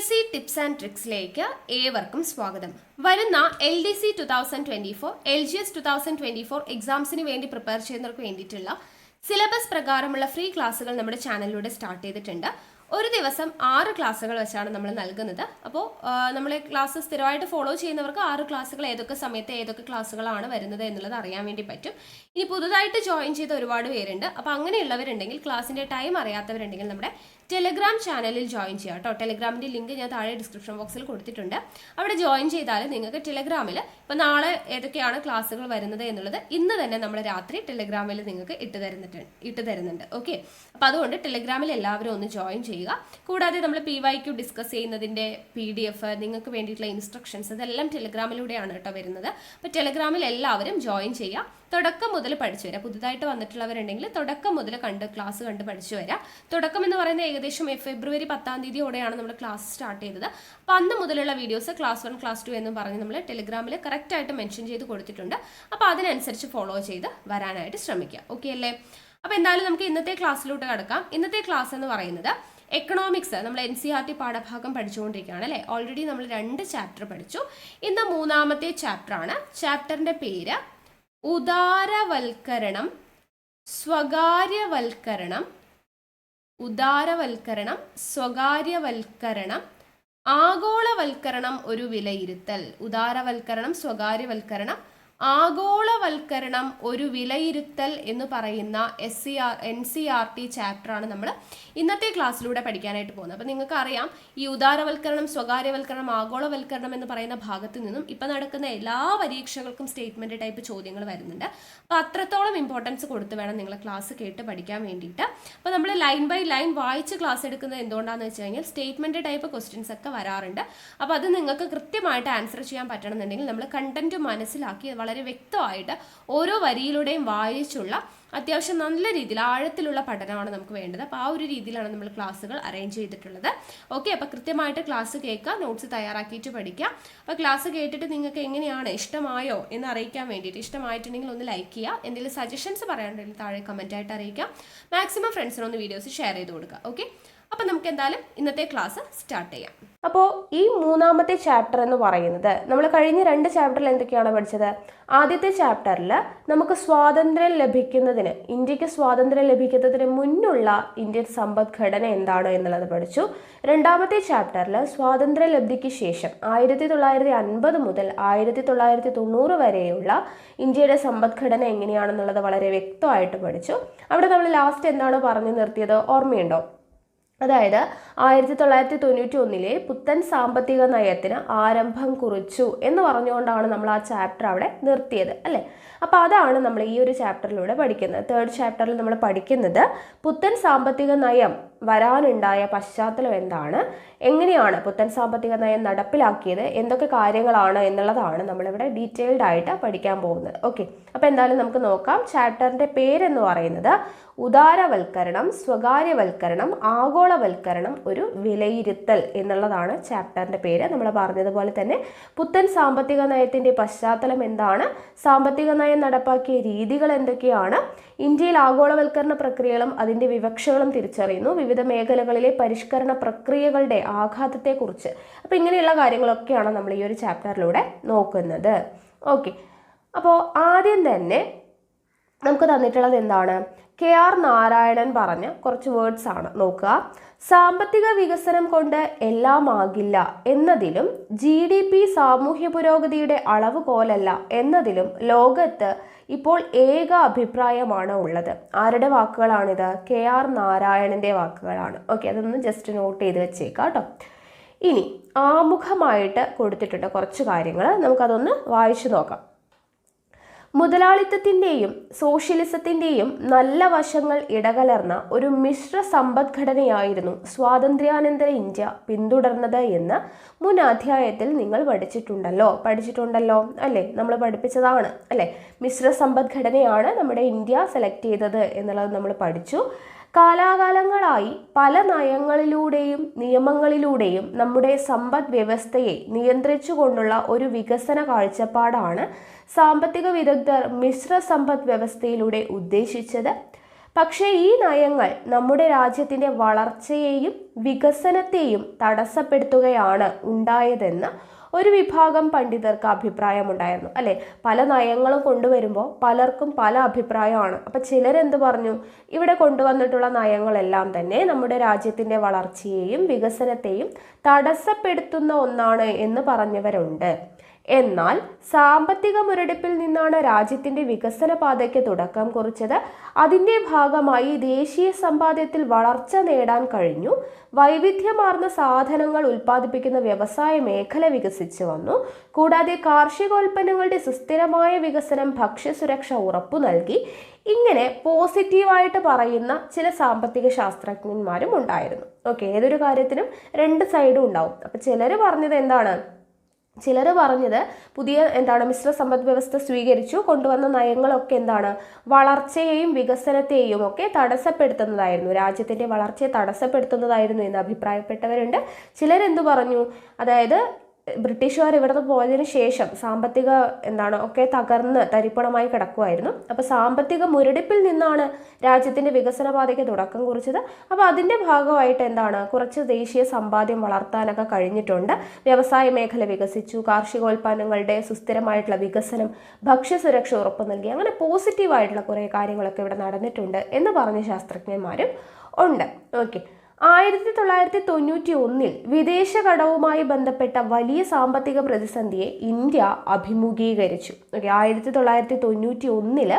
PSC tips and ട്രിക്സിലേക്ക് ഏവർക്കും സ്വാഗതം. വരുന്ന LDC 2024, LGS 2024 എക്സാംസിന് വേണ്ടി പ്രിപ്പയർ ചെയ്യുന്നവർക്ക് വേണ്ടിയിട്ടുള്ള സിലബസ് പ്രകാരമുള്ള ഫ്രീ ക്ലാസ്സുകൾ നമ്മുടെ ചാനലിലൂടെ സ്റ്റാർട്ട് ചെയ്തിട്ടുണ്ട്. ഒരു ദിവസം 6 ക്ലാസ്സുകൾ വെച്ചാണ് നമ്മൾ നൽകുന്നത്. അപ്പോൾ നമ്മൾ ക്ലാസ് സ്ഥിരമായിട്ട് ഫോളോ ചെയ്യുന്നവർക്ക് 6 ക്ലാസ്സുകൾ ഏതൊക്കെ സമയത്ത് ഏതൊക്കെ ക്ലാസ്സുകളാണ് വരുന്നത് എന്നുള്ളത് അറിയാൻ വേണ്ടി പറ്റും. ഇനി പുതുതായിട്ട് ജോയിൻ ചെയ്ത ഒരുപാട് പേരുണ്ട്. അപ്പോൾ അങ്ങനെയുള്ളവരുണ്ടെങ്കിൽ, ക്ലാസ്സിൻ്റെ ടൈം അറിയാത്തവരുണ്ടെങ്കിൽ നമ്മുടെ ടെലഗ്രാം ചാനലിൽ ജോയിൻ ചെയ്യാം കേട്ടോ. ടെലഗ്രാമിൻ്റെ ലിങ്ക് ഞാൻ താഴെ ഡിസ്ക്രിപ്ഷൻ ബോക്സിൽ കൊടുത്തിട്ടുണ്ട്. അവിടെ ജോയിൻ ചെയ്താൽ നിങ്ങൾക്ക് ടെലഗ്രാമിൽ ഇപ്പോൾ നാളെ ഏതൊക്കെയാണ് ക്ലാസ്സുകൾ വരുന്നത് എന്നുള്ളത് ഇന്ന് തന്നെ നമ്മൾ രാത്രി ടെലഗ്രാമിൽ നിങ്ങൾക്ക് ഇട്ട് തരുന്നുണ്ട്. ഓക്കെ, അപ്പോൾ അതുകൊണ്ട് ടെലഗ്രാമിൽ എല്ലാവരും ഒന്ന് ജോയിൻ ചെയ്യുക. കൂടാതെ നമ്മൾ PYQ ഡിസ്കസ് ചെയ്യുന്നതിൻ്റെ PDF, നിങ്ങൾക്ക് വേണ്ടിയിട്ടുള്ള ഇൻസ്ട്രക്ഷൻസ്, ഇതെല്ലാം ടെലഗ്രാമിലൂടെയാണ് കേട്ടോ വരുന്നത്. അപ്പോൾ ടെലഗ്രാമിൽ എല്ലാവരും ജോയിൻ ചെയ്യുക. തുടക്കം മുതൽ പഠിച്ചു വരാം. പുതുതായിട്ട് വന്നിട്ടുള്ളവരുണ്ടെങ്കിൽ തുടക്കം മുതൽ ക്ലാസ് കണ്ട് പഠിച്ചു വരാം. തുടക്കം എന്ന് പറയുന്നത് ഏകദേശം ഫെബ്രുവരി 10-ാം തീയതിയോടെയാണ് നമ്മൾ ക്ലാസ് സ്റ്റാർട്ട് ചെയ്തത്. അപ്പോൾ അന്ന് മുതലുള്ള വീഡിയോസ് ക്ലാസ് 1, ക്ലാസ് 2 എന്നും പറഞ്ഞ് നമ്മൾ ടെലഗ്രാമിൽ കറക്റ്റായിട്ട് മെൻഷൻ ചെയ്ത് കൊടുത്തിട്ടുണ്ട്. അപ്പോൾ അതിനനുസരിച്ച് ഫോളോ ചെയ്ത് വരാനായിട്ട് ശ്രമിക്കുക. ഓക്കെ അല്ലേ? അപ്പോൾ എന്തായാലും നമുക്ക് ഇന്നത്തെ ക്ലാസ്സിലോട്ട് കടക്കാം. ഇന്നത്തെ ക്ലാസ് എന്ന് പറയുന്നത് എക്കണോമിക്സ്, നമ്മൾ NCERT പാഠഭാഗം പഠിച്ചുകൊണ്ടിരിക്കുകയാണ് അല്ലേ. ഓൾറെഡി നമ്മൾ 2 ചാപ്റ്റർ പഠിച്ചു. ഇന്ന് 3-ാമത്തെ ചാപ്റ്ററാണ്. ചാപ്റ്ററിൻ്റെ പേര് ഉദാരവൽക്കരണം, സ്വകാര്യവൽക്കരണം, സ്വകാര്യവൽക്കരണം, ആഗോളവൽക്കരണം ഒരു വിലയിരുത്തൽ. ഉദാരവൽക്കരണം, സ്വകാര്യവൽക്കരണം, ആഗോളവൽക്കരണം ഒരു വിലയിരുത്തൽ എന്ന് പറയുന്ന NCERT ചാപ്റ്ററാണ് നമ്മൾ ഇന്നത്തെ ക്ലാസ്സിലൂടെ പഠിക്കാനായിട്ട് പോകുന്നത്. അപ്പോൾ നിങ്ങൾക്ക് അറിയാം, ഈ ഉദാരവൽക്കരണം, സ്വകാര്യവൽക്കരണം, ആഗോളവൽക്കരണം എന്ന് പറയുന്ന ഭാഗത്ത് നിന്നും ഇപ്പം നടക്കുന്ന എല്ലാ പരീക്ഷകൾക്കും സ്റ്റേറ്റ്മെൻറ്റ് ടൈപ്പ് ചോദ്യങ്ങൾ വരുന്നുണ്ട്. അപ്പോൾ അത്രത്തോളം ഇമ്പോർട്ടൻസ് കൊടുത്ത് വേണം നിങ്ങൾ ക്ലാസ് കേട്ട് പഠിക്കാൻ വേണ്ടിയിട്ട്. അപ്പോൾ നമ്മൾ ലൈൻ ബൈ ലൈൻ വായിച്ച് ക്ലാസ് എടുക്കുന്നത് എന്തുകൊണ്ടാണെന്ന് വെച്ച് കഴിഞ്ഞാൽ സ്റ്റേറ്റ്മെൻറ്റ് ടൈപ്പ് ക്വസ്റ്റ്യൻസ് ഒക്കെ വരാറുണ്ട്. അപ്പോൾ അത് നിങ്ങൾക്ക് കൃത്യമായിട്ട് ആൻസർ ചെയ്യാൻ പറ്റണമെന്നുണ്ടെങ്കിൽ നമ്മൾ കണ്ടന്റ് മനസ്സിലാക്കി വളരെ വ്യക്തമായിട്ട് ഓരോ വരിയിലൂടെയും വായിച്ചുള്ള അത്യാവശ്യം നല്ല രീതിയിൽ ആഴത്തിലുള്ള പഠനമാണ് നമുക്ക് വേണ്ടത്. അപ്പോൾ ആ ഒരു രീതിയിലാണ് നമ്മൾ ക്ലാസ്സുകൾ അറേഞ്ച് ചെയ്തിട്ടുള്ളത്. ഓക്കെ, അപ്പോൾ കൃത്യമായിട്ട് ക്ലാസ് കേൾക്കുക, നോട്ട്സ് തയ്യാറാക്കിയിട്ട് പഠിക്കുക. അപ്പോൾ ക്ലാസ് കേട്ടിട്ട് നിങ്ങൾക്ക് എങ്ങനെയാണ്, ഇഷ്ടമായോ എന്ന് അറിയിക്കാൻ വേണ്ടിയിട്ട്, ഇഷ്ടമായിട്ടുണ്ടെങ്കിൽ ഒന്ന് ലൈക്ക് ചെയ്യുക. എന്തെങ്കിലും സജഷൻസ് പറയാനുണ്ടെങ്കിൽ താഴെ കമൻറ്റായിട്ട് അറിയിക്കാം. മാക്സിമം ഫ്രണ്ട്സിനൊന്ന് വീഡിയോസ് ഷെയർ ചെയ്ത് കൊടുക്കുക. ഓക്കെ, അപ്പോൾ നമുക്ക് എന്തായാലും ഇന്നത്തെ ക്ലാസ് സ്റ്റാർട്ട് ചെയ്യാം. അപ്പോൾ ഈ 3-ാമത്തെ ചാപ്റ്റർ എന്ന് പറയുന്നത്, നമ്മൾ കഴിഞ്ഞ 2 ചാപ്റ്ററിൽ എന്തൊക്കെയാണ് പഠിച്ചത്? ആദ്യത്തെ ചാപ്റ്ററിൽ നമുക്ക് സ്വാതന്ത്ര്യം ലഭിക്കുന്നതിന്, ഇന്ത്യക്ക് സ്വാതന്ത്ര്യം ലഭിക്കുന്നതിന് മുന്നുള്ള ഇന്ത്യൻ സമ്പദ്ഘടന എന്താണ് എന്നുള്ളത് പഠിച്ചു. 2-ാമത്തെ ചാപ്റ്ററിൽ സ്വാതന്ത്ര്യ ലബ്ധിക്ക് ശേഷം 1950 മുതൽ 1990 വരെയുള്ള ഇന്ത്യയുടെ സമ്പദ്ഘടന എങ്ങനെയാണെന്നുള്ളത് വളരെ വ്യക്തമായിട്ട് പഠിച്ചു. അവിടെ നമ്മൾ ലാസ്റ്റ് എന്താണ് പറഞ്ഞു നിർത്തിയത് ഓർമ്മയുണ്ടോ? അതായത് 1991 പുത്തൻ സാമ്പത്തിക നയത്തിന് ആരംഭം കുറിച്ചു എന്ന് പറഞ്ഞുകൊണ്ടാണ് നമ്മൾ ആ ചാപ്റ്റർ അവിടെ നിർത്തിയത് അല്ലേ. അപ്പോൾ അതാണ് നമ്മൾ ഈ ഒരു ചാപ്റ്ററിലൂടെ പഠിക്കുന്നത്. 3rd ചാപ്റ്ററിൽ നമ്മൾ പഠിക്കുന്നത് പുത്തൻ സാമ്പത്തിക നയം വരാനുണ്ടായ പശ്ചാത്തലം എന്താണ്, എങ്ങനെയാണ് പുത്തൻ സാമ്പത്തിക നയം നടപ്പിലാക്കിയത്, എന്തൊക്കെ കാര്യങ്ങളാണ് എന്നുള്ളതാണ് നമ്മളിവിടെ ഡീറ്റെയിൽഡ് ആയിട്ട് പഠിക്കാൻ പോകുന്നത്. ഓക്കെ, അപ്പോൾ എന്തായാലും നമുക്ക് നോക്കാം. ചാപ്റ്ററിൻ്റെ പേരെന്ന് പറയുന്നത് ഉദാരവൽക്കരണം, സ്വകാര്യവൽക്കരണം, ആഗോളവൽക്കരണം ഒരു വിലയിരുത്തൽ എന്നുള്ളതാണ് ചാപ്റ്ററിൻ്റെ പേര്. നമ്മൾ പറഞ്ഞതുപോലെ തന്നെ പുത്തൻ സാമ്പത്തിക നയത്തിൻ്റെ പശ്ചാത്തലം എന്താണ്, സാമ്പത്തിക നയം നടപ്പാക്കിയ രീതികൾ എന്തൊക്കെയാണ്, ഇന്ത്യയിൽ ആഗോളവൽക്കരണ പ്രക്രിയകളും അതിൻ്റെ വിവക്ഷകളും തിരിച്ചറിയുന്നു, വിവിധ മേഖലകളിലെ പരിഷ്കരണ പ്രക്രിയകളുടെ ആഘാതത്തെക്കുറിച്ച്. അപ്പോൾ ഇങ്ങനെയുള്ള കാര്യങ്ങളൊക്കെയാണ് നമ്മൾ ഈ ഒരു ചാപ്റ്ററിലൂടെ നോക്കുന്നത്. ഓക്കെ, അപ്പോൾ ആദ്യം തന്നെ നമുക്ക് തന്നിട്ടുള്ളത് എന്താണ്? KR നാരായണൻ പറഞ്ഞ കുറച്ച് വേർഡ്സ് ആണ്. നോക്കുക. സാമ്പത്തിക വികസനം കൊണ്ട് എല്ലാം ആകില്ല എന്നതിലും GDP സാമൂഹ്യ പുരോഗതിയുടെ അളവുകോലല്ല എന്നതിലും ലോകത്ത് ഇപ്പോൾ ഏക അഭിപ്രായമാണ് ഉള്ളത്. ആരുടെ വാക്കുകളാണിത്? KR നാരായണൻ്റെ വാക്കുകളാണ്. ഓക്കെ, അതൊന്ന് ജസ്റ്റ് നോട്ട് ചെയ്ത് വെച്ചേക്കാം കേട്ടോ. ഇനി ആമുഖമായിട്ട് കൊടുത്തിട്ടുണ്ട് കുറച്ച് കാര്യങ്ങൾ, നമുക്കതൊന്ന് വായിച്ചു നോക്കാം. മുതലാളിത്തത്തിൻ്റെയും സോഷ്യലിസത്തിൻ്റെയും നല്ല വശങ്ങൾ ഇടകലർന്ന ഒരു മിശ്ര സമ്പദ്ഘടനയായിരുന്നു സ്വാതന്ത്ര്യാനന്തര ഇന്ത്യ പിന്തുടർന്നത് എന്ന് മുൻ അധ്യായത്തിൽ നിങ്ങൾ പഠിച്ചിട്ടുണ്ടല്ലോ അല്ലേ, നമ്മൾ പഠിപ്പിച്ചതാണ് അല്ലേ. മിശ്ര സമ്പദ്ഘടനയാണ് നമ്മുടെ ഇന്ത്യ സെലക്ട് ചെയ്തത് എന്നുള്ളത് നമ്മൾ പഠിച്ചു. കാലാകാലങ്ങളായി പല നയങ്ങളിലൂടെയും നിയമങ്ങളിലൂടെയും നമ്മുടെ സമ്പദ് വ്യവസ്ഥയെ നിയന്ത്രിച്ചുകൊണ്ടുള്ള ഒരു വികസന കാഴ്ചപ്പാടാണ് സാമ്പത്തിക വിദഗ്ധർ മിശ്ര സമ്പദ് വ്യവസ്ഥയിലൂടെ ഉദ്ദേശിച്ചത്. പക്ഷേ ഈ നയങ്ങൾ നമ്മുടെ രാജ്യത്തിൻ്റെ വളർച്ചയെയും വികസനത്തെയും തടസ്സപ്പെടുത്തുകയാണ് ഉണ്ടായതെന്ന് ഒരു വിഭാഗം പണ്ഡിതർക്ക് അഭിപ്രായമുണ്ടായിരുന്നു. അല്ലെ, പല നയങ്ങളും കൊണ്ടുവരുമ്പോൾ പലർക്കും പല അഭിപ്രായമാണ്. അപ്പം ചിലരെന്ത് പറഞ്ഞു, ഇവിടെ കൊണ്ടുവന്നിട്ടുള്ള നയങ്ങളെല്ലാം തന്നെ നമ്മുടെ രാജ്യത്തിൻ്റെ വളർച്ചയെയും വികസനത്തെയും തടസ്സപ്പെടുത്തുന്ന ഒന്നാണ് എന്ന് പറഞ്ഞവരുണ്ട്. എന്നാൽ സാമ്പത്തിക മുരടിപ്പിൽ നിന്നാണ് രാജ്യത്തിൻ്റെ വികസന പാതയ്ക്ക് തുടക്കം കുറിച്ചത്. അതിൻ്റെ ഭാഗമായി ദേശീയ സമ്പാദ്യത്തിൽ വളർച്ച നേടാൻ കഴിഞ്ഞു. വൈവിധ്യമാർന്ന സാധനങ്ങൾ ഉൽപ്പാദിപ്പിക്കുന്ന വ്യവസായ മേഖല വികസിച്ചു വന്നു. കൂടാതെ കാർഷികോൽപ്പന്നങ്ങളുടെ സുസ്ഥിരമായ വികസനം ഭക്ഷ്യസുരക്ഷ ഉറപ്പു നൽകി. ഇങ്ങനെ പോസിറ്റീവായിട്ട് പറയുന്ന ചില സാമ്പത്തിക ശാസ്ത്രജ്ഞന്മാരും ഉണ്ടായിരുന്നു. ഓക്കെ, ഏതൊരു കാര്യത്തിനും രണ്ട് സൈഡും ഉണ്ടാവും. അപ്പം ചിലർ പറഞ്ഞത് എന്താണ്, ചിലർ പറഞ്ഞത് പുതിയ മിശ്ര സമ്പദ് വ്യവസ്ഥ സ്വീകരിച്ചു കൊണ്ടുവന്ന നയങ്ങളൊക്കെ വളർച്ചയെയും വികസനത്തെയും ഒക്കെ തടസ്സപ്പെടുത്തുന്നതായിരുന്നു, രാജ്യത്തിൻ്റെ വളർച്ചയെ തടസ്സപ്പെടുത്തുന്നതായിരുന്നു എന്ന് അഭിപ്രായപ്പെട്ടവരുണ്ട്. ചിലരെന്തു പറഞ്ഞു, അതായത് ബ്രിട്ടീഷുകാർ ഇവിടുന്ന് പോയതിനു ശേഷം സാമ്പത്തിക ഒക്കെ തകർന്ന് തരിപ്പണമായി കിടക്കുമായിരുന്നു. അപ്പോൾ സാമ്പത്തിക മുരടിപ്പിൽ നിന്നാണ് രാജ്യത്തിൻ്റെ വികസന പാതയ്ക്ക് തുടക്കം കുറിച്ചത്. അപ്പോൾ അതിൻ്റെ ഭാഗമായിട്ട് കുറച്ച് ദേശീയ സമ്പാദ്യം വളർത്താനൊക്കെ കഴിഞ്ഞിട്ടുണ്ട്. വ്യവസായ മേഖല വികസിച്ചു, കാർഷികോൽപ്പന്നങ്ങളുടെ സുസ്ഥിരമായിട്ടുള്ള വികസനം, ഭക്ഷ്യസുരക്ഷ ഉറപ്പു നൽകി, അങ്ങനെ പോസിറ്റീവായിട്ടുള്ള കുറേ കാര്യങ്ങളൊക്കെ ഇവിടെ നടന്നിട്ടുണ്ട് എന്ന് പറഞ്ഞ ശാസ്ത്രജ്ഞന്മാരും ഉണ്ട്. ഓക്കെ, 1991 വിദേശ കടവുമായി ബന്ധപ്പെട്ട വലിയ സാമ്പത്തിക പ്രതിസന്ധിയെ ഇന്ത്യ അഭിമുഖീകരിച്ചു. 1991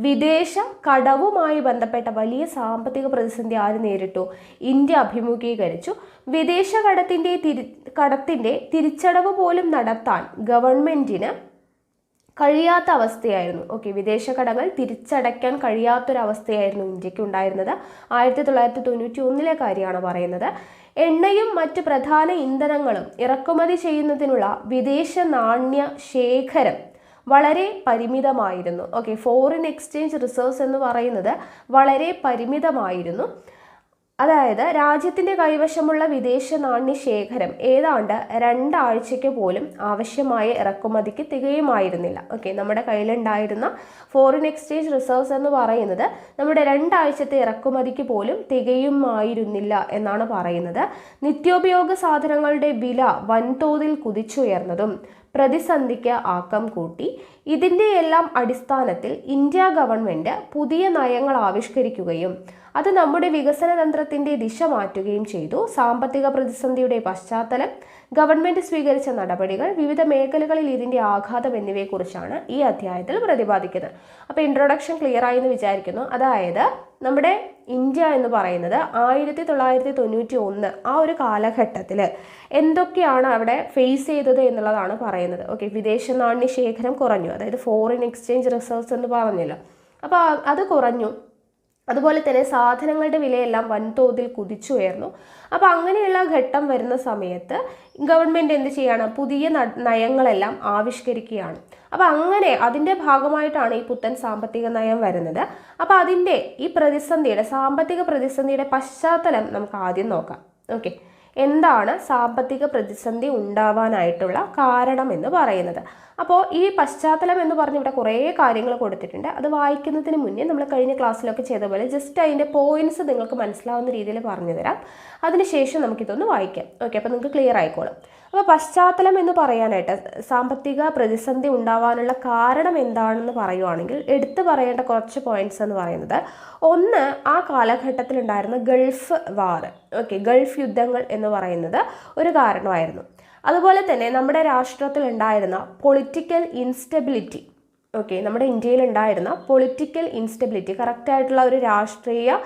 വിദേശ കടവുമായി ബന്ധപ്പെട്ട വലിയ സാമ്പത്തിക പ്രതിസന്ധി ആര് നേരിട്ടു? ഇന്ത്യ അഭിമുഖീകരിച്ചു. വിദേശ കടത്തിന്റെ തിരിച്ചടവ് പോലും നടത്താൻ ഗവൺമെന്റിന് കഴിയാത്ത അവസ്ഥയായിരുന്നു. ഓക്കെ, വിദേശ കടങ്ങൾ തിരിച്ചടയ്ക്കാൻ കഴിയാത്തൊരവസ്ഥയായിരുന്നു ഇന്ത്യക്ക് ഉണ്ടായിരുന്നത്. 1991 കാര്യമാണ് പറയുന്നത്. എണ്ണയും മറ്റ് പ്രധാന ഇന്ധനങ്ങളും ഇറക്കുമതി ചെയ്യുന്നതിനുള്ള വിദേശ നാണ്യ ശേഖരം വളരെ പരിമിതമായിരുന്നു. ഓക്കെ, ഫോറിൻ എക്സ്ചേഞ്ച് റിസർവ്സ് എന്ന് പറയുന്നത് വളരെ പരിമിതമായിരുന്നു. അതായത് രാജ്യത്തിൻ്റെ കൈവശമുള്ള വിദേശ നാണ്യ ശേഖരം ഏതാണ്ട് 2 ആഴ്ചയ്ക്ക് പോലും ആവശ്യമായ ഇറക്കുമതിക്ക് തികയുമായിരുന്നില്ല. ഓക്കെ, നമ്മുടെ കയ്യിലുണ്ടായിരുന്ന ഫോറിൻ എക്സ്ചേഞ്ച് റിസർവ്സ് എന്ന് പറയുന്നത് നമ്മുടെ 2 ആഴ്ചത്തെ ഇറക്കുമതിക്ക് പോലും തികയുമായിരുന്നില്ല എന്നാണ് പറയുന്നത്. നിത്യോപയോഗ സാധനങ്ങളുടെ വില വൻതോതിൽ കുതിച്ചുയർന്നതും പ്രതിസന്ധിക്ക് ആക്കം കൂട്ടി. ഇതിൻ്റെ എല്ലാം അടിസ്ഥാനത്തിൽ ഇന്ത്യ ഗവൺമെൻറ് പുതിയ നയങ്ങൾ ആവിഷ്കരിക്കുകയും അത് നമ്മുടെ വികസന തന്ത്രത്തിൻ്റെ ദിശ മാറ്റുകയും ചെയ്തു. സാമ്പത്തിക പ്രതിസന്ധിയുടെ പശ്ചാത്തലം, ഗവൺമെൻറ് സ്വീകരിച്ച നടപടികൾ, വിവിധ മേഖലകളിൽ ഇതിൻ്റെ ആഘാതം എന്നിവയെക്കുറിച്ചാണ് ഈ അധ്യായത്തിൽ പ്രതിപാദിക്കുന്നത്. അപ്പോൾ ഇൻട്രൊഡക്ഷൻ ക്ലിയർ ആയി എന്ന് വിചാരിക്കുന്നു. അതായത് നമ്മുടെ ഇന്ത്യ എന്ന് പറയുന്നത് 1991 ആ ഒരു കാലഘട്ടത്തിൽ എന്തൊക്കെയാണ് അവിടെ ഫേസ് ചെയ്തത് എന്നുള്ളതാണ് പറയുന്നത്. ഓക്കെ, വിദേശ നാണ്യ ശേഖരം കുറഞ്ഞു, അതായത് ഫോറിൻ എക്സ്ചേഞ്ച് റിസർവ്സ് എന്ന് പറഞ്ഞല്ലോ. അപ്പോൾ അത് കുറഞ്ഞു. അതുപോലെ തന്നെ സാധനങ്ങളുടെ വിലയെല്ലാം വൻതോതിൽ കുതിച്ചുയർന്നു. അപ്പോൾ അങ്ങനെയുള്ള ഘട്ടം വരുന്ന സമയത്ത് ഗവൺമെൻറ് എന്ത് ചെയ്യാണ്? പുതിയ നയങ്ങളെല്ലാം ആവിഷ്കരിക്കുകയാണ്. അപ്പോൾ അങ്ങനെ അതിൻ്റെ ഭാഗമായിട്ടാണ് ഈ പുത്തൻ സാമ്പത്തിക നയം വരുന്നത്. അപ്പോൾ അതിൻ്റെ ഈ സാമ്പത്തിക പ്രതിസന്ധിയുടെ പശ്ചാത്തലം നമുക്ക് ആദ്യം നോക്കാം. ഓക്കെ, എന്താണ് സാമ്പത്തിക പ്രതിസന്ധി ഉണ്ടാവാനായിട്ടുള്ള കാരണം എന്ന് പറയുന്നത്? അപ്പോൾ ഈ പശ്ചാത്തലം എന്ന് പറഞ്ഞ് ഇവിടെ കുറേ കാര്യങ്ങൾ കൊടുത്തിട്ടുണ്ട്. അത് വായിക്കുന്നതിന് മുന്നേ നമ്മൾ കഴിഞ്ഞ ക്ലാസ്സിലൊക്കെ ചെയ്ത പോലെ ജസ്റ്റ് അതിൻ്റെ പോയിന്റ്സ് നിങ്ങൾക്ക് മനസ്സിലാവുന്ന രീതിയിൽ പറഞ്ഞു തരാം. അതിനുശേഷം നമുക്കിതൊന്ന് വായിക്കാം. ഓക്കെ, അപ്പോൾ നിങ്ങൾക്ക് ക്ലിയർ ആയിക്കോളും. അപ്പോൾ പശ്ചാത്തലം എന്ന് പറയാനായിട്ട് സാമ്പത്തിക പ്രതിസന്ധി ഉണ്ടാവാനുള്ള കാരണം എന്താണെന്ന് പറയുവാണെങ്കിൽ എടുത്തു പറയേണ്ട കുറച്ച് പോയിന്റ്സ് എന്ന് പറയുന്നത്, ഒന്ന്, ആ കാലഘട്ടത്തിൽ ഉണ്ടായിരുന്ന ഗൾഫ് വാർ, ഓക്കെ, ഗൾഫ് യുദ്ധങ്ങൾ എന്ന് പറയുന്നത് ഒരു കാരണമായിരുന്നു. അതുപോലെ തന്നെ നമ്മുടെ രാഷ്ട്രത്തിൽ ഉണ്ടായിരുന്ന പൊളിറ്റിക്കൽ ഇൻസ്റ്റബിലിറ്റി, ഓക്കെ, നമ്മുടെ ഇന്ത്യയിൽ ഉണ്ടായിരുന്ന പൊളിറ്റിക്കൽ ഇൻസ്റ്റബിലിറ്റി, കറക്റ്റായിട്ടുള്ള ഒരു രാഷ്ട്രീയ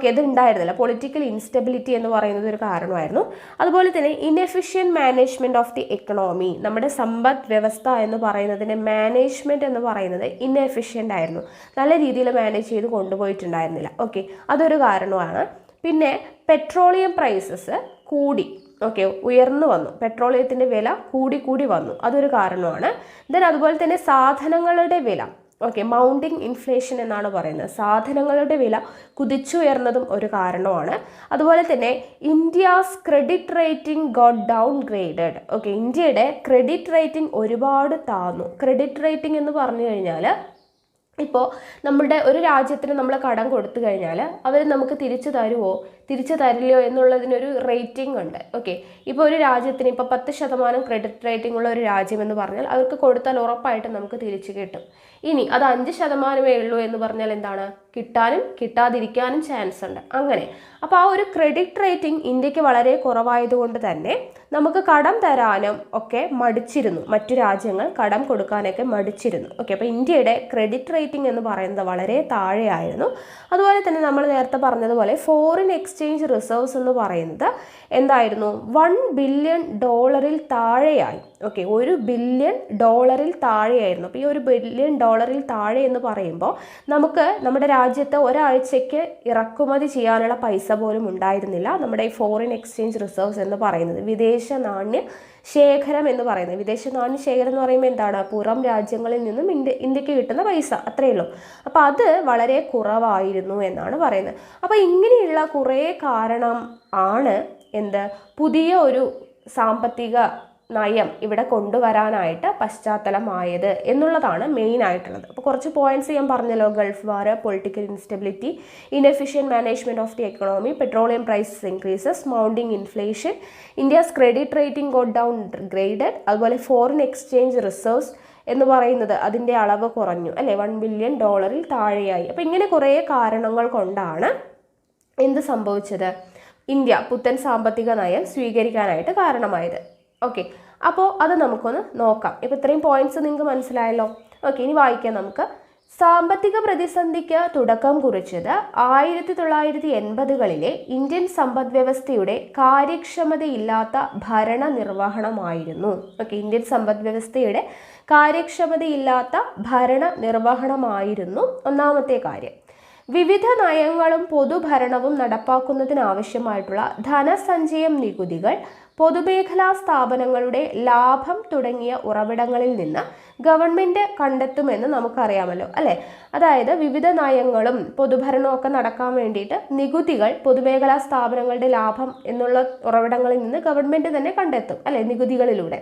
ഇത് ഉണ്ടായിരുന്നില്ല. പൊളിറ്റിക്കൽ ഇൻസ്റ്റബിലിറ്റി എന്ന് പറയുന്നത് ഒരു കാരണമായിരുന്നു. അതുപോലെ തന്നെ inefficient management of the economy, നമ്മുടെ സമ്പദ് വ്യവസ്ഥ എന്ന് പറയുന്നതിൻ്റെ മാനേജ്മെൻറ്റ് എന്ന് പറയുന്നത് ഇൻഎഫിഷ്യൻ്റ് ആയിരുന്നു, നല്ല രീതിയിൽ മാനേജ് ചെയ്ത് കൊണ്ടുപോയിട്ടുണ്ടായിരുന്നില്ല. ഓക്കെ, അതൊരു കാരണമാണ്. പിന്നെ പെട്രോളിയം പ്രൈസസ് കൂടി, ഓക്കെ, ഉയർന്നു വന്നു, പെട്രോളിയത്തിൻ്റെ വില കൂടി വന്നു, അതൊരു കാരണമാണ്. ദെൻ അതുപോലെ തന്നെ സാധനങ്ങളുടെ വില, ഓക്കെ, മൗണ്ടിങ് ഇൻഫ്ലേഷൻ എന്നാണ് പറയുന്നത്, സാധനങ്ങളുടെ വില കുതിച്ചുയർന്നതും ഒരു കാരണമാണ്. അതുപോലെ തന്നെ India's credit rating got down graded, okay, ഇന്ത്യയുടെ ക്രെഡിറ്റ് റേറ്റിംഗ് ഒരുപാട് താന്നു. ക്രെഡിറ്റ് റേറ്റിംഗ് എന്ന് പറഞ്ഞു കഴിഞ്ഞാൽ ഇപ്പോൾ നമ്മുടെ ഒരു രാജ്യത്തിന് നമ്മൾ കടം കൊടുത്തു കഴിഞ്ഞാൽ അവർ നമുക്ക് തിരിച്ചു തരുമോ തിരിച്ചു തരില്ലയോ എന്നുള്ളതിനൊരു റേറ്റിംഗ് ഉണ്ട്. ഓക്കെ, ഇപ്പോൾ ഒരു രാജ്യത്തിന് ഇപ്പോൾ 10% ക്രെഡിറ്റ് റേറ്റിംഗ് ഉള്ള ഒരു രാജ്യം എന്ന് പറഞ്ഞാൽ അവർക്ക് കൊടുത്താൽ ഉറപ്പായിട്ടും നമുക്ക് തിരിച്ചു കിട്ടും. ഇനി അത് 5% ഉള്ളൂ എന്ന് പറഞ്ഞാൽ എന്താണ്, കിട്ടാനും കിട്ടാതിരിക്കാനും ചാൻസ് ഉണ്ട്. അങ്ങനെ അപ്പോൾ ആ ഒരു ക്രെഡിറ്റ് റേറ്റിംഗ് ഇന്ത്യക്ക് വളരെ കുറവായതുകൊണ്ട് തന്നെ നമുക്ക് കടം തരാനും ഒക്കെ മടിച്ചിരുന്നു. മറ്റു രാജ്യങ്ങൾ കടം കൊടുക്കാനൊക്കെ മടിച്ചിരുന്നു. ഓക്കെ, അപ്പോൾ ഇന്ത്യയുടെ ക്രെഡിറ്റ് റേറ്റിംഗ് എന്ന് പറയുന്നത് വളരെ താഴെയായിരുന്നു. അതുപോലെ തന്നെ നമ്മൾ നേരത്തെ പറഞ്ഞതുപോലെ ഫോറിൻ എക്സ്ചേഞ്ച് റിസർവ്സ് എന്ന് പറയുന്നത് എന്തായിരുന്നു, $1 ബില്യൺ താഴെയായി. ഓക്കെ, $1 ബില്യൺ താഴെയായിരുന്നു. അപ്പോൾ ഈ $1 ബില്യൺ താഴെ എന്ന് പറയുമ്പോൾ നമുക്ക് നമ്മുടെ രാജ്യത്ത് ഒരാഴ്ചയ്ക്ക് ഇറക്കുമതി ചെയ്യാനുള്ള പൈസ പോലും ഉണ്ടായിരുന്നില്ല. നമ്മുടെ ഈ ഫോറിൻ എക്സ്ചേഞ്ച് റിസർവ്സ് എന്ന് പറയുന്നത് വിദേശ നാണ്യ ശേഖരം എന്ന് പറയുന്നത്. വിദേശ നാണ്യ ശേഖരം എന്ന് പറയുമ്പോൾ എന്താണ്, പുറം രാജ്യങ്ങളിൽ നിന്നും ഇന്ത്യക്ക് കിട്ടുന്ന പൈസ, അത്രയേ ഉള്ളൂ. അപ്പോൾ അത് വളരെ കുറവായിരുന്നു എന്നാണ് പറയുന്നത്. അപ്പോൾ ഇങ്ങനെയുള്ള കുറേ കാരണം ആണ് പുതിയ ഒരു സാമ്പത്തിക നയം ഇവിടെ കൊണ്ടുവരാനായിട്ട് പശ്ചാത്തലമായത് എന്നുള്ളതാണ് മെയിൻ ആയിട്ടുള്ളത്. അപ്പോൾ കുറച്ച് പോയിന്റ്സ് ഞാൻ പറഞ്ഞല്ലോ, Gulf war, political instability, inefficient management of the economy, petroleum prices increases, mounting inflation, India's credit rating got downgraded, അതുപോലെ ഫോറിൻ എക്സ്ചേഞ്ച് റിസർവ്സ് എന്ന് പറയുന്നത് അതിൻ്റെ അളവ് കുറഞ്ഞു അല്ലേ, $1 ബില്യൺ താഴെയായി. അപ്പോൾ ഇങ്ങനെ കുറേ കാരണങ്ങൾ കൊണ്ടാണ് എന്ത് സംഭവിച്ചത്, ഇന്ത്യ പുത്തൻ സാമ്പത്തിക നയം സ്വീകരിക്കാനായിട്ട് കാരണമായത്. ഓക്കെ, അപ്പോൾ അത് നമുക്കൊന്ന് നോക്കാം. ഇപ്പോൾ ഇത്രയും പോയിന്റ്സ് നിങ്ങൾക്ക് മനസ്സിലായല്ലോ. ഓക്കെ, ഇനി വായിക്കാം നമുക്ക്. സാമ്പത്തിക പ്രതിസന്ധിക്ക് തുടക്കം കുറിച്ചത് 1980കളിലെ ഇന്ത്യൻ സമ്പദ് വ്യവസ്ഥയുടെ കാര്യക്ഷമതയില്ലാത്ത ഭരണ നിർവഹണമായിരുന്നു. ഓക്കെ, ഇന്ത്യൻ സമ്പദ് വ്യവസ്ഥയുടെ കാര്യക്ഷമതയില്ലാത്ത ഭരണ നിർവഹണമായിരുന്നു ഒന്നാമത്തെ കാര്യം. വിവിധ നയങ്ങളും പൊതുഭരണവും നടപ്പാക്കുന്നതിനാവശ്യമായിട്ടുള്ള ധനസഞ്ചയം, നികുതികൾ, പൊതുമേഖലാ സ്ഥാപനങ്ങളുടെ ലാഭം തുടങ്ങിയ ഉറവിടങ്ങളിൽ നിന്ന് ഗവൺമെന്റ് കണ്ടെത്തുമെന്ന് നമുക്കറിയാമല്ലോ അല്ലേ. അതായത് വിവിധ നയങ്ങളും പൊതുഭരണവും ഒക്കെ നടക്കാൻ വേണ്ടിയിട്ട് നികുതികൾ, പൊതുമേഖലാ സ്ഥാപനങ്ങളുടെ ലാഭം എന്നുള്ള ഉറവിടങ്ങളിൽ നിന്ന് ഗവൺമെന്റ് തന്നെ കണ്ടെത്തും അല്ലെ, നികുതികളിലൂടെ.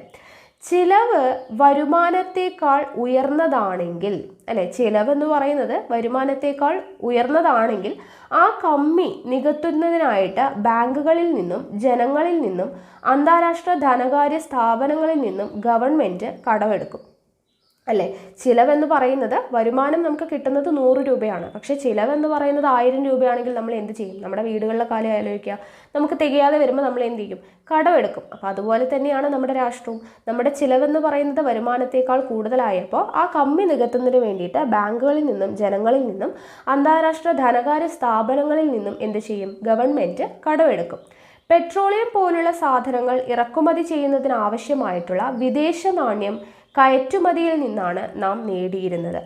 ചിലവ് വരുമാനത്തേക്കാൾ ഉയർന്നതാണെങ്കിൽ അല്ലെ, ചിലവ് എന്ന് പറയുന്നത് വരുമാനത്തേക്കാൾ ഉയർന്നതാണെങ്കിൽ ആ കമ്മി നികത്തുന്നതിനായിട്ട് ബാങ്കുകളിൽ നിന്നും ജനങ്ങളിൽ നിന്നും അന്താരാഷ്ട്ര ധനകാര്യ സ്ഥാപനങ്ങളിൽ നിന്നും ഗവൺമെന്റ് കടമെടുക്കും അല്ലേ. ചിലവെന്ന് പറയുന്നത്, വരുമാനം നമുക്ക് കിട്ടുന്നത് 100 രൂപയാണ്, പക്ഷേ ചിലവെന്ന് പറയുന്നത് 1000 രൂപയാണെങ്കിൽ നമ്മൾ എന്ത് ചെയ്യും, നമ്മുടെ വീടുകളിലെ കാര്യം ആലോചിക്കുക, നമുക്ക് തികയാതെ വരുമ്പോൾ നമ്മൾ എന്ത് ചെയ്യും, കടമെടുക്കും. അപ്പോൾ അതുപോലെ തന്നെയാണ് നമ്മുടെ രാഷ്ട്രവും. നമ്മുടെ ചിലവെന്ന് പറയുന്നത് വരുമാനത്തേക്കാൾ കൂടുതലായപ്പോൾ ആ കമ്മി നികത്തുന്നതിന് വേണ്ടിയിട്ട് ബാങ്കുകളിൽ നിന്നും ജനങ്ങളിൽ നിന്നും അന്താരാഷ്ട്ര ധനകാര്യ സ്ഥാപനങ്ങളിൽ നിന്നും എന്ത് ചെയ്യും, ഗവൺമെന്റ് കടമെടുക്കും. പെട്രോളിയം പോലുള്ള സാധനങ്ങൾ ഇറക്കുമതി ചെയ്യുന്നതിന് ആവശ്യമായിട്ടുള്ള വിദേശ നാണ്യം കയറ്റുമതിയിൽ നിന്നാണ് നാം നേടിയിരുന്നത്.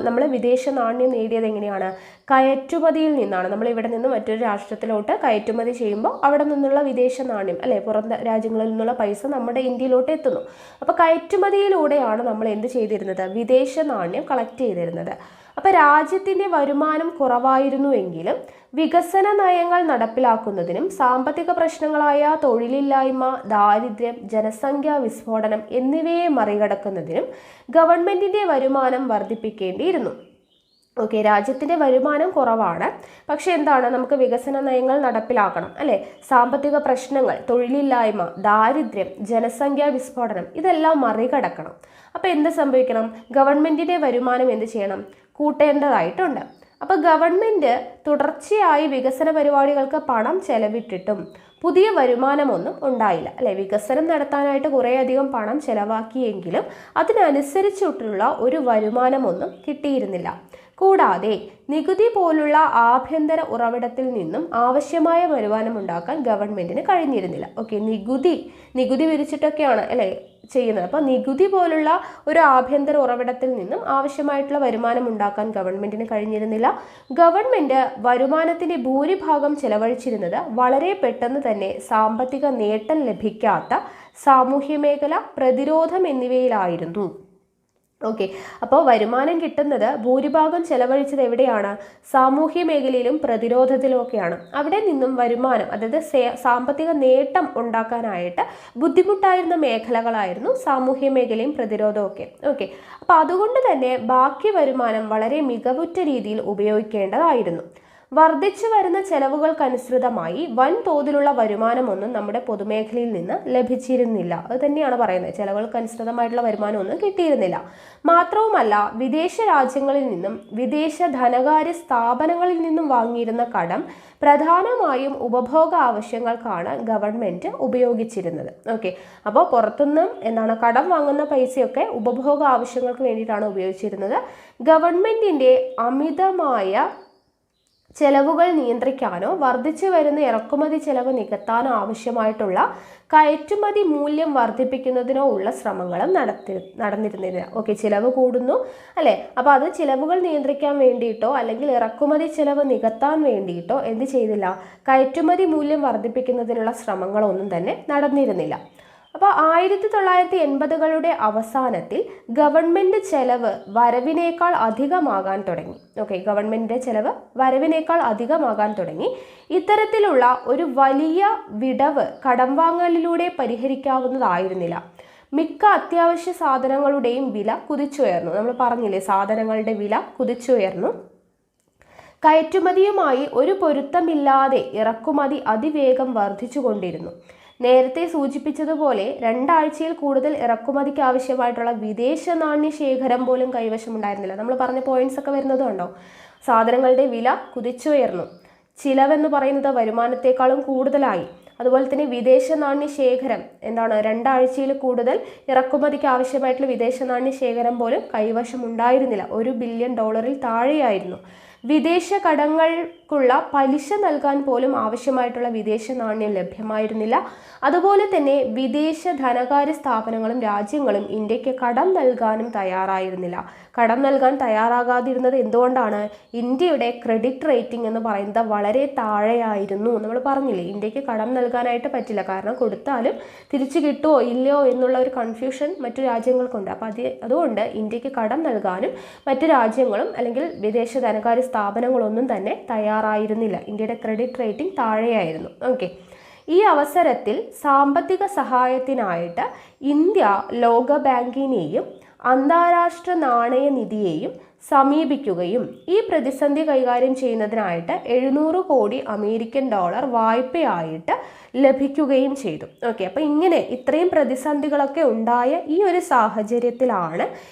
നമ്മൾ വിദേശ നാണ്യം നേടിയത് എങ്ങനെയാണ്, കയറ്റുമതിയിൽ നിന്നാണ്. നമ്മൾ ഇവിടെ നിന്ന് മറ്റൊരു രാഷ്ട്രത്തിലോട്ട് കയറ്റുമതി ചെയ്യുമ്പോൾ അവിടെ നിന്നുള്ള വിദേശ നാണ്യം അല്ലെ, പുറം രാജ്യങ്ങളിൽ നിന്നുള്ള പൈസ നമ്മുടെ ഇന്ത്യയിലോട്ട് എത്തുന്നു. അപ്പോൾ കയറ്റുമതിയിലൂടെയാണ് നമ്മൾ എന്ത് ചെയ്തിരുന്നത്, വിദേശ നാണ്യം കളക്ട് ചെയ്തിരുന്നത്. അപ്പോൾ രാജ്യത്തിൻ്റെ വരുമാനം കുറവായിരുന്നുവെങ്കിലും വികസന നയങ്ങൾ നടപ്പിലാക്കുന്നതിനും സാമ്പത്തിക പ്രശ്നങ്ങളായ തൊഴിലില്ലായ്മ, ദാരിദ്ര്യം, ജനസംഖ്യാ വിസ്ഫോടനം എന്നിവയെ മറികടക്കുന്നതിനും ഗവൺമെന്റിന്റെ വരുമാനം വർദ്ധിപ്പിക്കേണ്ടിയിരുന്നു. ഓക്കെ, രാജ്യത്തിൻ്റെ വരുമാനം കുറവാണ്, പക്ഷെ എന്താണ്, നമുക്ക് വികസന നയങ്ങൾ നടപ്പിലാക്കണം അല്ലേ. സാമ്പത്തിക പ്രശ്നങ്ങൾ, തൊഴിലില്ലായ്മ, ദാരിദ്ര്യം, ജനസംഖ്യാ വിസ്ഫോടനം ഇതെല്ലാം മറികടക്കണം. അപ്പോൾ എന്ത് സംഭവിക്കണം, ഗവൺമെന്റിന്റെ വരുമാനം എന്ത് ചെയ്യണം, കൂട്ടേണ്ടതായിട്ടുണ്ട്. അപ്പോൾ ഗവൺമെന്റ് തുടർച്ചയായി വികസന പരിപാടികൾക്ക് പണം ചെലവിട്ടിട്ടും പുതിയ വരുമാനമൊന്നും ഉണ്ടായില്ല അല്ലെ. വികസനം നടത്താനായിട്ട് കുറേയധികം പണം ചെലവാക്കിയെങ്കിലും അതിനനുസരിച്ചിട്ടുള്ള ഒരു വരുമാനമൊന്നും കിട്ടിയിരുന്നില്ല. കൂടാതെ നികുതി പോലുള്ള ആഭ്യന്തര ഉറവിടത്തിൽ നിന്നും ആവശ്യമായ വരുമാനം ഉണ്ടാക്കാൻ ഗവൺമെന്റിന് കഴിഞ്ഞിരുന്നില്ല. ഓക്കെ, നികുതി വിരിച്ചിട്ടൊക്കെയാണ് അല്ലേ ചെയ്യുന്നത്. അപ്പോൾ നികുതി പോലുള്ള ഒരു ആഭ്യന്തര ഉറവിടത്തിൽ നിന്നും ആവശ്യമായിട്ടുള്ള വരുമാനം ഉണ്ടാക്കാൻ ഗവൺമെന്റിന് കഴിഞ്ഞിരുന്നില്ല. ഗവൺമെന്റ് വരുമാനത്തിന്റെ ഭൂരിഭാഗം ചെലവഴിച്ചിരുന്നത് വളരെ പെട്ടെന്ന് തന്നെ സാമ്പത്തിക നേട്ടം ലഭിക്കാത്ത സാമൂഹ്യ മേഖല, പ്രതിരോധം എന്നിവയിലായിരുന്നു. ഓക്കെ, അപ്പോൾ വരുമാനം കിട്ടുന്നത് ഭൂരിഭാഗം ചെലവഴിച്ചത് എവിടെയാണ്? സാമൂഹ്യ മേഖലയിലും പ്രതിരോധത്തിലും ഒക്കെയാണ്. അവിടെ നിന്നും വരുമാനം, അതായത് സാമ്പത്തിക നേട്ടം ഉണ്ടാക്കാനായിട്ട് ബുദ്ധിമുട്ടായിരുന്ന മേഖലകളായിരുന്നു സാമൂഹ്യ മേഖലയും പ്രതിരോധവും ഒക്കെ. ഓക്കെ, അപ്പോൾ അതുകൊണ്ട് തന്നെ ബാക്കി വരുമാനം വളരെ മികവുറ്റ രീതിയിൽ ഉപയോഗിക്കേണ്ടതായിരുന്നു. വർദ്ധിച്ചു വരുന്ന ചെലവുകൾക്കനുസൃതമായി വൻതോതിലുള്ള വരുമാനമൊന്നും നമ്മുടെ പൊതുമേഖലയിൽ നിന്ന് ലഭിച്ചിരുന്നില്ല. അത് തന്നെയാണ് പറയുന്നത്, ചെലവുകൾക്കനുസൃതമായിട്ടുള്ള വരുമാനമൊന്നും കിട്ടിയിരുന്നില്ല. മാത്രവുമല്ല, വിദേശ രാജ്യങ്ങളിൽ നിന്നും വിദേശ ധനകാര്യ സ്ഥാപനങ്ങളിൽ നിന്നും വാങ്ങിയിരുന്ന കടം പ്രധാനമായും ഉപഭോഗ ആവശ്യങ്ങൾക്കാണ് ഗവൺമെന്റ് ഉപയോഗിച്ചിരുന്നത്. ഓക്കെ, അപ്പോൾ പുറത്തുനിന്നും കടം വാങ്ങുന്ന പൈസയൊക്കെ ഉപഭോഗ ആവശ്യങ്ങൾക്ക് വേണ്ടിയിട്ടാണ് ഉപയോഗിച്ചിരുന്നത്. ഗവൺമെന്റിന്റെ അമിതമായ ചെലവുകൾ നിയന്ത്രിക്കാനോ വർദ്ധിച്ചു വരുന്ന ഇറക്കുമതി ചെലവ് നികത്താനോ ആവശ്യമായിട്ടുള്ള കയറ്റുമതി മൂല്യം വർദ്ധിപ്പിക്കുന്നതിനോ ഉള്ള ശ്രമങ്ങളും നടന്നിരുന്നില്ല. ഓക്കെ, ചിലവ് കൂടുന്നു അല്ലേ, അപ്പോൾ അത് ചിലവുകൾ നിയന്ത്രിക്കാൻ വേണ്ടിയിട്ടോ അല്ലെങ്കിൽ ഇറക്കുമതി ചെലവ് നികത്താൻ വേണ്ടിയിട്ടോ എന്ത് ചെയ്തില്ല? കയറ്റുമതി മൂല്യം വർദ്ധിപ്പിക്കുന്നതിനുള്ള ശ്രമങ്ങളൊന്നും തന്നെ നടന്നിരുന്നില്ല. അപ്പോൾ 1980കളുടെ അവസാനത്തിൽ ഗവൺമെൻറ് ചെലവ് വരവിനേക്കാൾ അധികമാകാൻ തുടങ്ങി. ഓക്കെ, ഗവൺമെൻറ്റിൻ്റെ ചെലവ് വരവിനേക്കാൾ അധികമാകാൻ തുടങ്ങി. ഇത്തരത്തിലുള്ള ഒരു വലിയ വിടവ് കടം വാങ്ങലിലൂടെ പരിഹരിക്കാവുന്നതായിരുന്നില്ല. മിക്ക അത്യാവശ്യ സാധനങ്ങളുടെയും വില കുതിച്ചുയർന്നു. നമ്മൾ പറഞ്ഞില്ലേ, സാധനങ്ങളുടെ വില കുതിച്ചുയർന്നു. കയറ്റുമതിയുമായി ഒരു പൊരുത്തമില്ലാതെ ഇറക്കുമതി അതിവേഗം വർദ്ധിച്ചുകൊണ്ടിരുന്നു. നേരത്തെ സൂചിപ്പിച്ചതുപോലെ 2 ആഴ്ചയിൽ കൂടുതൽ ഇറക്കുമതിക്ക് ആവശ്യമായിട്ടുള്ള വിദേശ നാണ്യ ശേഖരം പോലും കൈവശമുണ്ടായിരുന്നില്ല. നമ്മൾ പറഞ്ഞ പോയിന്റ്സ് ഒക്കെ വരുന്നത് കണ്ടോ? സാധനങ്ങളുടെ വില കുതിച്ചുയർന്നു, ചിലവെന്ന് പറയുന്നത് വരുമാനത്തെക്കാളും കൂടുതലായി. അതുപോലെ തന്നെ വിദേശ നാണ്യ ശേഖരം 2 ആഴ്ചയിൽ കൂടുതൽ ഇറക്കുമതിക്ക് ആവശ്യമായിട്ടുള്ള വിദേശ നാണ്യ ശേഖരം പോലും കൈവശം ഉണ്ടായിരുന്നില്ല. $1 ബില്യൺ താഴെയായിരുന്നു. വിദേശ കടങ്ങൾക്കുള്ള പലിശ നൽകാൻ പോലും ആവശ്യമായിട്ടുള്ള വിദേശ നാണ്യം ലഭ്യമായിരുന്നില്ല. അതുപോലെ തന്നെ വിദേശ ധനകാര്യ സ്ഥാപനങ്ങളും രാജ്യങ്ങളും ഇന്ത്യക്ക് കടം നൽകാനും തയ്യാറായിരുന്നില്ല. കടം നൽകാൻ തയ്യാറാകാതിരുന്നത് എന്തുകൊണ്ടാണ്? ഇന്ത്യയുടെ ക്രെഡിറ്റ് റേറ്റിംഗ് എന്ന് പറയുന്നത് വളരെ താഴെയായിരുന്നു. നമ്മൾ പറഞ്ഞില്ലേ, ഇന്ത്യക്ക് കടം നൽകാനായിട്ട് പറ്റില്ല, കാരണം കൊടുത്താലും തിരിച്ചു കിട്ടുമോ ഇല്ലയോ എന്നുള്ള ഒരു കൺഫ്യൂഷൻ മറ്റു രാജ്യങ്ങൾക്കുണ്ട്. അപ്പോൾ അതുകൊണ്ട് ഇന്ത്യക്ക് കടം നൽകാനും മറ്റു രാജ്യങ്ങളും അല്ലെങ്കിൽ വിദേശ ധനകാര്യ സ്ഥാപനങ്ങളൊന്നും തന്നെ തയ്യാറായിരുന്നില്ല. ഇന്ത്യയുടെ ക്രെഡിറ്റ് റേറ്റിംഗ് താഴെയായിരുന്നു. ഓക്കെ, ഈ അവസരത്തിൽ സാമ്പത്തിക സഹായത്തിനായിട്ട് ഇന്ത്യ ലോക ബാങ്കിനെയും അന്താരാഷ്ട്ര നാണയനിധിയെയും സമീപിക്കുകയും ഈ പ്രതിസന്ധി കൈകാര്യം ചെയ്യുന്നതിനായിട്ട് $700 കോടി വായ്പയായിട്ട് ലഭിക്കുകയും ചെയ്തു. ഓക്കെ, അപ്പോൾ ഇങ്ങനെ ഇത്രയും പ്രതിസന്ധികളൊക്കെ ഉണ്ടായ ഈ ഒരു സാഹചര്യത്തിലാണ്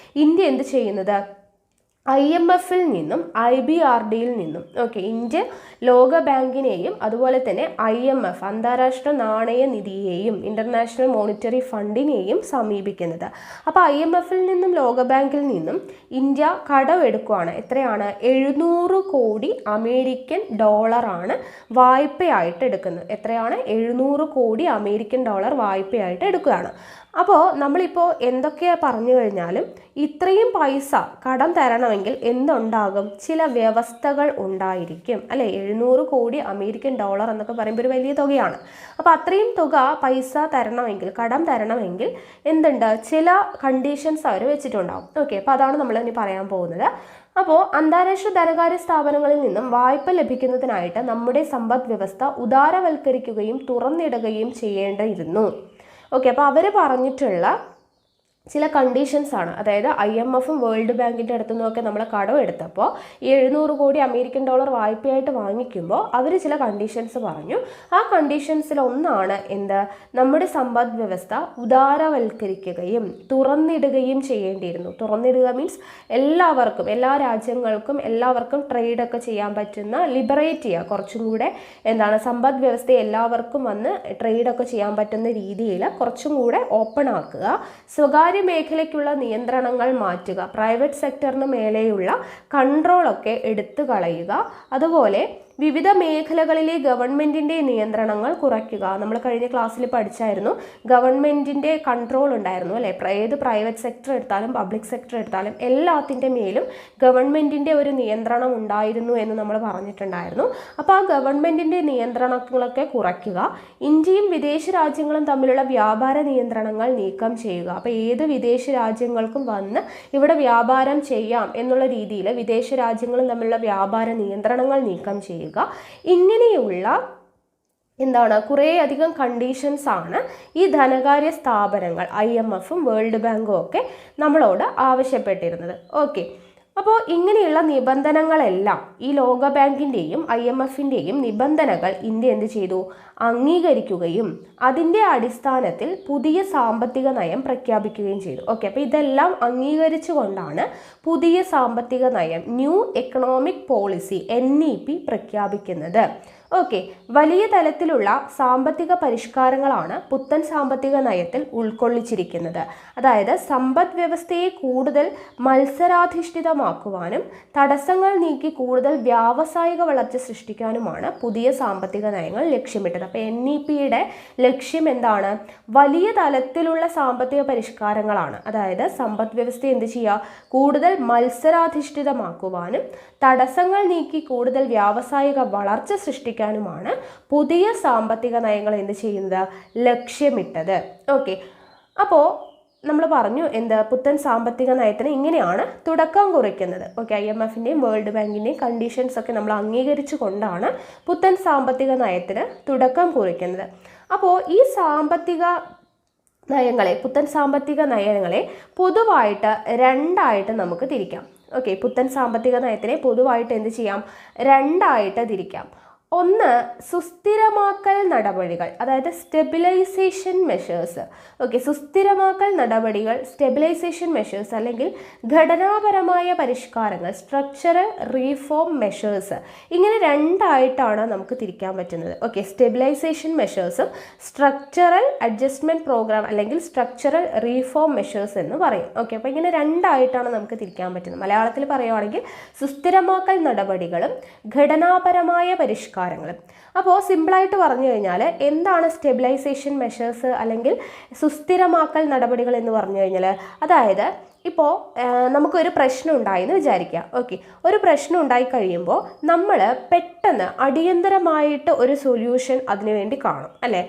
ഇന്ത്യ എന്ത് ചെയ്യുന്നത്? IMFൽ നിന്നും IBRDയിൽ നിന്നും ഇന്ത്യ ലോക ബാങ്കിനെയും അതുപോലെ തന്നെ IMF അന്താരാഷ്ട്ര നാണയ നിധിയെയും ഇന്റർനാഷണൽ മോണിറ്ററി ഫണ്ടിനെയും സമീപിക്കുന്നത്. അപ്പോൾ IMFൽ നിന്നും ലോക ബാങ്കിൽ നിന്നും ഇന്ത്യ കടമെടുക്കുകയാണ്. എത്രയാണ്? $700 കോടി വായ്പയായിട്ട് എടുക്കുന്നത്. എത്രയാണ്? $700 കോടി വായ്പയായിട്ട് എടുക്കുകയാണ്. അപ്പോൾ നമ്മളിപ്പോൾ എന്തൊക്കെയാണ് പറഞ്ഞു കഴിഞ്ഞാലും ഇത്രയും പൈസ കടം തരണമെങ്കിൽ എന്തുണ്ടാകും? ചില വ്യവസ്ഥകൾ ഉണ്ടായിരിക്കും അല്ലേ? $700 കോടി എന്നൊക്കെ പറയുമ്പോൾ ഒരു വലിയ തുകയാണ്. അപ്പോൾ അത്രയും തുക പൈസ തരണമെങ്കിൽ, കടം തരണമെങ്കിൽ എന്തുണ്ട്? ചില കണ്ടീഷൻസ് അവർ വെച്ചിട്ടുണ്ടാവും. ഓക്കെ, അപ്പോൾ അതാണ് നമ്മൾ ഇനി പറയാൻ പോകുന്നത്. അപ്പോൾ അന്താരാഷ്ട്ര ധനകാര്യ സ്ഥാപനങ്ങളിൽ നിന്നും വായ്പ ലഭിക്കുന്നതിനായിട്ട് നമ്മുടെ സമ്പദ് വ്യവസ്ഥ ഉദാരവൽക്കരിക്കുകയും തുറന്നിടുകയും ചെയ്യേണ്ടിയിരുന്നു. ഓക്കെ, അപ്പോൾ അവർ പറഞ്ഞിട്ടുള്ള ചില കണ്ടീഷൻസ് ആണ്. അതായത് IMFും വേൾഡ് ബാങ്കിൻ്റെ അടുത്തു നിന്നൊക്കെ നമ്മൾ കടം എടുത്തപ്പോൾ $700 കോടി വായ്പയായിട്ട് വാങ്ങിക്കുമ്പോൾ അവർ ചില കണ്ടീഷൻസ് പറഞ്ഞു. ആ കണ്ടീഷൻസിൽ ഒന്നാണ് എന്ത്? നമ്മുടെ സമ്പദ് വ്യവസ്ഥ ഉദാരവൽക്കരിക്കുകയും തുറന്നിടുകയും ചെയ്യേണ്ടിയിരുന്നു. തുറന്നിടുക മീൻസ് എല്ലാവർക്കും, എല്ലാ രാജ്യങ്ങൾക്കും എല്ലാവർക്കും ട്രേഡൊക്കെ ചെയ്യാൻ പറ്റുന്ന, ലിബറേറ്റ് ചെയ്യുക, കുറച്ചും കൂടെ സമ്പദ് വ്യവസ്ഥയെ എല്ലാവർക്കും വന്ന് ട്രേഡൊക്കെ ചെയ്യാൻ പറ്റുന്ന രീതിയിൽ കുറച്ചും കൂടെ ഓപ്പൺ ആക്കുക. സ്വകാര്യ മേഖലയ്ക്കുള്ള നിയന്ത്രണങ്ങൾ മാറ്റുക. പ്രൈവറ്റ് സെക്ടറിന് മേലെയുള്ള കൺട്രോളൊക്കെ എടുത്തു കളയുക. അതുപോലെ വിവിധ മേഖലകളിലെ ഗവൺമെൻറ്റിൻ്റെ നിയന്ത്രണങ്ങൾ കുറയ്ക്കുക. നമ്മൾ കഴിഞ്ഞ ക്ലാസ്സിൽ പഠിച്ചായിരുന്നു, ഗവൺമെൻറ്റിൻ്റെ കൺട്രോൾ ഉണ്ടായിരുന്നു അല്ലേ. ഏത് പ്രൈവറ്റ് സെക്ടർ എടുത്താലും പബ്ലിക് സെക്ടർ എടുത്താലും എല്ലാത്തിൻ്റെ മേലും ഗവൺമെൻറ്റിൻ്റെ ഒരു നിയന്ത്രണം ഉണ്ടായിരുന്നു എന്ന് നമ്മൾ പറഞ്ഞിട്ടുണ്ടായിരുന്നു. അപ്പോൾ ആ ഗവൺമെൻറ്റിൻ്റെ നിയന്ത്രണങ്ങളൊക്കെ കുറയ്ക്കുക. ഇന്ത്യയും വിദേശ രാജ്യങ്ങളും തമ്മിലുള്ള വ്യാപാര നിയന്ത്രണങ്ങൾ നീക്കം ചെയ്യുക. അപ്പോൾ ഏത് വിദേശ രാജ്യങ്ങൾക്കും വന്ന് ഇവിടെ വ്യാപാരം ചെയ്യാം എന്നുള്ള രീതിയിൽ വിദേശ രാജ്യങ്ങളും തമ്മിലുള്ള വ്യാപാര നിയന്ത്രണങ്ങൾ നീക്കം ചെയ്യുക. ഇങ്ങനെയുള്ള കുറേ അധികം കണ്ടീഷൻസ് ആണ് ഈ ധനകാര്യ സ്ഥാപനങ്ങൾ IMFും വേൾഡ് ബാങ്കും ഒക്കെ നമ്മളോട് ആവശ്യപ്പെട്ടിരുന്നത്. ഓക്കെ, അപ്പോൾ ഇങ്ങനെയുള്ള നിബന്ധനകളെല്ലാം ഈ ലോക ബാങ്കിൻ്റെയും IMFിൻ്റെയും നിബന്ധനകൾ ഇന്ത്യ എന്ത് ചെയ്തു? അംഗീകരിക്കുകയും അതിൻ്റെ അടിസ്ഥാനത്തിൽ പുതിയ സാമ്പത്തിക നയം പ്രഖ്യാപിക്കുകയും ചെയ്തു. ഓക്കെ, അപ്പോൾ ഇതെല്ലാം അംഗീകരിച്ചുകൊണ്ടാണ് പുതിയ സാമ്പത്തിക നയം, ന്യൂ എക്കണോമിക് പോളിസി NEP പ്രഖ്യാപിക്കുന്നത്. ഓക്കെ, വലിയ തലത്തിലുള്ള സാമ്പത്തിക പരിഷ്കാരങ്ങളാണ് പുത്തൻ സാമ്പത്തിക നയത്തിൽ ഉൾക്കൊള്ളിച്ചിരിക്കുന്നത്. അതായത് സമ്പദ് വ്യവസ്ഥയെ കൂടുതൽ മത്സരാധിഷ്ഠിതമാക്കുവാനും തടസ്സങ്ങൾ നീക്കി കൂടുതൽ വ്യാവസായിക വളർച്ച സൃഷ്ടിക്കാനുമാണ് പുതിയ സാമ്പത്തിക നയങ്ങൾ ലക്ഷ്യമിട്ടത്. അപ്പോൾ NEPയുടെ ലക്ഷ്യം എന്താണ്? വലിയ തലത്തിലുള്ള സാമ്പത്തിക പരിഷ്കാരങ്ങളാണ്. അതായത് സമ്പദ് വ്യവസ്ഥയെ എന്ത് ചെയ്യുക? കൂടുതൽ മത്സരാധിഷ്ഠിതമാക്കുവാനും തടസ്സങ്ങൾ നീക്കി കൂടുതൽ വ്യാവസായിക വളർച്ച സൃഷ്ടിക്കാനുമാണ് പുതിയ സാമ്പത്തിക നയങ്ങൾ എന്ത് ചെയ്യുന്നത്? ലക്ഷ്യമിട്ടത്. ഓക്കെ, അപ്പോൾ നമ്മൾ പറഞ്ഞു പുത്തൻ സാമ്പത്തിക നയത്തിന് ഇങ്ങനെയാണ് തുടക്കം കുറിക്കുന്നത്. ഓക്കെ, IMFിൻ്റെയും വേൾഡ് ബാങ്കിൻ്റെയും കണ്ടീഷൻസ് ഒക്കെ നമ്മൾ അംഗീകരിച്ചു കൊണ്ടാണ് പുത്തൻ സാമ്പത്തിക നയത്തിന് തുടക്കം കുറിക്കുന്നത്. അപ്പോൾ ഈ പുത്തൻ സാമ്പത്തിക നയങ്ങളെ പൊതുവായിട്ട് രണ്ടായിട്ട് നമുക്ക് തിരിക്കാം. ഓക്കെ, പുത്തൻ സാമ്പത്തിക നയത്തിനെ പൊതുവായിട്ട് എന്ത് ചെയ്യാം? രണ്ടായിട്ട് തിരിക്കാം. ഒന്ന്, സുസ്ഥിരമാക്കൽ നടപടികൾ, അതായത് സ്റ്റെബിലൈസേഷൻ മെഷേഴ്സ്. ഓക്കെ, സുസ്ഥിരമാക്കൽ നടപടികൾ, സ്റ്റെബിലൈസേഷൻ മെഷേഴ്സ് അല്ലെങ്കിൽ ഘടനാപരമായ പരിഷ്കാരങ്ങൾ, സ്ട്രക്ചറൽ റീഫോം മെഷേഴ്സ്. ഇങ്ങനെ രണ്ടായിട്ടാണ് നമുക്ക് തിരിക്കാൻ പറ്റുന്നത്. ഓക്കെ, സ്റ്റെബിലൈസേഷൻ മെഷേഴ്സും സ്ട്രക്ചറൽ അഡ്ജസ്റ്റ്മെൻറ്റ് പ്രോഗ്രാം അല്ലെങ്കിൽ സ്ട്രക്ചറൽ റീഫോം മെഷേഴ്സ് എന്ന് പറയും. ഓക്കെ, അപ്പോൾ ഇങ്ങനെ രണ്ടായിട്ടാണ് നമുക്ക് തിരിക്കാൻ പറ്റുന്നത്. മലയാളത്തിൽ പറയുകയാണെങ്കിൽ സുസ്ഥിരമാക്കൽ നടപടികളും ഘടനാപരമായ പരിഷ്കാരങ്ങളും. അപ്പോൾ സിമ്പിളായിട്ട് പറഞ്ഞു കഴിഞ്ഞാൽ എന്താണ് സ്റ്റെബിലൈസേഷൻ മെഷേഴ്സ് അല്ലെങ്കിൽ സുസ്ഥിരമാക്കൽ നടപടികൾ എന്ന് പറഞ്ഞു കഴിഞ്ഞാൽ, അതായത് ഇപ്പോൾ നമുക്കൊരു പ്രശ്നം ഉണ്ടായെന്ന് വിചാരിക്കുക. ഓക്കെ, ഒരു പ്രശ്നം ഉണ്ടായി കഴിയുമ്പോൾ നമ്മൾ പെട്ടെന്ന് അടിയന്തരമായിട്ട് ഒരു സൊല്യൂഷൻ അതിനു വേണ്ടി കാണും അല്ലേ.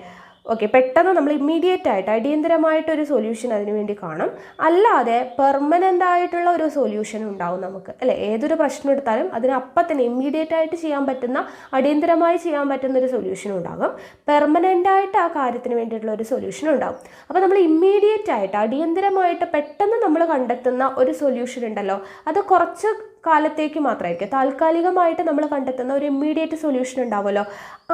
ഓക്കെ, പെട്ടെന്ന് നമ്മൾ ഇമ്മീഡിയറ്റ് ആയിട്ട് അടിയന്തരമായിട്ടൊരു സൊല്യൂഷൻ അതിനു വേണ്ടി കാണും. അല്ലാതെ പെർമനൻ്റ് ആയിട്ടുള്ള ഒരു സൊല്യൂഷൻ ഉണ്ടാവും നമുക്ക് അല്ലേ. ഏതൊരു പ്രശ്നം എടുത്താലും അതിന് അപ്പം തന്നെ ഇമ്മീഡിയറ്റ് ആയിട്ട് ചെയ്യാൻ പറ്റുന്ന, അടിയന്തരമായി ചെയ്യാൻ പറ്റുന്ന ഒരു സൊല്യൂഷൻ ഉണ്ടാകും. പെർമനൻ്റ് ആയിട്ട് ആ കാര്യത്തിന് വേണ്ടിയിട്ടുള്ള ഒരു സൊല്യൂഷൻ ഉണ്ടാകും. അപ്പോൾ നമ്മൾ ഇമ്മീഡിയറ്റ് ആയിട്ട് അടിയന്തരമായിട്ട് പെട്ടെന്ന് നമ്മൾ കണ്ടെത്തുന്ന ഒരു സൊല്യൂഷൻ ഉണ്ടല്ലോ, അത് കുറച്ച് കാലത്തേക്ക് മാത്രമായിരിക്കും, താൽക്കാലികമായിട്ട് നമ്മൾ കണ്ടെത്തുന്ന ഒരു ഇമ്മീഡിയറ്റ് സൊല്യൂഷൻ ഉണ്ടാവുമല്ലോ,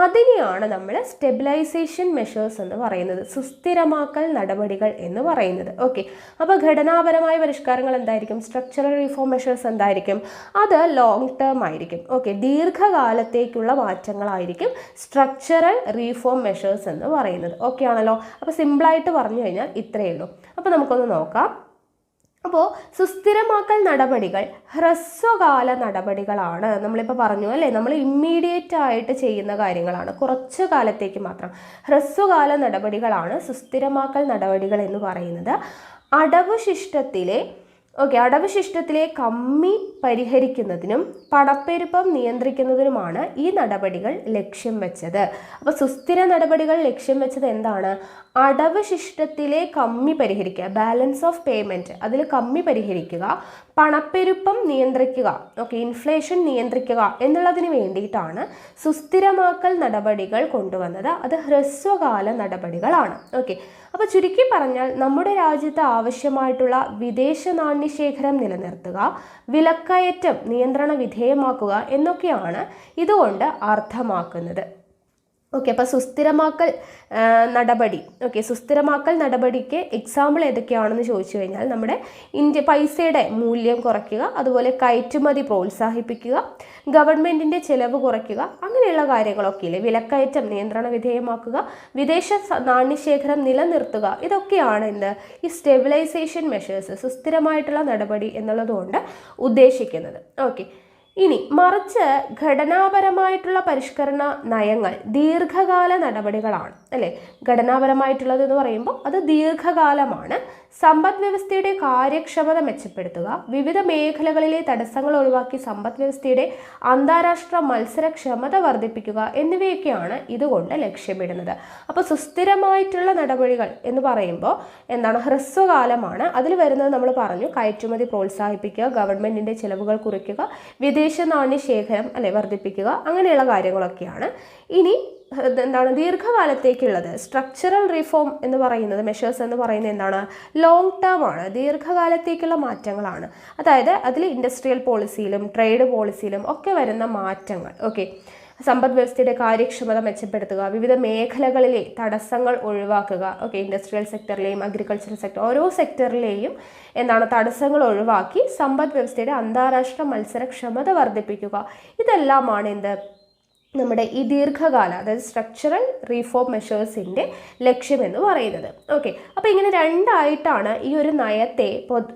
അതിനെയാണ് നമ്മൾ സ്റ്റെബിലൈസേഷൻ മെഷേഴ്സ് എന്ന് പറയുന്നത്, സുസ്ഥിരമാക്കൽ നടപടികൾ എന്ന് പറയുന്നത്. ഓക്കെ, അപ്പോൾ ഘടനാപരമായ പരിഷ്കാരങ്ങൾ എന്തായിരിക്കും? സ്ട്രക്ചറൽ റീഫോം മെഷേഴ്സ് എന്തായിരിക്കും? അത് ലോങ് ടേം ആയിരിക്കും. ഓക്കെ, ദീർഘകാലത്തേക്കുള്ള മാറ്റങ്ങളായിരിക്കും സ്ട്രക്ചറൽ റീഫോം മെഷേഴ്സ് എന്ന് പറയുന്നത്. ഓക്കെ ആണല്ലോ. അപ്പോൾ സിമ്പിളായിട്ട് പറഞ്ഞു കഴിഞ്ഞാൽ ഇത്രയേ ഉള്ളൂ. അപ്പോൾ നമുക്കൊന്ന് നോക്കാം. അപ്പോൾ സുസ്ഥിരമാക്കൽ നടപടികൾ ഹ്രസ്വകാല നടപടികളാണ്. നമ്മളിപ്പോൾ പറഞ്ഞു അല്ലേ, നമ്മൾ ഇമ്മീഡിയറ്റ് ആയിട്ട് ചെയ്യുന്ന കാര്യങ്ങളാണ്, കുറച്ച് കാലത്തേക്ക് മാത്രം. ഹ്രസ്വകാല നടപടികളാണ് സുസ്ഥിരമാക്കൽ നടപടികൾ എന്ന് പറയുന്നത്. അടവ് ശിഷ്ടത്തിലെ കമ്മി പരിഹരിക്കുന്നതിനും പണപ്പെരുപ്പം നിയന്ത്രിക്കുന്നതിനുമാണ് ഈ നടപടികൾ ലക്ഷ്യം വെച്ചത്. അപ്പോൾ സുസ്ഥിര നടപടികൾ ലക്ഷ്യം വെച്ചത് എന്താണ്? അടവ് ശിഷ്ടത്തിലെ കമ്മി പരിഹരിക്കുക, ബാലൻസ് ഓഫ് പേയ്മെൻറ്റ്, അതിൽ കമ്മി പരിഹരിക്കുക, പണപ്പെരുപ്പം നിയന്ത്രിക്കുക, ഓക്കെ, ഇൻഫ്ലേഷൻ നിയന്ത്രിക്കുക എന്നുള്ളതിന് വേണ്ടിയിട്ടാണ് സുസ്ഥിരമാക്കൽ നടപടികൾ കൊണ്ടുവന്നത്. അത് ഹ്രസ്വകാല നടപടികളാണ്. ഓക്കെ, അപ്പോൾ ചുരുക്കി പറഞ്ഞാൽ നമ്മുടെ രാജ്യത്ത് ആവശ്യമായിട്ടുള്ള വിദേശ നാണ്യശേഖരം നിലനിർത്തുക, വിലക്കയറ്റം നിയന്ത്രണ വിധേയമാക്കുക എന്നൊക്കെയാണ് ഇതുകൊണ്ട് അർത്ഥമാക്കുന്നത്. ഓക്കെ, അപ്പോൾ സുസ്ഥിരമാക്കൽ നടപടിക്ക് എക്സാമ്പിൾ ഏതൊക്കെയാണെന്ന് ചോദിച്ചു കഴിഞ്ഞാൽ നമ്മുടെ പൈസയുടെ മൂല്യം കുറയ്ക്കുക, അതുപോലെ കയറ്റുമതി പ്രോത്സാഹിപ്പിക്കുക, ഗവൺമെൻറ്റിൻ്റെ ചെലവ് കുറയ്ക്കുക, അങ്ങനെയുള്ള കാര്യങ്ങളൊക്കെ ഇല്ലേ. വിലക്കയറ്റം നിയന്ത്രണ വിധേയമാക്കുക, വിദേശ നാണ്യശേഖരം നിലനിർത്തുക, ഇതൊക്കെയാണ് ഈ സ്റ്റെബിലൈസേഷൻ മെഷേഴ്സ്, സുസ്ഥിരമായിട്ടുള്ള നടപടി എന്നുള്ളതുകൊണ്ട് ഉദ്ദേശിക്കുന്നത്. ഓക്കെ, ഇനി മറിച്ച് ഘടനാപരമായിട്ടുള്ള പരിഷ്കരണ നയങ്ങൾ ദീർഘകാല നടപടികളാണ് അല്ലേ. ഘടനാപരമായിട്ടുള്ളത് എന്ന് പറയുമ്പോൾ അത് ദീർഘകാലമാണ്. സമ്പദ് വ്യവസ്ഥയുടെ കാര്യക്ഷമത മെച്ചപ്പെടുത്തുക, വിവിധ മേഖലകളിലെ തടസ്സങ്ങൾ ഒഴിവാക്കി സമ്പദ് വ്യവസ്ഥയുടെ അന്താരാഷ്ട്ര മത്സരക്ഷമത വർദ്ധിപ്പിക്കുക എന്നിവയൊക്കെയാണ് ഇതുകൊണ്ട് ലക്ഷ്യമിടുന്നത്. അപ്പോൾ സുസ്ഥിരമായിട്ടുള്ള നടപടികൾ എന്ന് പറയുമ്പോൾ എന്താണ്, ഹ്രസ്വകാലമാണ്. അതിൽ വരുന്നത് നമ്മൾ പറഞ്ഞു, കയറ്റുമതി പ്രോത്സാഹിപ്പിക്കുക, ഗവൺമെന്റിന്റെ ചിലവുകൾ കുറയ്ക്കുക, വിദേശ നാണ്യ ശേഖരം അല്ലെ വർദ്ധിപ്പിക്കുക, അങ്ങനെയുള്ള കാര്യങ്ങളൊക്കെയാണ്. ഇനി എന്താണ് ദീർഘകാലത്തേക്കുള്ളത്, സ്ട്രക്ചറൽ റിഫോം എന്ന് പറയുന്നത്, മെഷേഴ്സ് എന്ന് പറയുന്നത് എന്താണ്, ലോങ് ടേം ആണ്, ദീർഘകാലത്തേക്കുള്ള മാറ്റങ്ങളാണ്. അതായത് അതിൽ ഇൻഡസ്ട്രിയൽ പോളിസിയിലും ട്രേഡ് പോളിസിയിലും ഒക്കെ വരുന്ന മാറ്റങ്ങൾ. ഓക്കെ, സമ്പദ് വ്യവസ്ഥയുടെ കാര്യക്ഷമത മെച്ചപ്പെടുത്തുക, വിവിധ മേഖലകളിലെ തടസ്സങ്ങൾ ഒഴിവാക്കുക. ഓക്കെ, ഇൻഡസ്ട്രിയൽ സെക്ടറിലെയും അഗ്രികൾച്ചറൽ സെക്ടർ, ഓരോ സെക്ടറിലെയും എന്താണ് തടസ്സങ്ങൾ ഒഴിവാക്കി സമ്പദ് വ്യവസ്ഥയുടെ അന്താരാഷ്ട്ര മത്സരക്ഷമത വർദ്ധിപ്പിക്കുക. ഇതെല്ലാമാണ് എന്ത്, നമ്മുടെ ഈ ദീർഘകാല, അതായത് സ്ട്രക്ചറൽ റീഫോം മെഷേഴ്സിൻ്റെ ലക്ഷ്യമെന്ന് പറയുന്നത്. ഓക്കെ, അപ്പോൾ ഇങ്ങനെ രണ്ടായിട്ടാണ് ഈ ഒരു നയത്തെ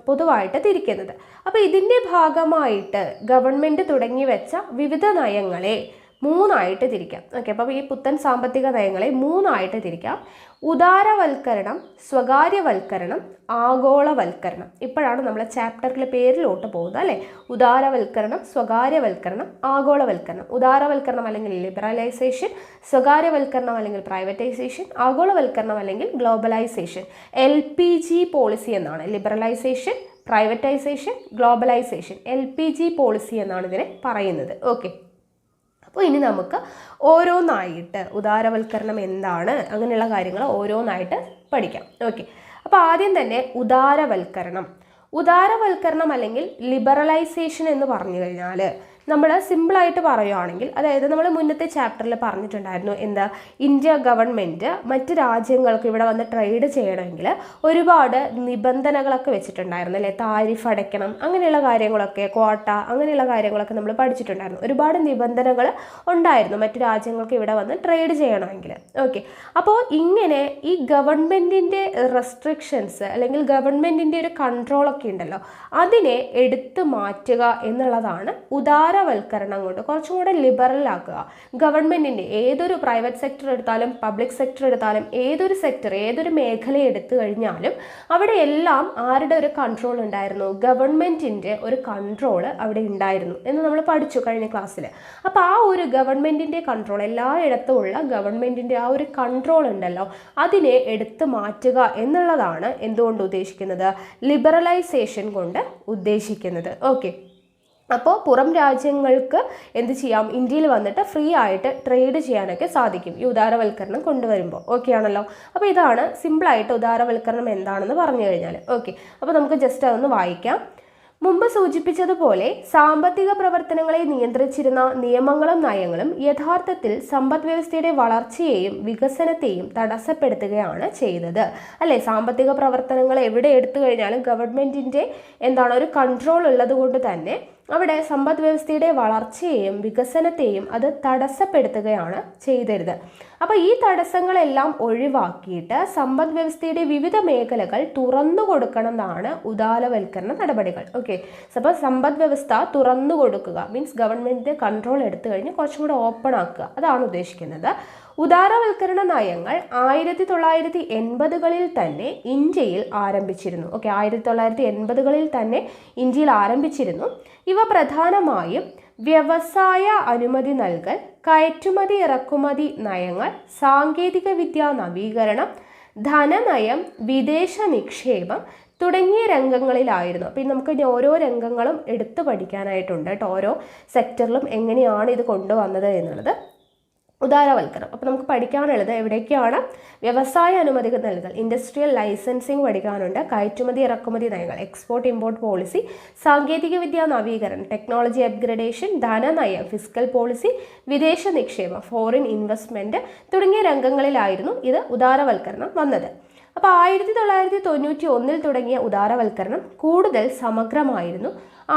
പൊതുവായിട്ട് തിരിക്കുന്നത്. അപ്പോൾ ഇതിൻ്റെ ഭാഗമായിട്ട് ഗവൺമെൻറ് തുടങ്ങി വെച്ച വിവിധ നയങ്ങളെ മൂന്നായിട്ട് തിരിക്കാം. ഓക്കെ, അപ്പോൾ ഈ പുത്തൻ സാമ്പത്തിക നയങ്ങളെ മൂന്നായിട്ട് തിരിക്കാം. ഉദാരവൽക്കരണം, സ്വകാര്യവൽക്കരണം, ആഗോളവൽക്കരണം. ഇപ്പോഴാണ് നമ്മൾ ചാപ്റ്ററിലെ പേരിലോട്ട് പോകുന്നത് അല്ലേ. ഉദാരവൽക്കരണം, സ്വകാര്യവൽക്കരണം, ആഗോളവൽക്കരണം. ഉദാരവൽക്കരണം അല്ലെങ്കിൽ ലിബറലൈസേഷൻ, സ്വകാര്യവൽക്കരണം അല്ലെങ്കിൽ പ്രൈവറ്റൈസേഷൻ, ആഗോളവൽക്കരണം അല്ലെങ്കിൽ ഗ്ലോബലൈസേഷൻ. LPG പോളിസി എന്നാണ്, liberalisation, privatisation, globalisation. LPG policy എന്നാണ് ഇതിനെ പറയുന്നത്. ഓക്കെ, അപ്പോൾ ഇനി നമുക്ക് ഓരോന്നായിട്ട് ഉദാരവൽക്കരണം എന്താണ്, അങ്ങനെയുള്ള കാര്യങ്ങൾ ഓരോന്നായിട്ട് പഠിക്കാം. ഓക്കെ, അപ്പോൾ ആദ്യം തന്നെ ഉദാരവൽക്കരണം അല്ലെങ്കിൽ ലിബറലൈസേഷൻ എന്ന് പറഞ്ഞു കഴിഞ്ഞാൽ നമ്മൾ സിമ്പിളായിട്ട് പറയുകയാണെങ്കിൽ, അതായത് നമ്മൾ മുന്നത്തെ ചാപ്റ്ററിൽ പറഞ്ഞിട്ടുണ്ടായിരുന്നു എന്താ, ഇന്ത്യ ഗവൺമെൻറ് മറ്റ് രാജ്യങ്ങൾക്ക് ഇവിടെ വന്ന് ട്രേഡ് ചെയ്യണമെങ്കിൽ ഒരുപാട് നിബന്ധനകളൊക്കെ വെച്ചിട്ടുണ്ടായിരുന്നു അല്ലേ. താരിഫ് അടയ്ക്കണം, അങ്ങനെയുള്ള കാര്യങ്ങളൊക്കെ, ക്വാട്ട, അങ്ങനെയുള്ള കാര്യങ്ങളൊക്കെ നമ്മൾ പഠിച്ചിട്ടുണ്ടായിരുന്നു. ഒരുപാട് നിബന്ധനകൾ ഉണ്ടായിരുന്നു മറ്റ് രാജ്യങ്ങൾക്ക് ഇവിടെ വന്ന് ട്രേഡ് ചെയ്യണമെങ്കിൽ. ഓക്കെ, അപ്പോൾ ഇങ്ങനെ ഈ ഗവൺമെൻറ്റിൻ്റെ റെസ്ട്രിക്ഷൻസ് അല്ലെങ്കിൽ ഗവൺമെൻറ്റിൻ്റെ ഒരു കൺട്രോളൊക്കെ ഉണ്ടല്ലോ, അതിനെ എടുത്തു മാറ്റുക എന്നുള്ളതാണ് ഉദാരവൽക്കരണം കൊണ്ട് കുറച്ചും കൂടെ ലിബറൽ ആക്കുക. ഗവൺമെൻറ്റിൻ്റെ ഏതൊരു പ്രൈവറ്റ് സെക്ടർ എടുത്താലും പബ്ലിക് സെക്ടർ എടുത്താലും ഏതൊരു സെക്ടർ, ഏതൊരു മേഖല എടുത്തു കഴിഞ്ഞാലും അവിടെ എല്ലാം ആരുടെ ഒരു കൺട്രോൾ ഉണ്ടായിരുന്നു, ഗവൺമെൻറ്റിൻ്റെ ഒരു കൺട്രോൾ അവിടെ ഉണ്ടായിരുന്നു എന്ന് നമ്മൾ പഠിച്ചു കഴിഞ്ഞ ക്ലാസ്സിൽ. അപ്പോൾ ആ ഒരു ഗവൺമെൻറ്റിൻ്റെ കൺട്രോൾ, എല്ലായിടത്തും ഉള്ള ഗവൺമെൻറ്റിൻ്റെ ആ ഒരു കൺട്രോൾ ഉണ്ടല്ലോ, അതിനെ എടുത്തു മാറ്റുക എന്നുള്ളതാണ് എന്തുകൊണ്ട് ഉദ്ദേശിക്കുന്നത്, ലിബറലൈസേഷൻ കൊണ്ട് ഉദ്ദേശിക്കുന്നത്. ഓക്കെ, അപ്പോൾ പുറം രാജ്യങ്ങൾക്ക് എന്ത് ചെയ്യാം, ഇന്ത്യയിൽ വന്നിട്ട് ഫ്രീ ആയിട്ട് ട്രേഡ് ചെയ്യാനൊക്കെ സാധിക്കും ഈ ഉദാരവൽക്കരണം കൊണ്ടുവരുമ്പോൾ. ഓക്കെ ആണല്ലോ. അപ്പോൾ ഇതാണ് സിമ്പിളായിട്ട് ഉദാരവൽക്കരണം എന്താണെന്ന് പറഞ്ഞു കഴിഞ്ഞാൽ. ഓക്കെ, അപ്പോൾ നമുക്ക് ജസ്റ്റ് അതൊന്ന് വായിക്കാം. മുമ്പ് സൂചിപ്പിച്ചതുപോലെ സാമ്പത്തിക പ്രവർത്തനങ്ങളെ നിയന്ത്രിച്ചിരുന്ന നിയമങ്ങളും നയങ്ങളും യഥാർത്ഥത്തിൽ സമ്പദ് വ്യവസ്ഥയുടെ വളർച്ചയെയും വികസനത്തെയും തടസ്സപ്പെടുത്തുകയാണ് ചെയ്തത് അല്ലേ. സാമ്പത്തിക പ്രവർത്തനങ്ങൾ എവിടെ എടുത്തു കഴിഞ്ഞാലും ഗവൺമെൻറ്റിൻ്റെ എന്താണ് ഒരു കൺട്രോൾ ഉള്ളത് കൊണ്ട് തന്നെ അവിടെ സമ്പദ് വ്യവസ്ഥയുടെ വളർച്ചയെയും വികസനത്തെയും അത് തടസ്സപ്പെടുത്തുകയാണ് ചെയ്തത്. അപ്പോൾ ഈ തടസ്സങ്ങളെല്ലാം ഒഴിവാക്കിയിട്ട് സമ്പദ് വ്യവസ്ഥയുടെ വിവിധ മേഖലകൾ തുറന്നു കൊടുക്കണം എന്നാണ് ഉദാരവൽക്കരണ നടപടികൾ. ഓക്കെ, അപ്പോൾ സമ്പദ് വ്യവസ്ഥ തുറന്നു കൊടുക്കുക മീൻസ് ഗവൺമെൻറ്റിൻ്റെ കൺട്രോൾ എടുത്തു കഴിഞ്ഞ് കുറച്ചും കൂടെ ഓപ്പൺ ആക്കുക, അതാണ് ഉദ്ദേശിക്കുന്നത്. ഉദാരവൽക്കരണ നയങ്ങൾ 1980-കളിൽ തന്നെ ഇന്ത്യയിൽ ആരംഭിച്ചിരുന്നു. ഓക്കെ, 1980-കളിൽ തന്നെ ഇന്ത്യയിൽ ആരംഭിച്ചിരുന്നു. ഇവ പ്രധാനമായും വ്യവസായ അനുമതി നൽകൽ, കയറ്റുമതി ഇറക്കുമതി നയങ്ങൾ, സാങ്കേതിക വിദ്യാ നവീകരണം, ധനനയം, വിദേശ നിക്ഷേപം തുടങ്ങിയ രംഗങ്ങളിലായിരുന്നു. അപ്പം നമുക്ക് ഇനി ഓരോ രംഗങ്ങളും എടുത്തു പഠിക്കാനായിട്ടുണ്ട് കേട്ടോ, ഓരോ സെക്ടറിലും എങ്ങനെയാണ് ഇത് കൊണ്ടുവന്നത് എന്നുള്ളത്. ഉദാരവൽക്കരണം അപ്പോൾ നമുക്ക് പഠിക്കാനുള്ളത് എവിടേക്കാണ്, വ്യവസായ അനുമതി നൽകൽ, ഇൻഡസ്ട്രിയൽ ലൈസൻസിങ് പഠിക്കാനുണ്ട്, കയറ്റുമതി ഇറക്കുമതി നയങ്ങൾ, എക്സ്പോർട്ട് ഇമ്പോർട്ട് പോളിസി, സാങ്കേതിക വിദ്യാ നവീകരണം, ടെക്നോളജി അപ്ഗ്രഡേഷൻ, ധനനയം, ഫിസ്ക്കൽ പോളിസി, വിദേശ നിക്ഷേപം, ഫോറിൻ ഇൻവെസ്റ്റ്മെൻറ്റ് തുടങ്ങിയ രംഗങ്ങളിലായിരുന്നു ഇത് ഉദാരവൽക്കരണം വന്നത്. അപ്പോൾ 1991 തുടങ്ങിയ ഉദാരവൽക്കരണം കൂടുതൽ സമഗ്രമായിരുന്നു.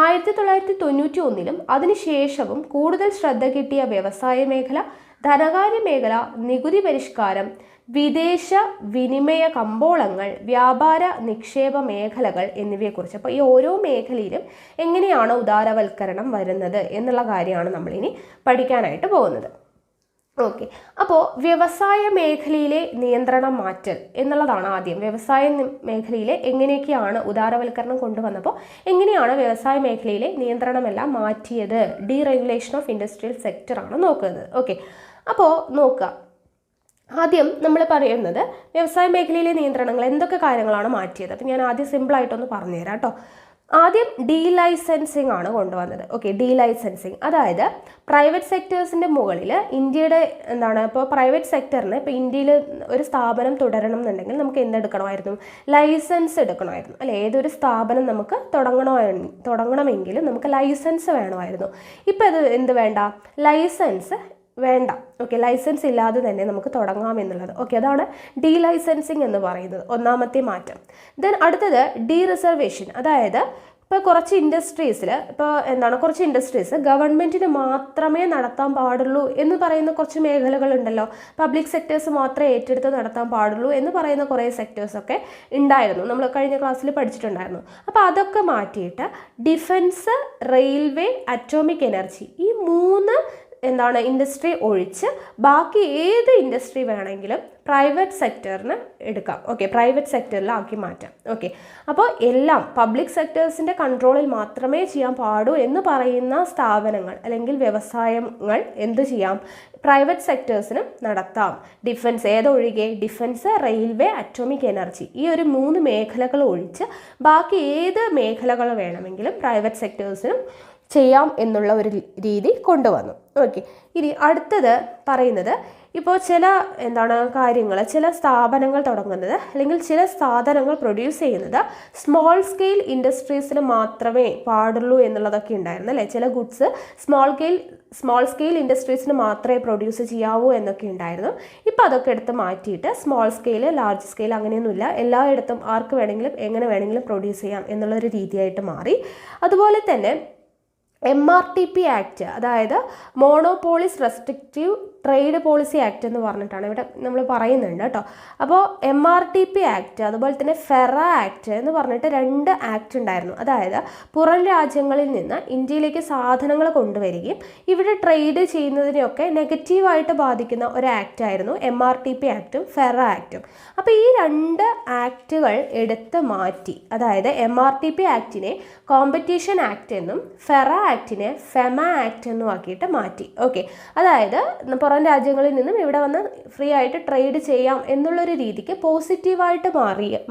1991 അതിനുശേഷവും കൂടുതൽ ശ്രദ്ധ കിട്ടിയ വ്യവസായ മേഖല, ധനകാര്യ മേഖല, നികുതി പരിഷ്കാരം, വിദേശ വിനിമയ കമ്പോളങ്ങൾ, വ്യാപാര നിക്ഷേപ മേഖലകൾ എന്നിവയെക്കുറിച്ച്. അപ്പോൾ ഈ ഓരോ മേഖലയിലും എങ്ങനെയാണ് ഉദാരവൽക്കരണം വരുന്നത് എന്നുള്ള കാര്യമാണ് നമ്മളിനി പഠിക്കാനായിട്ട് പോകുന്നത്. ഓക്കെ, അപ്പോൾ വ്യവസായ മേഖലയിലെ നിയന്ത്രണം മാറ്റൽ എന്നുള്ളതാണ് ആദ്യം. വ്യവസായ മേഖലയിലെ എങ്ങനെയൊക്കെയാണ് ഉദാരവൽക്കരണം കൊണ്ടുവന്നപ്പോൾ എങ്ങനെയാണ് വ്യവസായ മേഖലയിലെ നിയന്ത്രണമെല്ലാം മാറ്റിയത്, ഡീറെഗുലേഷൻ ഓഫ് ഇൻഡസ്ട്രിയൽ സെക്ടറാണ് നോക്കുന്നത്. ഓക്കെ, അപ്പോൾ നോക്കുക, ആദ്യം നമ്മൾ പറയുന്നത് വ്യവസായ മേഖലയിലെ നിയന്ത്രണങ്ങൾ എന്തൊക്കെ കാര്യങ്ങളാണ് മാറ്റിയത്. അപ്പം ഞാൻ ആദ്യം സിമ്പിളായിട്ടൊന്ന് പറഞ്ഞുതരാം കേട്ടോ. ആദ്യം ഡീലൈസൻസിങ് ആണ് കൊണ്ടുവന്നത്. ഓക്കെ, ഡീലൈസൻസിങ് അതായത് പ്രൈവറ്റ് സെക്ടേഴ്സിൻ്റെ മുകളിൽ ഇന്ത്യയുടെ ഇപ്പോൾ പ്രൈവറ്റ് സെക്ടറിന് ഇപ്പോൾ ഇന്ത്യയിൽ ഒരു സ്ഥാപനം തുടരണം എന്നുണ്ടെങ്കിൽ നമുക്ക് എന്തെടുക്കണമായിരുന്നു? ലൈസൻസ് എടുക്കണമായിരുന്നു അല്ലേ? ഏതൊരു സ്ഥാപനം നമുക്ക് തുടങ്ങണമെങ്കിൽ നമുക്ക് ലൈസൻസ് വേണമായിരുന്നു. ഇപ്പോൾ അത് എന്ത് വേണ്ട? ലൈസൻസ് വേണ്ട. ഓക്കെ, ലൈസൻസ് ഇല്ലാതെ തന്നെ നമുക്ക് തുടങ്ങാം എന്നുള്ളത്. ഓക്കെ, അതാണ് ഡീലൈസൻസിങ് എന്ന് പറയുന്നത്, ഒന്നാമത്തെ മാറ്റം. ദെൻ അടുത്തത് ഡീറിസർവേഷൻ. അതായത് ഇപ്പോൾ കുറച്ച് ഇൻഡസ്ട്രീസ് ഗവൺമെൻറ്റിന് മാത്രമേ നടത്താൻ പാടുള്ളൂ എന്ന് പറയുന്ന കുറച്ച് മേഖലകളുണ്ടല്ലോ. പബ്ലിക് സെക്ടേഴ്സ് മാത്രമേ ഏറ്റെടുത്ത് നടത്താൻ പാടുള്ളൂ എന്ന് പറയുന്ന കുറേ സെക്ടേഴ്സൊക്കെ ഉണ്ടായിരുന്നു, നമ്മൾ കഴിഞ്ഞ ക്ലാസ്സിൽ പഠിച്ചിട്ടുണ്ടായിരുന്നു. അപ്പോൾ അതൊക്കെ മാറ്റിയിട്ട് ഡിഫൻസ്, റെയിൽവേ, അറ്റോമിക് എനർജി, ഈ 3 ഇൻഡസ്ട്രി ഒഴിച്ച് ബാക്കി ഏത് ഇൻഡസ്ട്രി വേണമെങ്കിലും പ്രൈവറ്റ് സെക്ടറിന് എടുക്കാം. ഓക്കെ, പ്രൈവറ്റ് സെക്ടറിലാക്കി മാറ്റാം. ഓക്കെ, അപ്പോൾ എല്ലാം പബ്ലിക് സെക്ടേഴ്സിൻ്റെ കൺട്രോളിൽ മാത്രമേ ചെയ്യാൻ പാടൂ എന്ന് പറയുന്ന സ്ഥാപനങ്ങൾ അല്ലെങ്കിൽ വ്യവസായങ്ങൾ എന്ത് ചെയ്യാം? പ്രൈവറ്റ് സെക്ടേഴ്സിനും നടത്താം. ഡിഫൻസ് ഏതൊഴികെ? ഡിഫൻസ്, റെയിൽവേ, അറ്റോമിക് എനർജി, ഈ ഒരു 3 മേഖലകൾ ഒഴിച്ച് ബാക്കി ഏത് മേഖലകൾ വേണമെങ്കിലും പ്രൈവറ്റ് സെക്ടേഴ്സിനും ചെയ്യാം എന്നുള്ള ഒരു രീതി കൊണ്ടുവന്നു. ഓക്കെ, ഇനി അടുത്തത് പറയുന്നത് ഇപ്പോൾ ചില ചില സ്ഥാപനങ്ങൾ തുടങ്ങുന്നത് അല്ലെങ്കിൽ ചില സാധനങ്ങൾ പ്രൊഡ്യൂസ് ചെയ്യുന്നത് സ്മോൾ സ്കെയിൽ ഇൻഡസ്ട്രീസിന് മാത്രമേ പാടുള്ളൂ എന്നുള്ളതൊക്കെ ഉണ്ടായിരുന്നു അല്ലേ? ചില ഗുഡ്സ് സ്മോൾ സ്കെയിൽ ഇൻഡസ്ട്രീസിന് മാത്രമേ പ്രൊഡ്യൂസ് ചെയ്യാവൂ എന്നൊക്കെ ഉണ്ടായിരുന്നു. ഇപ്പോൾ അതൊക്കെ എടുത്ത് മാറ്റിയിട്ട് സ്മോൾ സ്കെയിൽ, ലാർജ് സ്കെയിൽ അങ്ങനെയൊന്നുമില്ല, എല്ലായിടത്തും ആർക്ക് വേണമെങ്കിലും എങ്ങനെ വേണമെങ്കിലും പ്രൊഡ്യൂസ് ചെയ്യാം എന്നുള്ളൊരു രീതിയായിട്ട് മാറി. അതുപോലെ തന്നെ MRTP ആക്ട്, അതായത് മോണോപോളിസ് റെസ്ട്രിക്റ്റീവ് ട്രേഡ് പോളിസി ആക്ട് എന്ന് പറഞ്ഞിട്ടാണ് ഇവിടെ നമ്മൾ പറയുന്നുണ്ട് കേട്ടോ. അപ്പോൾ MRTP ആക്ട് അതുപോലെ തന്നെ ഫെറ ആക്ട് എന്ന് പറഞ്ഞിട്ട് 2 ആക്ട് ഉണ്ടായിരുന്നു. അതായത് പുറം രാജ്യങ്ങളിൽ നിന്ന് ഇന്ത്യയിലേക്ക് സാധനങ്ങൾ കൊണ്ടുവരികയും ഇവിടെ ട്രേഡ് ചെയ്യുന്നതിനെയൊക്കെ നെഗറ്റീവായിട്ട് ബാധിക്കുന്ന ഒരു ആക്ട് ആയിരുന്നു MRTP ആക്ടും ഫെറ ആക്ടും. അപ്പോൾ ഈ 2 ആക്ടുകൾ എടുത്ത് മാറ്റി. അതായത് MRTP ആക്ടിനെ കോമ്പറ്റീഷൻ ആക്ട് എന്നും ഫെറ ആക്ടിനെ ഫെമ ആക്ട് എന്നും ആക്കിയിട്ട് മാറ്റി. ഓക്കെ, അതായത് പുറം രാജ്യങ്ങളിൽ നിന്നും ഇവിടെ വന്ന് ഫ്രീ ആയിട്ട് ട്രേഡ് ചെയ്യാം എന്നുള്ളൊരു രീതിക്ക് പോസിറ്റീവായിട്ട്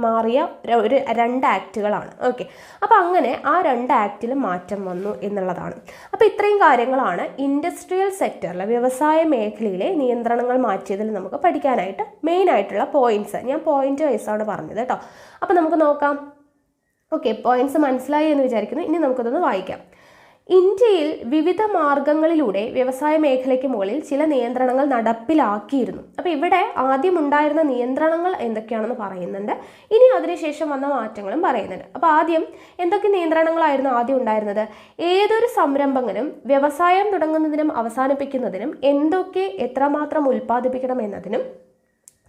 മാറിയ ഒരു 2 ആക്ടുകളാണ്. ഓക്കെ, അപ്പോൾ അങ്ങനെ ആ 2 ആക്ടിലും മാറ്റം വന്നു എന്നുള്ളതാണ്. അപ്പോൾ ഇത്രയും കാര്യങ്ങളാണ് ഇൻഡസ്ട്രിയൽ സെക്ടറിലെ വ്യവസായ മേഖലയിലെ നിയന്ത്രണങ്ങൾ മാറ്റിയതിൽ നമുക്ക് പഠിക്കാനായിട്ട് മെയിനായിട്ടുള്ള പോയിന്റ്സ്. ഞാൻ പോയിന്റ് വൈസാണ് പറഞ്ഞത് കേട്ടോ. അപ്പോൾ നമുക്ക് നോക്കാം. ഓക്കെ, പോയിന്റ്സ് മനസ്സിലായി എന്ന് വിചാരിക്കുന്നു. ഇനി നമുക്കതൊന്ന് വായിക്കാം. ഇന്ത്യയിൽ വിവിധ മാർഗങ്ങളിലൂടെ വ്യവസായ മേഖലയ്ക്ക് മുകളിൽ ചില നിയന്ത്രണങ്ങൾ നടപ്പിലാക്കിയിരുന്നു. അപ്പോൾ ഇവിടെ ആദ്യം ഉണ്ടായിരുന്ന നിയന്ത്രണങ്ങൾ എന്തൊക്കെയാണെന്ന് പറയുന്നുണ്ട്. ഇനി അതിനുശേഷം വന്ന മാറ്റങ്ങളും പറയുന്നുണ്ട്. അപ്പോൾ ആദ്യം എന്തൊക്കെ നിയന്ത്രണങ്ങളായിരുന്നു ആദ്യം ഉണ്ടായിരുന്നത്? ഏതൊരു സംരംഭകനും വ്യവസായം തുടങ്ങുന്നതിനും അവസാനിപ്പിക്കുന്നതിനും എന്തൊക്കെ എത്രമാത്രം ഉൽപ്പാദിപ്പിക്കണം എന്നതിനും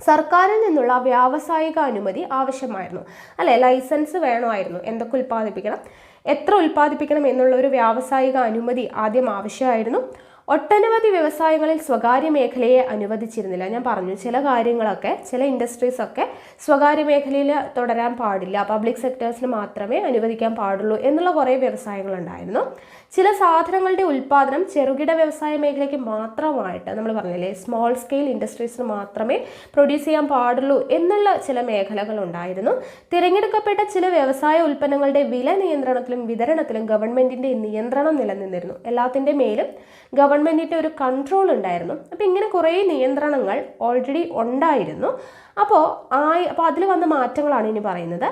സർക്കാരിൽ നിന്നുള്ള വ്യാവസായിക അനുമതി ആവശ്യമായിരുന്നു അല്ലേ? ലൈസൻസ് വേണമായിരുന്നു. എന്തൊക്കെ ഉൽപ്പാദിപ്പിക്കണം, എത്ര ഉൽപ്പാദിപ്പിക്കണം എന്നുള്ള ഒരു വ്യാവസായിക അനുമതി ആദ്യം ആവശ്യമായിരുന്നു. ഒട്ടനവധി വ്യവസായങ്ങളിൽ സ്വകാര്യ മേഖലയെ അനുവദിച്ചിരുന്നില്ല. ഞാൻ പറഞ്ഞു ചില കാര്യങ്ങളൊക്കെ, ചില ഇൻഡസ്ട്രീസൊക്കെ സ്വകാര്യ മേഖലയിൽ തുടരാൻ പാടില്ല, പബ്ലിക് സെക്ടേഴ്സിന് മാത്രമേ അനുവദിക്കാൻ പാടുള്ളൂ എന്നുള്ള കുറേ വ്യവസായങ്ങളുണ്ടായിരുന്നു. ചില സാധനങ്ങളുടെ ഉൽപ്പാദനം ചെറുകിട വ്യവസായ മേഖലയ്ക്ക് മാത്രമായിട്ട്, നമ്മൾ പറഞ്ഞില്ലേ സ്മോൾ സ്കെയിൽ ഇൻഡസ്ട്രീസിന് മാത്രമേ പ്രൊഡ്യൂസ് ചെയ്യാൻ പാടുള്ളൂ എന്നുള്ള ചില മേഖലകളുണ്ടായിരുന്നു. തിരഞ്ഞെടുക്കപ്പെട്ട ചില വ്യവസായ ഉൽപ്പന്നങ്ങളുടെ വില നിയന്ത്രണത്തിലും വിതരണത്തിലും ഗവൺമെൻറ്റിൻ്റെ നിയന്ത്രണം നിലനിന്നിരുന്നു. എല്ലാത്തിൻ്റെ മേലും ഗവൺമെൻറ്റിൻ്റെ ഒരു കൺട്രോൾ ഉണ്ടായിരുന്നു. അപ്പോൾ ഇങ്ങനെ കുറേ നിയന്ത്രണങ്ങൾ ഓൾറെഡി ഉണ്ടായിരുന്നു. അപ്പോൾ അതിൽ വന്ന മാറ്റങ്ങളാണ് ഇനി പറയുന്നത്.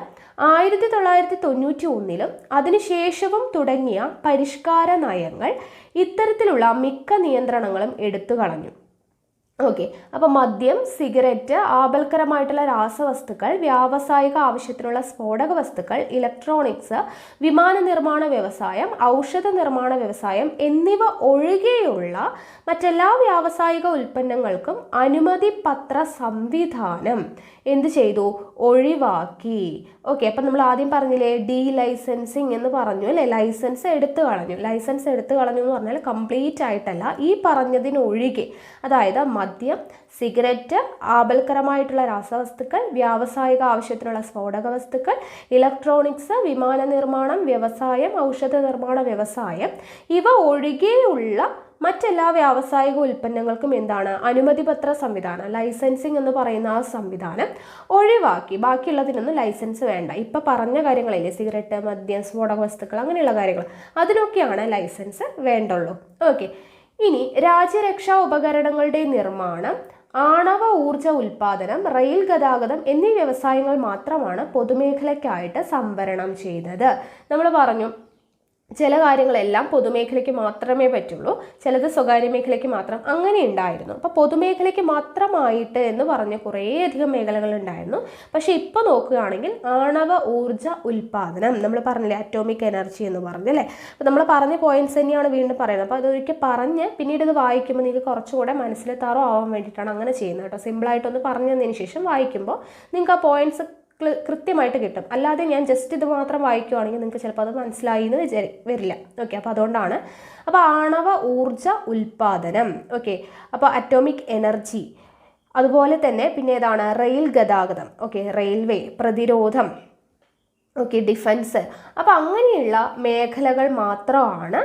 1991 അതിനുശേഷവും തുടങ്ങിയ പരിഷ്കാര നയങ്ങൾ ഇത്തരത്തിലുള്ള മിക്ക നിയന്ത്രണങ്ങളും എടുത്തു കളഞ്ഞു. ഓക്കെ, അപ്പോൾ മദ്യം, സിഗരറ്റ്, ആപൽക്കരമായിട്ടുള്ള രാസവസ്തുക്കൾ, വ്യാവസായിക ആവശ്യത്തിനുള്ള സ്ഫോടക വസ്തുക്കൾ, ഇലക്ട്രോണിക്സ്, വിമാന നിർമ്മാണ വ്യവസായം, ഔഷധ നിർമ്മാണ വ്യവസായം എന്നിവ ഒഴികെയുള്ള മറ്റെല്ലാ വ്യാവസായിക ഉൽപ്പന്നങ്ങൾക്കും അനുമതി പത്ര സംവിധാനം എന്ത് ചെയ്തു? ഒഴിവാക്കി. ഓക്കെ, അപ്പം നമ്മൾ ആദ്യം പറഞ്ഞില്ലേ ഡീ ലൈസൻസിങ് എന്ന് പറഞ്ഞു അല്ലേ? ലൈസൻസ് എടുത്തു കളഞ്ഞു. ലൈസൻസ് എടുത്തു കളഞ്ഞു എന്ന് പറഞ്ഞാൽ കംപ്ലീറ്റ് ആയിട്ടല്ല, ഈ പറഞ്ഞതിനൊഴികെ, അതായത് മദ്യം, സിഗരറ്റ്, ആപൽക്കരമായിട്ടുള്ള രാസവസ്തുക്കൾ, വ്യാവസായിക ആവശ്യത്തിനുള്ള സ്ഫോടക വസ്തുക്കൾ, ഇലക്ട്രോണിക്സ്, വിമാന നിർമ്മാണം വ്യവസായം, ഔഷധ നിർമ്മാണ വ്യവസായം, ഇവ ഒഴികെയുള്ള മറ്റെല്ലാ വ്യാവസായിക ഉൽപ്പന്നങ്ങൾക്കും എന്താണ്? അനുമതിപത്ര സംവിധാനം, ലൈസൻസിങ് എന്ന് പറയുന്ന ആ സംവിധാനം ഒഴിവാക്കി. ബാക്കിയുള്ളതിനൊന്നും ലൈസൻസ് വേണ്ട. ഇപ്പം പറഞ്ഞ കാര്യങ്ങളില്ലേ, സിഗരറ്റ്, മദ്യം, സ്ഫോടക വസ്തുക്കൾ, അങ്ങനെയുള്ള കാര്യങ്ങൾ, അതിനൊക്കെയാണ് ലൈസൻസ് വേണ്ടുള്ളൂ. ഓക്കെ, ഇനി രാജ്യരക്ഷാ ഉപകരണങ്ങളുടെ നിർമ്മാണം, ആണവ ഊർജ ഉൽപാദനം, റെയിൽ ഗതാഗതം എന്നീ വ്യവസായങ്ങൾ മാത്രമാണ് പൊതുമേഖലയ്ക്കായിട്ട് സംവരണം ചെയ്തത്. നമ്മൾ പറഞ്ഞു ചില കാര്യങ്ങളെല്ലാം പൊതുമേഖലയ്ക്ക് മാത്രമേ പറ്റുള്ളൂ, ചിലത് സ്വകാര്യ മേഖലയ്ക്ക് മാത്രം, അങ്ങനെ ഉണ്ടായിരുന്നു. അപ്പോൾ പൊതുമേഖലയ്ക്ക് മാത്രമായിട്ട് എന്ന് പറഞ്ഞ കുറേയധികം മേഖലകൾ ഉണ്ടായിരുന്നു. പക്ഷേ ഇപ്പോൾ നോക്കുകയാണെങ്കിൽ ആണവ ഊർജ ഉൽപാദനം, നമ്മൾ പറഞ്ഞില്ലേ അറ്റോമിക് എനർജി എന്ന് പറഞ്ഞല്ലേ, അപ്പോൾ നമ്മൾ പറഞ്ഞ പോയിന്റ്സ് തന്നെയാണ് വീണ്ടും പറയുന്നത്. അപ്പോൾ അതൊരിക്കൽ പറഞ്ഞ് പിന്നീട് ഇത് വായിക്കുമ്പോൾ നിങ്ങൾക്ക് കുറച്ചുകൂടെ മനസ്സിലെത്താറോ ആവാൻ വേണ്ടിയിട്ടാണ് അങ്ങനെ ചെയ്യുന്നത് കേട്ടോ. സിമ്പിളായിട്ടൊന്ന് പറഞ്ഞു തന്നതിന് ശേഷം വായിക്കുമ്പോൾ നിങ്ങൾക്ക് ആ പോയിന്റ്സ് കൃത്യമായിട്ട് കിട്ടും. അല്ലാതെ ഞാൻ ജസ്റ്റ് ഇത് മാത്രം വായിക്കുവാണെങ്കിൽ നിങ്ങൾക്ക് ചിലപ്പോൾ അത് മനസ്സിലായി എന്ന് വരില്ല. ഓക്കെ, അപ്പോൾ അതുകൊണ്ടാണ്. അപ്പോൾ ആണവ ഊർജ ഉൽപാദനം, ഓക്കെ, അപ്പോൾ അറ്റോമിക് എനർജി, അതുപോലെ തന്നെ പിന്നെ ഏതാണ്? റെയിൽ ഗതാഗതം, ഓക്കെ, റെയിൽവേ, പ്രതിരോധം, ഓക്കെ, ഡിഫൻസ്. അപ്പോൾ അങ്ങനെയുള്ള മേഖലകൾ മാത്രമാണ്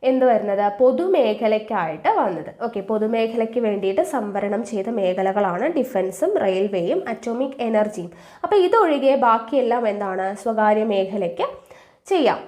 എന്ത് വരുന്നത്? പൊതുമേഖലയ്ക്കായിട്ട് വന്നത്. ഓക്കെ, പൊതുമേഖലയ്ക്ക് വേണ്ടിയിട്ട് സംവരണം ചെയ്ത മേഖലകളാണ് ഡിഫൻസും റെയിൽവേയും അറ്റോമിക് എനർജിയും. അപ്പോൾ ഇതൊഴികെ ബാക്കിയെല്ലാം എന്താണ്? സ്വകാര്യ മേഖലയ്ക്ക് ചെയ്യാം.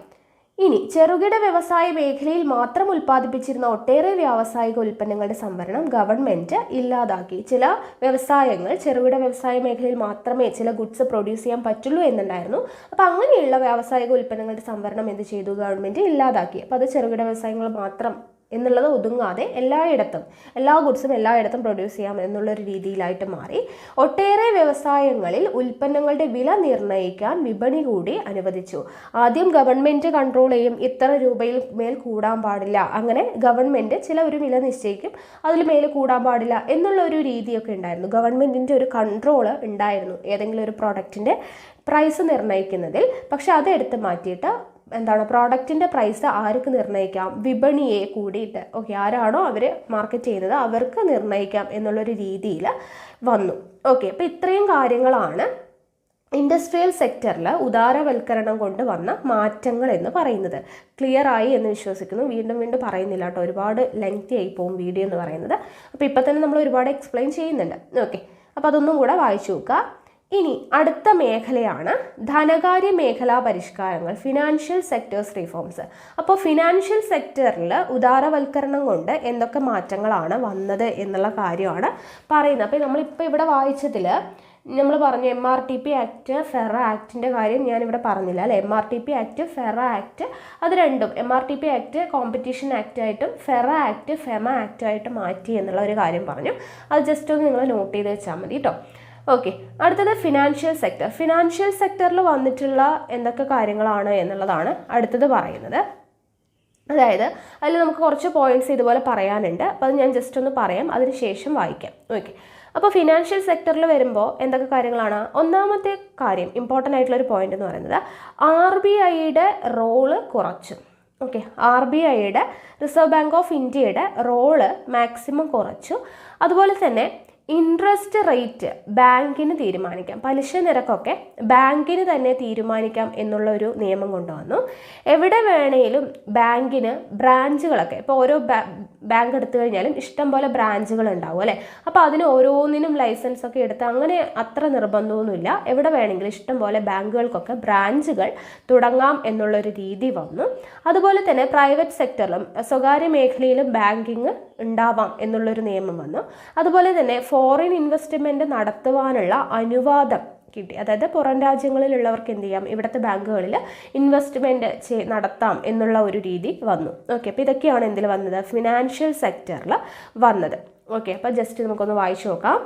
ഇനി ചെറുകിട വ്യവസായ മേഖലയിൽ മാത്രം ഉൽപ്പാദിപ്പിച്ചിരുന്ന ഒട്ടേറെ വ്യാവസായിക ഉൽപ്പന്നങ്ങളുടെ സംവരണം ഗവൺമെൻറ് ഇല്ലാതാക്കി. ചില വ്യവസായങ്ങൾ ചെറുകിട വ്യവസായ മേഖലയിൽ മാത്രമേ ചില ഗുഡ്സ് പ്രൊഡ്യൂസ് ചെയ്യാൻ പറ്റുള്ളൂ എന്നുണ്ടായിരുന്നു. അപ്പോൾ അങ്ങനെയുള്ള വ്യാവസായിക ഉൽപ്പന്നങ്ങളുടെ സംവരണം എന്ത് ചെയ്തു? ഗവൺമെൻറ് ഇല്ലാതാക്കി. അപ്പോൾ അത് ചെറുകിട വ്യവസായങ്ങൾ മാത്രം എന്നുള്ളത് ഒതുങ്ങാതെ എല്ലായിടത്തും എല്ലാ ഗുഡ്സും എല്ലായിടത്തും പ്രൊഡ്യൂസ് ചെയ്യാം എന്നുള്ളൊരു രീതിയിലായിട്ട് മാറി. ഒട്ടേറെ വ്യവസായങ്ങളിൽ ഉൽപ്പന്നങ്ങളുടെ വില നിർണ്ണയിക്കാൻ വിപണി കൂടി അനുവദിച്ചു. ആദ്യം ഗവൺമെൻറ് കൺട്രോൾ ചെയ്യും, ഇത്ര രൂപയിൽ മേൽ കൂടാൻ പാടില്ല, അങ്ങനെ ഗവൺമെൻറ് ചില ഒരു വില നിശ്ചയിക്കും, അതിൽ മേൽ കൂടാൻ പാടില്ല എന്നുള്ള ഒരു രീതിയൊക്കെ ഉണ്ടായിരുന്നു. ഗവൺമെൻറ്റിൻ്റെ ഒരു കൺട്രോള് ഉണ്ടായിരുന്നു ഏതെങ്കിലും ഒരു പ്രോഡക്റ്റിൻ്റെ പ്രൈസ് നിർണ്ണയിക്കുന്നതിൽ. പക്ഷെ അത് എടുത്ത് മാറ്റിയിട്ട് എന്താണ്? പ്രോഡക്റ്റിൻ്റെ പ്രൈസ് ആർക്ക് നിർണ്ണയിക്കാം? വിപണിയെ കൂടിയിട്ട്, ഓക്കെ, ആരാണോ അവർ മാർക്കറ്റ് ചെയ്യുന്നത് അവർക്ക് നിർണ്ണയിക്കാം എന്നുള്ളൊരു രീതിയിൽ വന്നു. ഓക്കെ, അപ്പോൾ ഇത്രയും കാര്യങ്ങളാണ് ഇൻഡസ്ട്രിയൽ സെക്ടറിൽ ഉദാരവൽക്കരണം കൊണ്ട് വന്ന മാറ്റങ്ങൾ എന്ന് പറയുന്നത്. ക്ലിയർ ആയി എന്ന് വിശ്വസിക്കുന്നു. വീണ്ടും വീണ്ടും പറയുന്നില്ല കേട്ടോ, ഒരുപാട് ലെങ്തി ആയി പോകും വീഡിയോ എന്ന് പറയുന്നത്. അപ്പോൾ ഇപ്പം തന്നെ നമ്മൾ ഒരുപാട് എക്സ്പ്ലെയിൻ ചെയ്യുന്നുണ്ട്. ഓക്കെ, അപ്പോൾ അതൊന്നും കൂടെ വായിച്ചു നോക്കുക. ഇനി അടുത്ത മേഖലയാണ് ധനകാര്യ മേഖലാ പരിഷ്കാരങ്ങൾ, ഫിനാൻഷ്യൽ സെക്ടേഴ്സ് റിഫോംസ്. അപ്പോൾ ഫിനാൻഷ്യൽ സെക്ടറിൽ ഉദാരവൽക്കരണം കൊണ്ട് എന്തൊക്കെ മാറ്റങ്ങളാണ് വന്നത് എന്നുള്ള കാര്യമാണ് പറയുന്നത്. അപ്പോൾ നമ്മളിപ്പോൾ ഇവിടെ വായിച്ചതിൽ നമ്മൾ പറഞ്ഞു MRTP ആക്ട്, ഫെറ ആക്ടിൻ്റെ കാര്യം ഞാനിവിടെ പറഞ്ഞില്ല അല്ലേ. MRTP ആക്ട്, ഫെറ ആക്ട്, അത് രണ്ടും MRTP ആക്ട് കോമ്പറ്റീഷൻ ആക്ട് ആയിട്ടും ഫെറ ആക്ട് ഫെമ ആക്ട് ആയിട്ട് മാറ്റി എന്നുള്ള ഒരു കാര്യം പറഞ്ഞു. അത് ജസ്റ്റ് ഒന്ന് നിങ്ങൾ നോട്ട് ചെയ്ത് വെച്ചാൽ മതി കേട്ടോ. ഓക്കെ, അടുത്തത് ഫിനാൻഷ്യൽ സെക്ടർ. ഫിനാൻഷ്യൽ സെക്ടറിൽ വന്നിട്ടുള്ള എന്തൊക്കെ കാര്യങ്ങളാണ് എന്നുള്ളതാണ് അടുത്തത് പറയുന്നത്. അതായത് അതിൽ നമുക്ക് കുറച്ച് പോയിന്റ്സ് ഇതുപോലെ പറയാനുണ്ട്. അപ്പോൾ അത് ഞാൻ ജസ്റ്റ് ഒന്ന് പറയാം, അതിനുശേഷം വായിക്കാം. ഓക്കെ, അപ്പോൾ ഫിനാൻഷ്യൽ സെക്ടറിൽ വരുമ്പോൾ എന്തൊക്കെ കാര്യങ്ങളാണ്? ഒന്നാമത്തെ കാര്യം, ഇമ്പോർട്ടൻ്റ് ആയിട്ടുള്ളൊരു പോയിന്റ് എന്ന് പറയുന്നത് RBIയുടെ റോള് കുറച്ചു. ഓക്കെ, RBIയുടെ റിസർവ് ബാങ്ക് ഓഫ് ഇന്ത്യയുടെ റോള് മാക്സിമം കുറച്ചു. അതുപോലെ തന്നെ ഇൻട്രസ്റ്റ് റേറ്റ് ബാങ്കിന് തീരുമാനിക്കാം, പലിശ നിരക്കൊക്കെ ബാങ്കിന് തന്നെ തീരുമാനിക്കാം എന്നുള്ള ഒരു നിയമം കൊണ്ടുവന്നു. എവിടെ വേണേലും ബാങ്കിന് ബ്രാഞ്ചുകളൊക്കെ, ഇപ്പോൾ ഓരോ ബാങ്ക് എടുത്തു കഴിഞ്ഞാലും ഇഷ്ടം പോലെ ബ്രാഞ്ചുകൾ ഉണ്ടാവും അല്ലേ. അപ്പോൾ അതിന് ഓരോന്നിനും ലൈസൻസ് ഒക്കെ എടുത്ത് അങ്ങനെ അത്ര നിർബന്ധമൊന്നുമില്ല. എവിടെ വേണമെങ്കിലും ഇഷ്ടം പോലെ ബാങ്കുകൾക്കൊക്കെ ബ്രാഞ്ചുകൾ തുടങ്ങാം എന്നുള്ളൊരു രീതി വന്നു. അതുപോലെ തന്നെ പ്രൈവറ്റ് സെക്ടറിലും സ്വകാര്യ മേഖലയിലും ബാങ്കിങ് ഉണ്ടാവാം എന്നുള്ളൊരു നിയമം വന്നു. അതുപോലെ തന്നെ ഫോറിൻ ഇൻവെസ്റ്റ്മെൻറ്റ് നടത്തുവാനുള്ള അനുവാദം കിട്ടി. അതായത് പുറം രാജ്യങ്ങളിലുള്ളവർക്ക് എന്ത് ചെയ്യാം, ഇവിടുത്തെ ബാങ്കുകളിൽ ഇൻവെസ്റ്റ്മെൻറ്റ് നടത്താം എന്നുള്ള ഒരു രീതി വന്നു. ഓക്കെ, അപ്പോൾ ഇതൊക്കെയാണ് എന്തിൽ വന്നത്? ഫിനാൻഷ്യൽ സെക്ടറിൽ വന്നത്. ഓക്കെ, അപ്പോൾ ജസ്റ്റ് നമുക്കൊന്ന് വായിച്ചു നോക്കാം.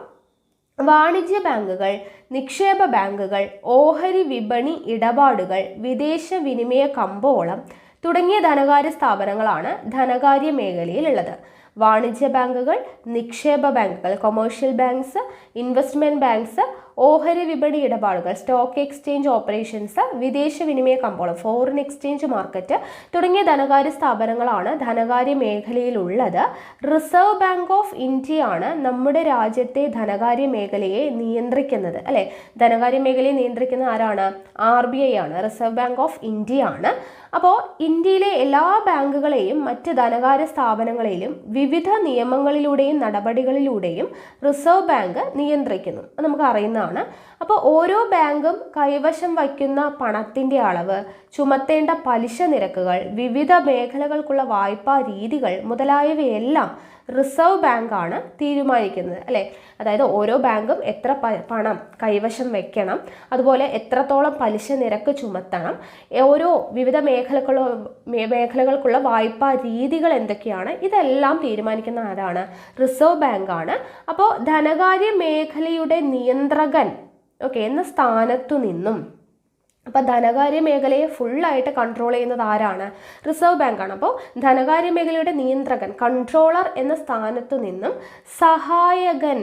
വാണിജ്യ ബാങ്കുകൾ, നിക്ഷേപ ബാങ്കുകൾ, ഓഹരി വിപണി ഇടപാടുകൾ, വിദേശ വിനിമയ കമ്പോളം തുടങ്ങിയ ധനകാര്യ സ്ഥാപനങ്ങളാണ് ധനകാര്യ മേഖലയിലുള്ളത്. വാണിജ്യ ബാങ്കുകൾ, നിക്ഷേപ ബാങ്കുകൾ, കൊമേഴ്ഷ്യൽ ബാങ്ക്സ്, ഇൻവെസ്റ്റ്മെന്റ് ബാങ്ക്സ്, ഓഹരി വിപണി ഇടപാടുകൾ, സ്റ്റോക്ക് എക്സ്ചേഞ്ച് ഓപ്പറേഷൻസ്, വിദേശ വിനിമയ കമ്പോളം, ഫോറിൻ എക്സ്ചേഞ്ച് മാർക്കറ്റ് തുടങ്ങിയ ധനകാര്യ സ്ഥാപനങ്ങളാണ് ധനകാര്യ മേഖലയിലുള്ളത്. റിസർവ് ബാങ്ക് ഓഫ് ഇന്ത്യയാണ് നമ്മുടെ രാജ്യത്തെ ധനകാര്യ മേഖലയെ നിയന്ത്രിക്കുന്നത്, അല്ലെ? ധനകാര്യ മേഖലയെ നിയന്ത്രിക്കുന്ന ആരാണ്? RBI ആണ്, റിസർവ് ബാങ്ക് ഓഫ് ഇന്ത്യ ആണ്. അപ്പോൾ ഇന്ത്യയിലെ എല്ലാ ബാങ്കുകളെയും മറ്റ് ധനകാര്യ സ്ഥാപനങ്ങളെയും വിവിധ നിയമങ്ങളിലൂടെയും നടപടികളിലൂടെയും റിസർവ് ബാങ്ക് നിയന്ത്രിക്കുന്നു. അത് നമുക്ക് അറിയുന്നതാണ്. അപ്പോൾ ഓരോ ബാങ്കും കൈവശം വയ്ക്കുന്ന പണത്തിൻ്റെ അളവ്, ചുമത്തേണ്ട പലിശ നിരക്കുകൾ, വിവിധ മേഖലകൾക്കുള്ള വായ്പാ രീതികൾ മുതലായവയെല്ലാം റിസർവ് ബാങ്കാണ് തീരുമാനിക്കുന്നത്, അല്ലേ? അതായത് ഓരോ ബാങ്കും എത്ര പണം കൈവശം വെക്കണം, അതുപോലെ എത്രത്തോളം പലിശ നിരക്ക് ചുമത്തണം, ഓരോ വിവിധ മേഖലകൾക്കുള്ള വായ്പാ രീതികൾ എന്തൊക്കെയാണ്, ഇതെല്ലാം തീരുമാനിക്കുന്ന ആരാണ്? റിസർവ് ബാങ്കാണ്. അപ്പോൾ ധനകാര്യ മേഖലയുടെ നിയന്ത്രകൻ എന്ന സ്ഥാനത്തു നിന്നും, അപ്പോൾ ധനകാര്യ മേഖലയെ ഫുള്ളായിട്ട് കൺട്രോൾ ചെയ്യുന്നത് ആരാണ്? റിസർവ് ബാങ്കാണ്. അപ്പോൾ ധനകാര്യ മേഖലയുടെ നിയന്ത്രകൻ, കൺട്രോളർ എന്ന സ്ഥാനത്തു നിന്നും സഹായകൻ,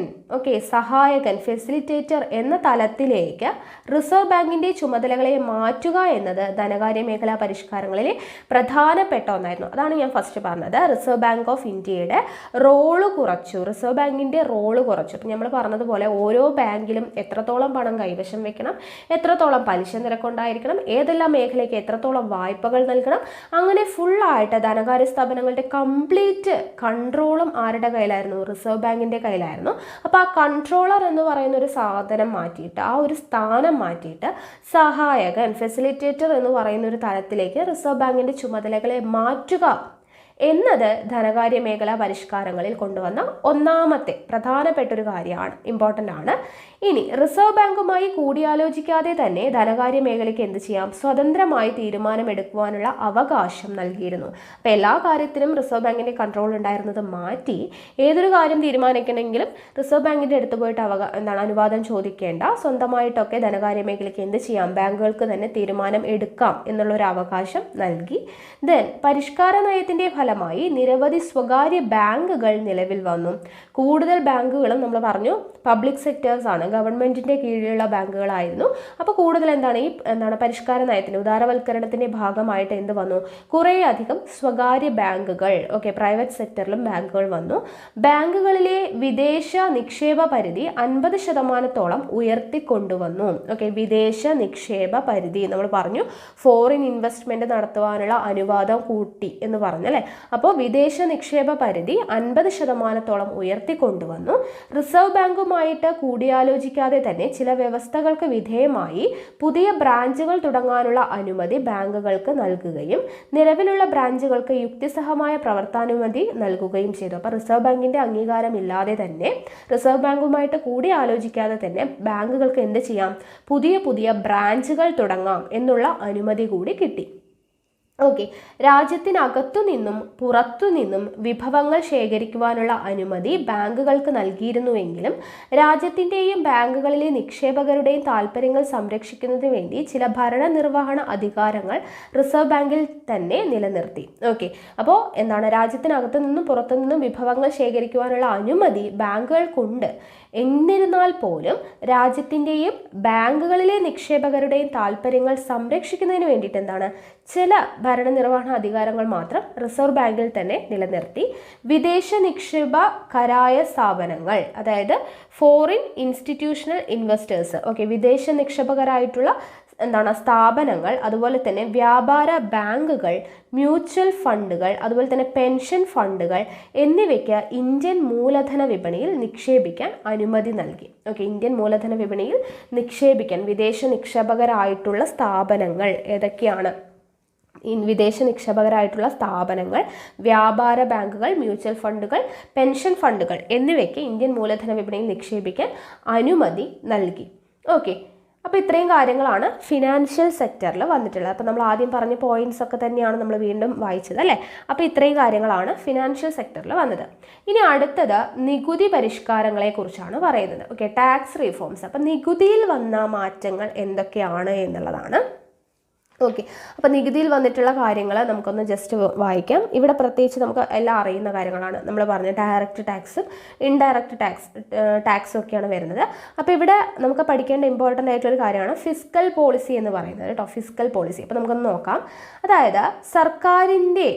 ഫെസിലിറ്റേറ്റർ എന്ന തലത്തിലേക്ക് റിസർവ് ബാങ്കിൻ്റെ ചുമതലകളെ മാറ്റുക എന്നത് ധനകാര്യ മേഖലാ പരിഷ്കാരങ്ങളിലെ പ്രധാനപ്പെട്ട ഒന്നായിരുന്നു. അതാണ് ഞാൻ ഫസ്റ്റ് പറഞ്ഞത്. റിസർവ് ബാങ്ക് ഓഫ് ഇന്ത്യയുടെ റോള് കുറച്ചു, റിസർവ് ബാങ്കിൻ്റെ റോള് കുറച്ചു. ഇപ്പം നമ്മൾ പറഞ്ഞതുപോലെ ഓരോ ബാങ്കിലും എത്രത്തോളം പണം കൈവശം വെക്കണം, എത്രത്തോളം പലിശ നിരക്ക് ഉണ്ടായിരിക്കണം, ഏതെല്ലാം മേഖലയ്ക്ക് എത്രത്തോളം വായ്പകൾ നൽകണം, അങ്ങനെ ഫുള്ളായിട്ട് ധനകാര്യ സ്ഥാപനങ്ങളുടെ കംപ്ലീറ്റ് കൺട്രോളും ആരുടെ കയ്യിലായിരുന്നു? റിസർവ് ബാങ്കിൻ്റെ കയ്യിലായിരുന്നു. അപ്പോൾ ആ കൺട്രോളർ എന്ന് പറയുന്ന ഒരു സാധനം മാറ്റിയിട്ട്, ആ ഒരു സ്ഥാനം മാറ്റിയിട്ട് സഹായകൻ, ഫെസിലിറ്റേറ്റർ എന്ന് പറയുന്ന ഒരു തലത്തിലേക്ക് റിസർവ് ബാങ്കിൻ്റെ ചുമതലകളെ മാറ്റുക എന്നത് ധനകാര്യ മേഖലാ പരിഷ്കാരങ്ങളിൽ കൊണ്ടുവന്ന ഒന്നാമത്തെ പ്രധാനപ്പെട്ട ഒരു കാര്യമാണ്, ഇമ്പോർട്ടൻ്റ് ആണ്. ഇനി റിസർവ് ബാങ്കുമായി കൂടിയാലോചിക്കാതെ തന്നെ ധനകാര്യ മേഖലയ്ക്ക് എന്ത് ചെയ്യാം? സ്വതന്ത്രമായി തീരുമാനമെടുക്കുവാനുള്ള അവകാശം നൽകിയിരുന്നു. അപ്പോൾ എല്ലാ കാര്യത്തിനും റിസർവ് ബാങ്കിൻ്റെ കൺട്രോൾ ഉണ്ടായിരുന്നത് മാറ്റി ഏതൊരു കാര്യം തീരുമാനിക്കണമെങ്കിലും റിസർവ് ബാങ്കിൻ്റെ അടുത്ത് പോയിട്ട് അനുവാദം ചോദിക്കേണ്ട, സ്വന്തമായിട്ടൊക്കെ ധനകാര്യ മേഖലയ്ക്ക് എന്ത് ചെയ്യാം? ബാങ്കുകൾക്ക് തന്നെ തീരുമാനം എടുക്കാം എന്നുള്ളൊരു അവകാശം നൽകി. ദെൻ പരിഷ്കാര നയത്തിൻ്റെ ഫലമായി നിരവധി സ്വകാര്യ ബാങ്കുകൾ നിലവിൽ വന്നു. കൂടുതൽ ബാങ്കുകളും നമ്മൾ പറഞ്ഞു പബ്ലിക് സെക്ടേഴ്സ് ആണ്, ഗവൺമെന്റിന്റെ കീഴിലുള്ള ബാങ്കുകളായിരുന്നു. അപ്പോൾ കൂടുതൽ എന്താണ് പരിഷ്കാര നയത്തിന്റെ, ഉദാരവൽക്കരണത്തിന്റെ ഭാഗമായിട്ട് എന്ത് വന്നു? കുറേയധികം സ്വകാര്യ ബാങ്കുകൾ, പ്രൈവറ്റ് സെക്ടറിലും ബാങ്കുകൾ വന്നു. ബാങ്കുകളിലെ വിദേശ നിക്ഷേപ പരിധി 50% ഉയർത്തിക്കൊണ്ടുവന്നു. വിദേശ നിക്ഷേപ പരിധി നമ്മൾ പറഞ്ഞു ഫോറിൻ ഇൻവെസ്റ്റ്മെന്റ് നടത്തുവാനുള്ള അനുവാദം കൂട്ടി എന്ന് പറഞ്ഞു, അല്ലേ? അപ്പോൾ വിദേശ നിക്ഷേപ പരിധി 50% ഉയർത്തിക്കൊണ്ടുവന്നു. റിസർവ് ബാങ്കുമായിട്ട് കൂടിയാലോചിക്കാതെ തന്നെ ചില വ്യവസ്ഥകൾക്ക് വിധേയമായി പുതിയ ബ്രാഞ്ചുകൾ തുടങ്ങാനുള്ള അനുമതി ബാങ്കുകൾക്ക് നൽകുകയും നിലവിലുള്ള ബ്രാഞ്ചുകൾക്ക് യുക്തിസഹമായ പ്രവർത്തനാനുമതി നൽകുകയും ചെയ്തു. അപ്പോൾ റിസർവ് ബാങ്കിന്റെ അംഗീകാരം ഇല്ലാതെ തന്നെ, റിസർവ് ബാങ്കുമായിട്ട് കൂടിയാലോചിക്കാതെ തന്നെ ബാങ്കുകൾക്ക് എന്ത് ചെയ്യാം? പുതിയ ബ്രാഞ്ചുകൾ തുടങ്ങാം എന്നുള്ള അനുമതി കൂടി കിട്ടി. രാജ്യത്തിനകത്തു നിന്നും പുറത്തു നിന്നും വിഭവങ്ങൾ ശേഖരിക്കുവാനുള്ള അനുമതി ബാങ്കുകൾക്ക് നൽകിയിരുന്നുവെങ്കിലും രാജ്യത്തിൻ്റെയും ബാങ്കുകളിലെ നിക്ഷേപകരുടെയും താൽപ്പര്യങ്ങൾ സംരക്ഷിക്കുന്നതിന് വേണ്ടി ചില ഭരണനിർവഹണ അധികാരങ്ങൾ റിസർവ് ബാങ്കിൽ തന്നെ നിലനിർത്തി. അപ്പോൾ രാജ്യത്തിനകത്തു നിന്നും പുറത്തു നിന്നും വിഭവങ്ങൾ ശേഖരിക്കുവാനുള്ള അനുമതി ബാങ്കുകൾക്കുണ്ട്. എന്നിരുന്നാൽ പോലും രാജ്യത്തിൻ്റെയും ബാങ്കുകളിലെ നിക്ഷേപകരുടെയും താൽപ്പര്യങ്ങൾ സംരക്ഷിക്കുന്നതിന് വേണ്ടിയിട്ട് ചില ഭരണനിർവഹണ അധികാരങ്ങൾ മാത്രം റിസർവ് ബാങ്കിൽ തന്നെ നിലനിർത്തി. വിദേശ നിക്ഷേപ കരായ സ്ഥാപനങ്ങൾ, അതായത് ഫോറിൻ ഇൻസ്റ്റിറ്റ്യൂഷണൽ ഇൻവെസ്റ്റേഴ്സ്, വിദേശ നിക്ഷേപകരായിട്ടുള്ള സ്ഥാപനങ്ങൾ, അതുപോലെ തന്നെ വ്യാപാര ബാങ്കുകൾ, മ്യൂച്വൽ ഫണ്ടുകൾ, അതുപോലെ തന്നെ പെൻഷൻ ഫണ്ടുകൾ എന്നിവയ്ക്ക് ഇന്ത്യൻ മൂലധന വിപണിയിൽ നിക്ഷേപിക്കാൻ അനുമതി നൽകി. ഇന്ത്യൻ മൂലധന വിപണിയിൽ നിക്ഷേപിക്കാൻ വിദേശ നിക്ഷേപകരായിട്ടുള്ള സ്ഥാപനങ്ങൾ ഏതൊക്കെയാണ്? വിദേശ നിക്ഷേപകരായിട്ടുള്ള സ്ഥാപനങ്ങൾ, വ്യാപാര ബാങ്കുകൾ, മ്യൂച്വൽ ഫണ്ടുകൾ, പെൻഷൻ ഫണ്ടുകൾ എന്നിവയ്ക്ക് ഇന്ത്യൻ മൂലധന വിപണിയിൽ നിക്ഷേപിക്കാൻ അനുമതി നൽകി. അപ്പോൾ ഇത്രയും കാര്യങ്ങളാണ് ഫിനാൻഷ്യൽ സെക്ടറിൽ വന്നിട്ടുള്ളത്. അപ്പോൾ നമ്മൾ ആദ്യം പറഞ്ഞ പോയിന്റ്സ് ഒക്കെ തന്നെയാണ് നമ്മൾ വീണ്ടും വായിച്ചത് അല്ലേ. അപ്പോൾ ഇത്രയും കാര്യങ്ങളാണ് ഫിനാൻഷ്യൽ സെക്ടറിൽ വന്നത്. ഇനി അടുത്തത് നികുതി പരിഷ്കാരങ്ങളെ കുറിച്ചാണ് പറയുന്നത്. Okay, tax reforms. അപ്പോൾ നികുതിയിൽ വന്ന മാറ്റങ്ങൾ എന്തൊക്കെയാണ് എന്നുള്ളതാണ്. ഓക്കെ, അപ്പോൾ നികുതിയിൽ വന്നിട്ടുള്ള കാര്യങ്ങൾ നമുക്കൊന്ന് ജസ്റ്റ് വായിക്കാം. ഇവിടെ പ്രത്യേകിച്ച് നമുക്ക് എല്ലാം അറിയുന്ന കാര്യങ്ങളാണ് നമ്മൾ പറഞ്ഞത്. ഡയറക്റ്റ് ടാക്സും ഇൻഡയറക്റ്റ് ടാക്സും ഒക്കെയാണ് വരുന്നത്. അപ്പോൾ ഇവിടെ നമുക്ക് പഠിക്കേണ്ട ഇമ്പോർട്ടൻ്റ് ആയിട്ടുള്ളൊരു കാര്യമാണ് ഫിസ്ക്കൽ പോളിസി എന്ന് പറയുന്നത് കേട്ടോ. ഫിസ്ക്കൽ പോളിസി അപ്പോൾ നമുക്കൊന്ന് നോക്കാം. അതായത് സർക്കാരിൻ്റെ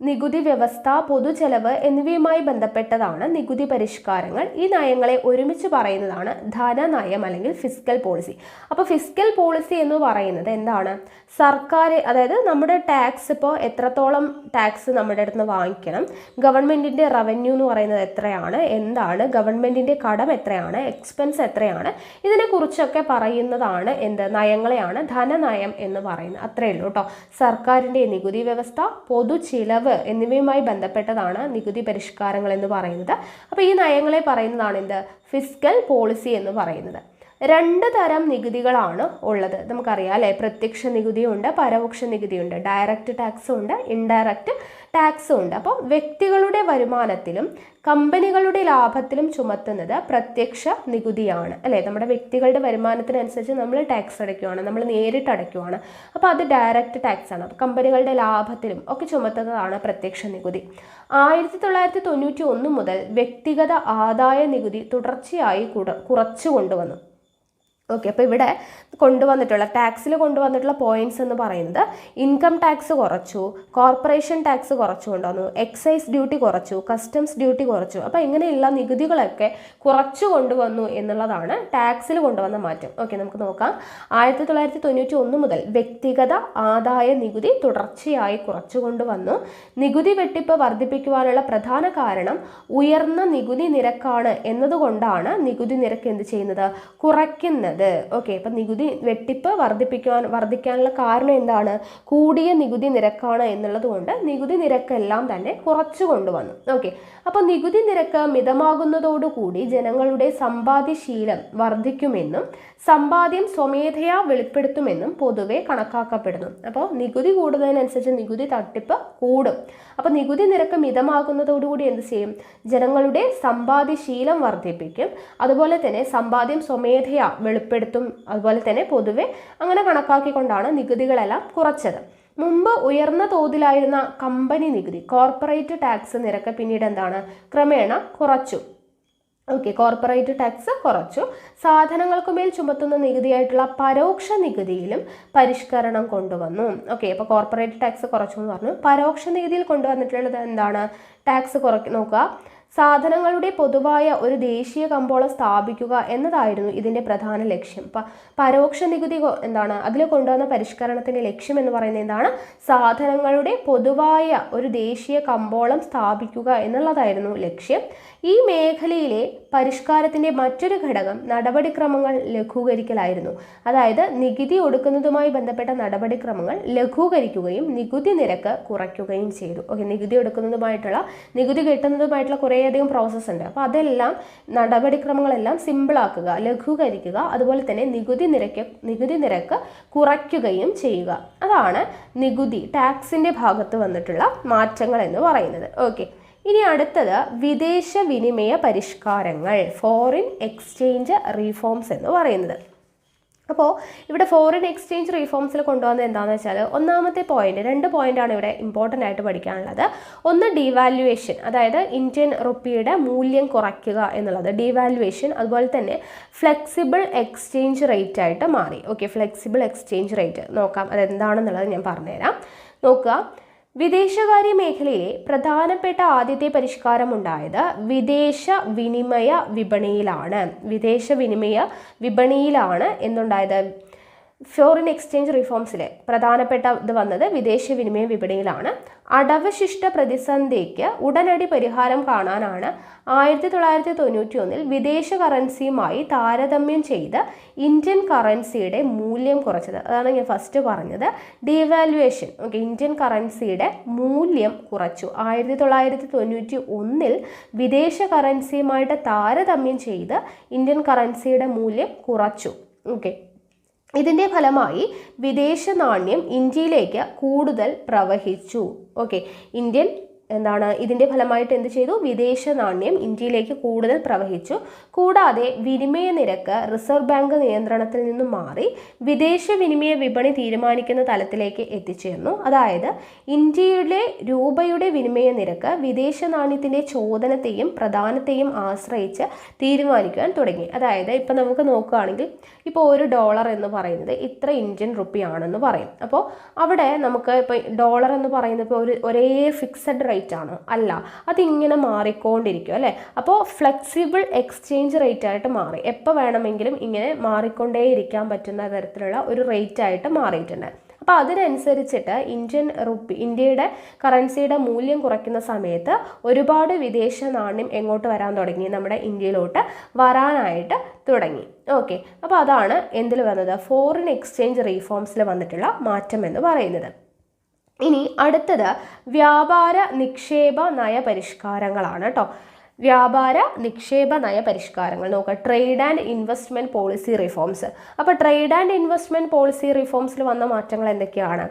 നികുതി വ്യവസ്ഥ, പൊതുചെലവ് എന്നിവയുമായി ബന്ധപ്പെട്ടതാണ് നികുതി പരിഷ്കാരങ്ങൾ. ഈ നയങ്ങളെ ഒരുമിച്ച് പറയുന്നതാണ് ധനനയം അല്ലെങ്കിൽ ഫിസ്ക്കൽ പോളിസി. അപ്പോൾ ഫിസ്ക്കൽ പോളിസി എന്ന് പറയുന്നത് എന്താണ്? സർക്കാർ, അതായത് നമ്മുടെ ടാക്സ്, ഇപ്പോൾ എത്രത്തോളം ടാക്സ് നമ്മുടെ അടുത്ത് നിന്ന് വാങ്ങിക്കണം, ഗവൺമെൻറ്റിൻ്റെ റവന്യൂ എന്ന് പറയുന്നത് എത്രയാണ്, എന്താണ് ഗവൺമെൻറ്റിൻ്റെ കടം എത്രയാണ്, എക്സ്പെൻസ് എത്രയാണ്, ഇതിനെക്കുറിച്ചൊക്കെ പറയുന്നതാണ് എന്ത്? നയങ്ങളെയാണ് ധനനയം എന്ന് പറയുന്നത്. അത്രയേ ഉള്ളൂ കേട്ടോ. സർക്കാരിൻ്റെ നികുതി വ്യവസ്ഥ, പൊതുചിലവ് എന്നിവയുമായി ബന്ധപ്പെട്ടതാണ് നികുതി പരിഷ്കാരങ്ങൾ എന്ന് പറയുന്നത്. അപ്പോൾ ഈ നയങ്ങളെ പറയുന്നതാണ് എന്ത്? ഫിസ്ക്കൽ പോളിസി എന്ന് പറയുന്നത്. 2 തരം നികുതികളാണ് ഉള്ളത്. നമുക്കറിയാം അല്ലേ, പ്രത്യക്ഷ നികുതിയുണ്ട്, പരോക്ഷ നികുതിയുണ്ട്, ഡയറക്റ്റ് ടാക്സും ഉണ്ട്, ഇൻഡയറക്റ്റ് ടാക്സും ഉണ്ട്. അപ്പോൾ വ്യക്തികളുടെ വരുമാനത്തിലും കമ്പനികളുടെ ലാഭത്തിലും ചുമത്തുന്നത് പ്രത്യക്ഷ നികുതിയാണ് അല്ലേ. നമ്മുടെ വ്യക്തികളുടെ വരുമാനത്തിനനുസരിച്ച് നമ്മൾ ടാക്സ് അടയ്ക്കുകയാണ്, നമ്മൾ നേരിട്ട് അടയ്ക്കുകയാണ്. അപ്പോൾ അത് ഡയറക്റ്റ് ടാക്സ് ആണ്. അപ്പോൾ കമ്പനികളുടെ ലാഭത്തിലും ഒക്കെ ചുമത്തുന്നതാണ് പ്രത്യക്ഷ നികുതി. 1991 മുതൽ വ്യക്തിഗത ആദായ നികുതി തുടർച്ചയായി കുറച്ചു കൊണ്ടുവന്നു. ഓക്കെ, അപ്പോൾ ഇവിടെ ടാക്സിൽ കൊണ്ടുവന്നിട്ടുള്ള പോയിന്റ്സ് എന്ന് പറയുന്നത് ഇൻകം ടാക്സ് കുറച്ചു, കോർപ്പറേഷൻ ടാക്സ് കുറച്ചു കൊണ്ടുവന്നു, എക്സൈസ് ഡ്യൂട്ടി കുറച്ചു, കസ്റ്റംസ് ഡ്യൂട്ടി കുറച്ചു. അപ്പോൾ ഇങ്ങനെയുള്ള നികുതികളൊക്കെ കുറച്ചു കൊണ്ടുവന്നു എന്നുള്ളതാണ് ടാക്സിൽ കൊണ്ടുവന്ന മാറ്റം. ഓക്കെ, നമുക്ക് നോക്കാം. 1991 മുതൽ വ്യക്തിഗത ആദായ നികുതി തുടർച്ചയായി കുറച്ചു കൊണ്ടുവന്നു. നികുതി വെട്ടിപ്പ് വർദ്ധിപ്പിക്കുവാനുള്ള പ്രധാന കാരണം ഉയർന്ന നികുതി നിരക്കാണ് എന്നതുകൊണ്ടാണ് നികുതി നിരക്ക് എന്ത് ചെയ്യുന്നത്? കുറയ്ക്കുന്നത്. ഓക്കെ, അപ്പം നികുതി വെട്ടിപ്പ് വർദ്ധിക്കാനുള്ള കാരണം എന്താണ്? കൂടിയ നികുതി നിരക്കാണ് എന്നുള്ളത് കൊണ്ട് നികുതി നിരക്കെല്ലാം തന്നെ കുറച്ചു കൊണ്ടുവന്നു. ഓക്കെ, അപ്പോൾ നികുതി നിരക്ക് മിതമാകുന്നതോടുകൂടി ജനങ്ങളുടെ സമ്പാദ്യശീലം വർദ്ധിക്കുമെന്നും സമ്പാദ്യം സ്വമേധയാ വെളിപ്പെടുത്തുമെന്നും പൊതുവെ കണക്കാക്കപ്പെടുന്നു. അപ്പോൾ നികുതി കൂടുന്നതിനനുസരിച്ച് നികുതി തട്ടിപ്പ് കൂടും. അപ്പോൾ നികുതി നിരക്ക് മിതമാകുന്നതോടുകൂടി എന്ത് ചെയ്യും? ജനങ്ങളുടെ സമ്പാദ്യശീലം വർദ്ധിപ്പിക്കും. അതുപോലെ തന്നെ സമ്പാദ്യം സ്വമേധയാ വെളിപ്പെടുത്തും. അതുപോലെ തന്നെ പൊതുവെ അങ്ങനെ കണക്കാക്കിക്കൊണ്ടാണ് നികുതികളെല്ലാം കുറച്ചത്. മുമ്പ് ഉയർന്ന തോതിലായിരുന്ന കമ്പനി നികുതി, കോർപ്പറേറ്റ് ടാക്സ് നിരക്ക് പിന്നീട് എന്താണ്? ക്രമേണ കുറച്ചു. ഓക്കെ, കോർപ്പറേറ്റ് ടാക്സ് കുറച്ചു. സാധനങ്ങൾക്ക് മേൽ ചുമത്തുന്ന നികുതിയായിട്ടുള്ള പരോക്ഷ നികുതിയിലും പരിഷ്കരണം കൊണ്ടുവന്നു. ഓക്കെ, അപ്പോൾ കോർപ്പറേറ്റ് ടാക്സ് കുറച്ചു എന്ന് പറഞ്ഞു. പരോക്ഷ നികുതിയിൽ കൊണ്ടുവന്നിട്ടുള്ളത് എന്താണ്? ടാക്സ് നോക്കുക. സാധനങ്ങളുടെ പൊതുവായ ഒരു ദേശീയ കമ്പോളം സ്ഥാപിക്കുക എന്നതായിരുന്നു ഇതിൻ്റെ പ്രധാന ലക്ഷ്യം. പരോക്ഷ നികുതി എന്താണ്? അതിൽ കൊണ്ടുവന്ന പരിഷ്കരണത്തിൻ്റെ ലക്ഷ്യം എന്ന് പറയുന്നത് എന്താണ്? സാധനങ്ങളുടെ പൊതുവായ ഒരു ദേശീയ കമ്പോളം സ്ഥാപിക്കുക എന്നുള്ളതായിരുന്നു ലക്ഷ്യം. ഈ മേഖലയിലെ പരിഷ്കാരത്തിൻ്റെ മറ്റൊരു ഘടകം നടപടിക്രമങ്ങൾ ലഘൂകരിക്കലായിരുന്നു. അതായത് നികുതി ഒടുക്കുന്നതുമായി ബന്ധപ്പെട്ട നടപടിക്രമങ്ങൾ ലഘൂകരിക്കുകയും നികുതി നിരക്ക് കുറയ്ക്കുകയും ചെയ്തു. ഓക്കെ, നികുതി കിട്ടുന്നതുമായിട്ടുള്ള കുറേയധികം പ്രോസസ്സ് ഉണ്ട്. അപ്പോൾ അതെല്ലാം നടപടിക്രമങ്ങളെല്ലാം സിമ്പിളാക്കുക, ലഘൂകരിക്കുക, അതുപോലെ തന്നെ നികുതി നിരക്ക് കുറയ്ക്കുകയും ചെയ്യുക. അതാണ് നികുതി ടാക്സിൻ്റെ ഭാഗത്ത് വന്നിട്ടുള്ള മാറ്റങ്ങൾ എന്ന് പറയുന്നത്. ഓക്കെ, ഇനി അടുത്തത് വിദേശ വിനിമയ പരിഷ്കാരങ്ങൾ, ഫോറിൻ എക്സ്ചേഞ്ച് റീഫോംസ് എന്ന് പറയുന്നത്. അപ്പോൾ ഇവിടെ ഫോറിൻ എക്സ്ചേഞ്ച് റീഫോംസിൽ കൊണ്ടുവന്നത് എന്താണെന്ന് വെച്ചാൽ, ഒന്നാമത്തെ പോയിന്റ്, 2 പോയിന്റാണ് ഇവിടെ ഇമ്പോർട്ടൻ്റ് ആയിട്ട് പഠിക്കാനുള്ളത്. ഒന്ന് ഡീവാല്യുവേഷൻ, അതായത് ഇന്ത്യൻ റുപ്പിയുടെ മൂല്യം കുറയ്ക്കുക എന്നുള്ളത് ഡീവാല്യുവേഷൻ. അതുപോലെ തന്നെ ഫ്ലെക്സിബിൾ എക്സ്ചേഞ്ച് റേറ്റ് ആയിട്ട് മാറി. ഓക്കെ, ഫ്ലെക്സിബിൾ എക്സ്ചേഞ്ച് റേറ്റ് നോക്കാം, അതെന്താണെന്നുള്ളത് ഞാൻ പറഞ്ഞുതരാം. നോക്കുക, വിദേശകാര്യ മേഖലയിലെ പ്രധാനപ്പെട്ട ആദ്യത്തെ പരിഷ്കാരമുണ്ടായത് വിദേശ വിനിമയ വിപണിയിലാണ് എന്നുണ്ടായത്. ഫോറിൻ എക്സ്ചേഞ്ച് റിഫോംസിലെ പ്രധാനപ്പെട്ട ഇത് വന്നത് വിദേശവിനിമയ വിപണിയിലാണ്. അടവശിഷ്ട പ്രതിസന്ധിക്ക് ഉടനടി പരിഹാരം കാണാനാണ് 1991 വിദേശ കറൻസിയുമായി താരതമ്യം ചെയ്ത് ഇന്ത്യൻ കറൻസിയുടെ മൂല്യം കുറച്ചത്. അതാണ് ഞാൻ ഫസ്റ്റ് പറഞ്ഞത്, ഡീവാലുവേഷൻ. ഓക്കെ, ഇന്ത്യൻ കറൻസിയുടെ മൂല്യം കുറച്ചു. 1991 വിദേശ കറൻസിയുമായിട്ട് താരതമ്യം ചെയ്ത് ഇന്ത്യൻ കറൻസിയുടെ മൂല്യം കുറച്ചു. ഓക്കെ, ഇതിൻ്റെ ഫലമായി വിദേശ നാണ്യം ഇന്ത്യയിലേക്ക് കൂടുതൽ പ്രവഹിച്ചു. ഓക്കെ, ഇതിൻ്റെ ഫലമായിട്ട് എന്ത് ചെയ്തു? വിദേശ നാണ്യം ഇന്ത്യയിലേക്ക് കൂടുതൽ പ്രവഹിച്ചു. കൂടാതെ വിനിമയ നിരക്ക് റിസർവ് ബാങ്ക് നിയന്ത്രണത്തിൽ നിന്നും മാറി വിദേശ വിനിമയ വിപണി തീരുമാനിക്കുന്ന തലത്തിലേക്ക് എത്തിച്ചേർന്നു. അതായത് ഇന്ത്യയുടെ രൂപയുടെ വിനിമയ നിരക്ക് വിദേശ നാണ്യത്തിൻ്റെ ചോദനത്തെയും പ്രധാനത്തെയും ആശ്രയിച്ച് തീരുമാനിക്കാൻ തുടങ്ങി. അതായത് ഇപ്പം നമുക്ക് നോക്കുകയാണെങ്കിൽ ഇപ്പോൾ $1 എന്ന് പറയുന്നത് ഇത്ര ഇന്ത്യൻ റുപ്പി ആണെന്ന് പറയും. അപ്പോൾ അവിടെ നമുക്ക് ഇപ്പോൾ $1 എന്ന് പറയുന്നത് ഇപ്പോൾ ഒരേ ഫിക്സഡ് റേറ്റ് ആണ് അല്ല, അതിങ്ങനെ മാറിക്കൊണ്ടിരിക്കും അല്ലേ. അപ്പോൾ ഫ്ലെക്സിബിൾ എക്സ്ചേഞ്ച് റേറ്റ് ആയിട്ട് മാറി. എപ്പോൾ വേണമെങ്കിലും ഇങ്ങനെ മാറിക്കൊണ്ടേയിരിക്കാൻ പറ്റുന്ന തരത്തിലുള്ള ഒരു റേറ്റ് ആയിട്ട് മാറിയിട്ടുണ്ട്. അപ്പോൾ അതിനനുസരിച്ചിട്ട് ഇന്ത്യയുടെ കറൻസിയുടെ മൂല്യം കുറയ്ക്കുന്ന സമയത്ത് ഒരുപാട് വിദേശ നാണ്യം എങ്ങോട്ട് വരാൻ തുടങ്ങി? നമ്മുടെ ഇന്ത്യയിലോട്ട് വരാനായിട്ട് തുടങ്ങി. ഓക്കെ, അപ്പോൾ അതാണ് എന്തിൽ വന്നത്? ഫോറിൻ എക്സ്ചേഞ്ച് റീഫോംസിൽ വന്നിട്ടുള്ള മാറ്റം എന്ന് പറയുന്നത്. ഇനി അടുത്തത് വ്യാപാര നിക്ഷേപ നയപരിഷ്കാരങ്ങളാണ് കേട്ടോ. വ്യാപാര നിക്ഷേപ നയപരിഷ്കാരങ്ങൾ നോക്കുക. Trade and investment policy reforms. അപ്പോൾ ട്രേഡ് ആൻഡ് ഇൻവെസ്റ്റ്മെൻറ്റ് പോളിസി റിഫോംസിൽ വന്ന മാറ്റങ്ങൾ എന്തൊക്കെയാണ്?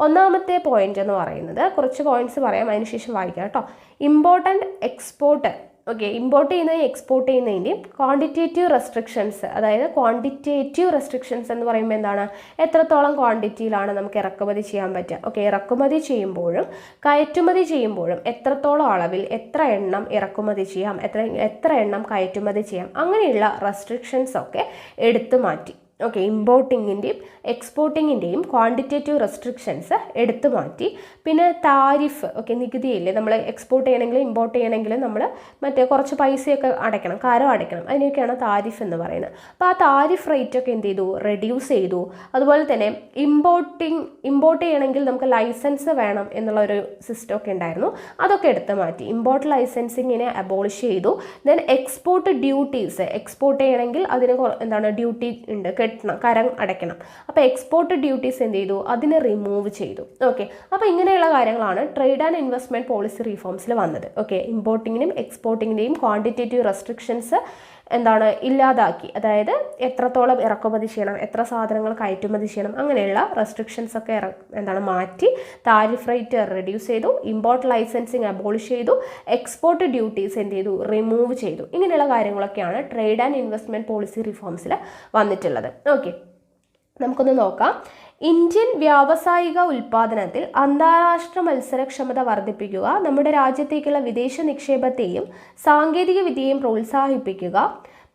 ഒന്നാമത്തെ പോയിന്റ് എന്ന് പറയുന്നത്, കുറച്ച് പോയിന്റ്സ് പറയാം, അതിനുശേഷം വായിക്കാം കേട്ടോ. Important export. ഓക്കെ, ഇമ്പോർട്ട് ചെയ്യുന്നതിനും എക്സ്പോർട്ട് ചെയ്യുന്നതിൻ്റെയും ക്വാണ്ടിറ്റേറ്റീവ് റെസ്ട്രിക്ഷൻസ്. അതായത് ക്വാണ്ടിറ്റേറ്റീവ് റെസ്ട്രിക്ഷൻസ് എന്ന് പറയുമ്പോൾ എന്താണ്? എത്രത്തോളം ക്വാണ്ടിറ്റിയിലാണ് നമുക്ക് ഇറക്കുമതി ചെയ്യാൻ പറ്റുക. ഓക്കെ, ഇറക്കുമതി ചെയ്യുമ്പോഴും കയറ്റുമതി ചെയ്യുമ്പോഴും എത്രത്തോളം അളവിൽ എത്ര എണ്ണം ഇറക്കുമതി ചെയ്യാം, എത്ര എണ്ണം കയറ്റുമതി ചെയ്യാം, അങ്ങനെയുള്ള റെസ്ട്രിക്ഷൻസ് ഒക്കെ എടുത്തു മാറ്റി. ഓക്കെ, ഇമ്പോർട്ടിങ്ങിൻ്റെയും എക്സ്പോർട്ടിങ്ങിൻ്റെയും ക്വാണ്ടിറ്റേറ്റീവ് റെസ്ട്രിക്ഷൻസ് എടുത്തു മാറ്റി. പിന്നെ താരിഫ്. ഓക്കെ, നികുതിയില്ലേ, നമ്മൾ എക്സ്പോർട്ട് ചെയ്യണമെങ്കിലും ഇമ്പോർട്ട് ചെയ്യണമെങ്കിലും നമ്മൾ കുറച്ച് പൈസയൊക്കെ അടയ്ക്കണം, കരം അടയ്ക്കണം. അതിനൊക്കെയാണ് താരിഫ് എന്ന് പറയുന്നത്. അപ്പോൾ ആ താരിഫ് റേറ്റ് ഒക്കെ എന്ത് ചെയ്തു? റെഡ്യൂസ് ചെയ്തു. അതുപോലെ തന്നെ ഇമ്പോർട്ട് ചെയ്യണമെങ്കിൽ നമുക്ക് ലൈസൻസ് വേണം എന്നുള്ളൊരു സിസ്റ്റം ഒക്കെ ഉണ്ടായിരുന്നു, അതൊക്കെ എടുത്തു മാറ്റി. ഇമ്പോർട്ട് ലൈസൻസിങ്ങിനെ അബോളിഷ് ചെയ്തു. Then export duties. എക്സ്പോർട്ട് ചെയ്യണമെങ്കിൽ അതിന് ഡ്യൂട്ടി ഉണ്ട്, കരം അടയ്ക്കണം. അപ്പോൾ എക്സ്പോർട്ട് ഡ്യൂട്ടീസ് എന്ത് ചെയ്തു? അതിനെ റിമൂവ് ചെയ്തു. ഓക്കെ, അപ്പോൾ ഇങ്ങനെയുള്ള കാര്യങ്ങളാണ് ട്രേഡ് ആൻഡ് ഇൻവെസ്റ്റ്മെൻറ്റ് പോളിസി റീഫോംസിൽ വന്നത്. ഓക്കെ, ഇമ്പോർട്ടിങ്ങിനും എക്സ്പോർട്ടിങ്ങിൻ്റെയും ക്വാണ്ടിറ്റേറ്റീവ് റെസ്ട്രിക്ഷൻസ് ഇല്ലാതാക്കി. അതായത് എത്രത്തോളം ഇറക്കുമതി ചെയ്യണം, എത്ര സാധനങ്ങൾ കയറ്റുമതി ചെയ്യണം, അങ്ങനെയുള്ള റെസ്ട്രിക്ഷൻസ് ഒക്കെ മാറ്റി. താരിഫ് റേറ്റ് റെഡ്യൂസ് ചെയ്തു. ഇമ്പോർട്ട് ലൈസൻസിങ് അബോളിഷ് ചെയ്തു. എക്സ്പോർട്ട് ഡ്യൂട്ടീസ് എന്ത് ചെയ്തു? റിമൂവ് ചെയ്തു. ഇങ്ങനെയുള്ള കാര്യങ്ങളൊക്കെയാണ് ട്രേഡ് ആൻഡ് ഇൻവെസ്റ്റ്മെൻറ്റ് പോളിസി റിഫോംസിൽ വന്നിട്ടുള്ളത്. ഓക്കെ, നമുക്കൊന്ന് നോക്കാം. ഇന്ത്യൻ വ്യാവസായിക ഉൽപ്പാദനത്തിൽ അന്താരാഷ്ട്ര മത്സരക്ഷമത വർദ്ധിപ്പിക്കുക, നമ്മുടെ രാജ്യത്തേക്കുള്ള വിദേശ നിക്ഷേപത്തെയും സാങ്കേതിക വിദ്യയെയും പ്രോത്സാഹിപ്പിക്കുക,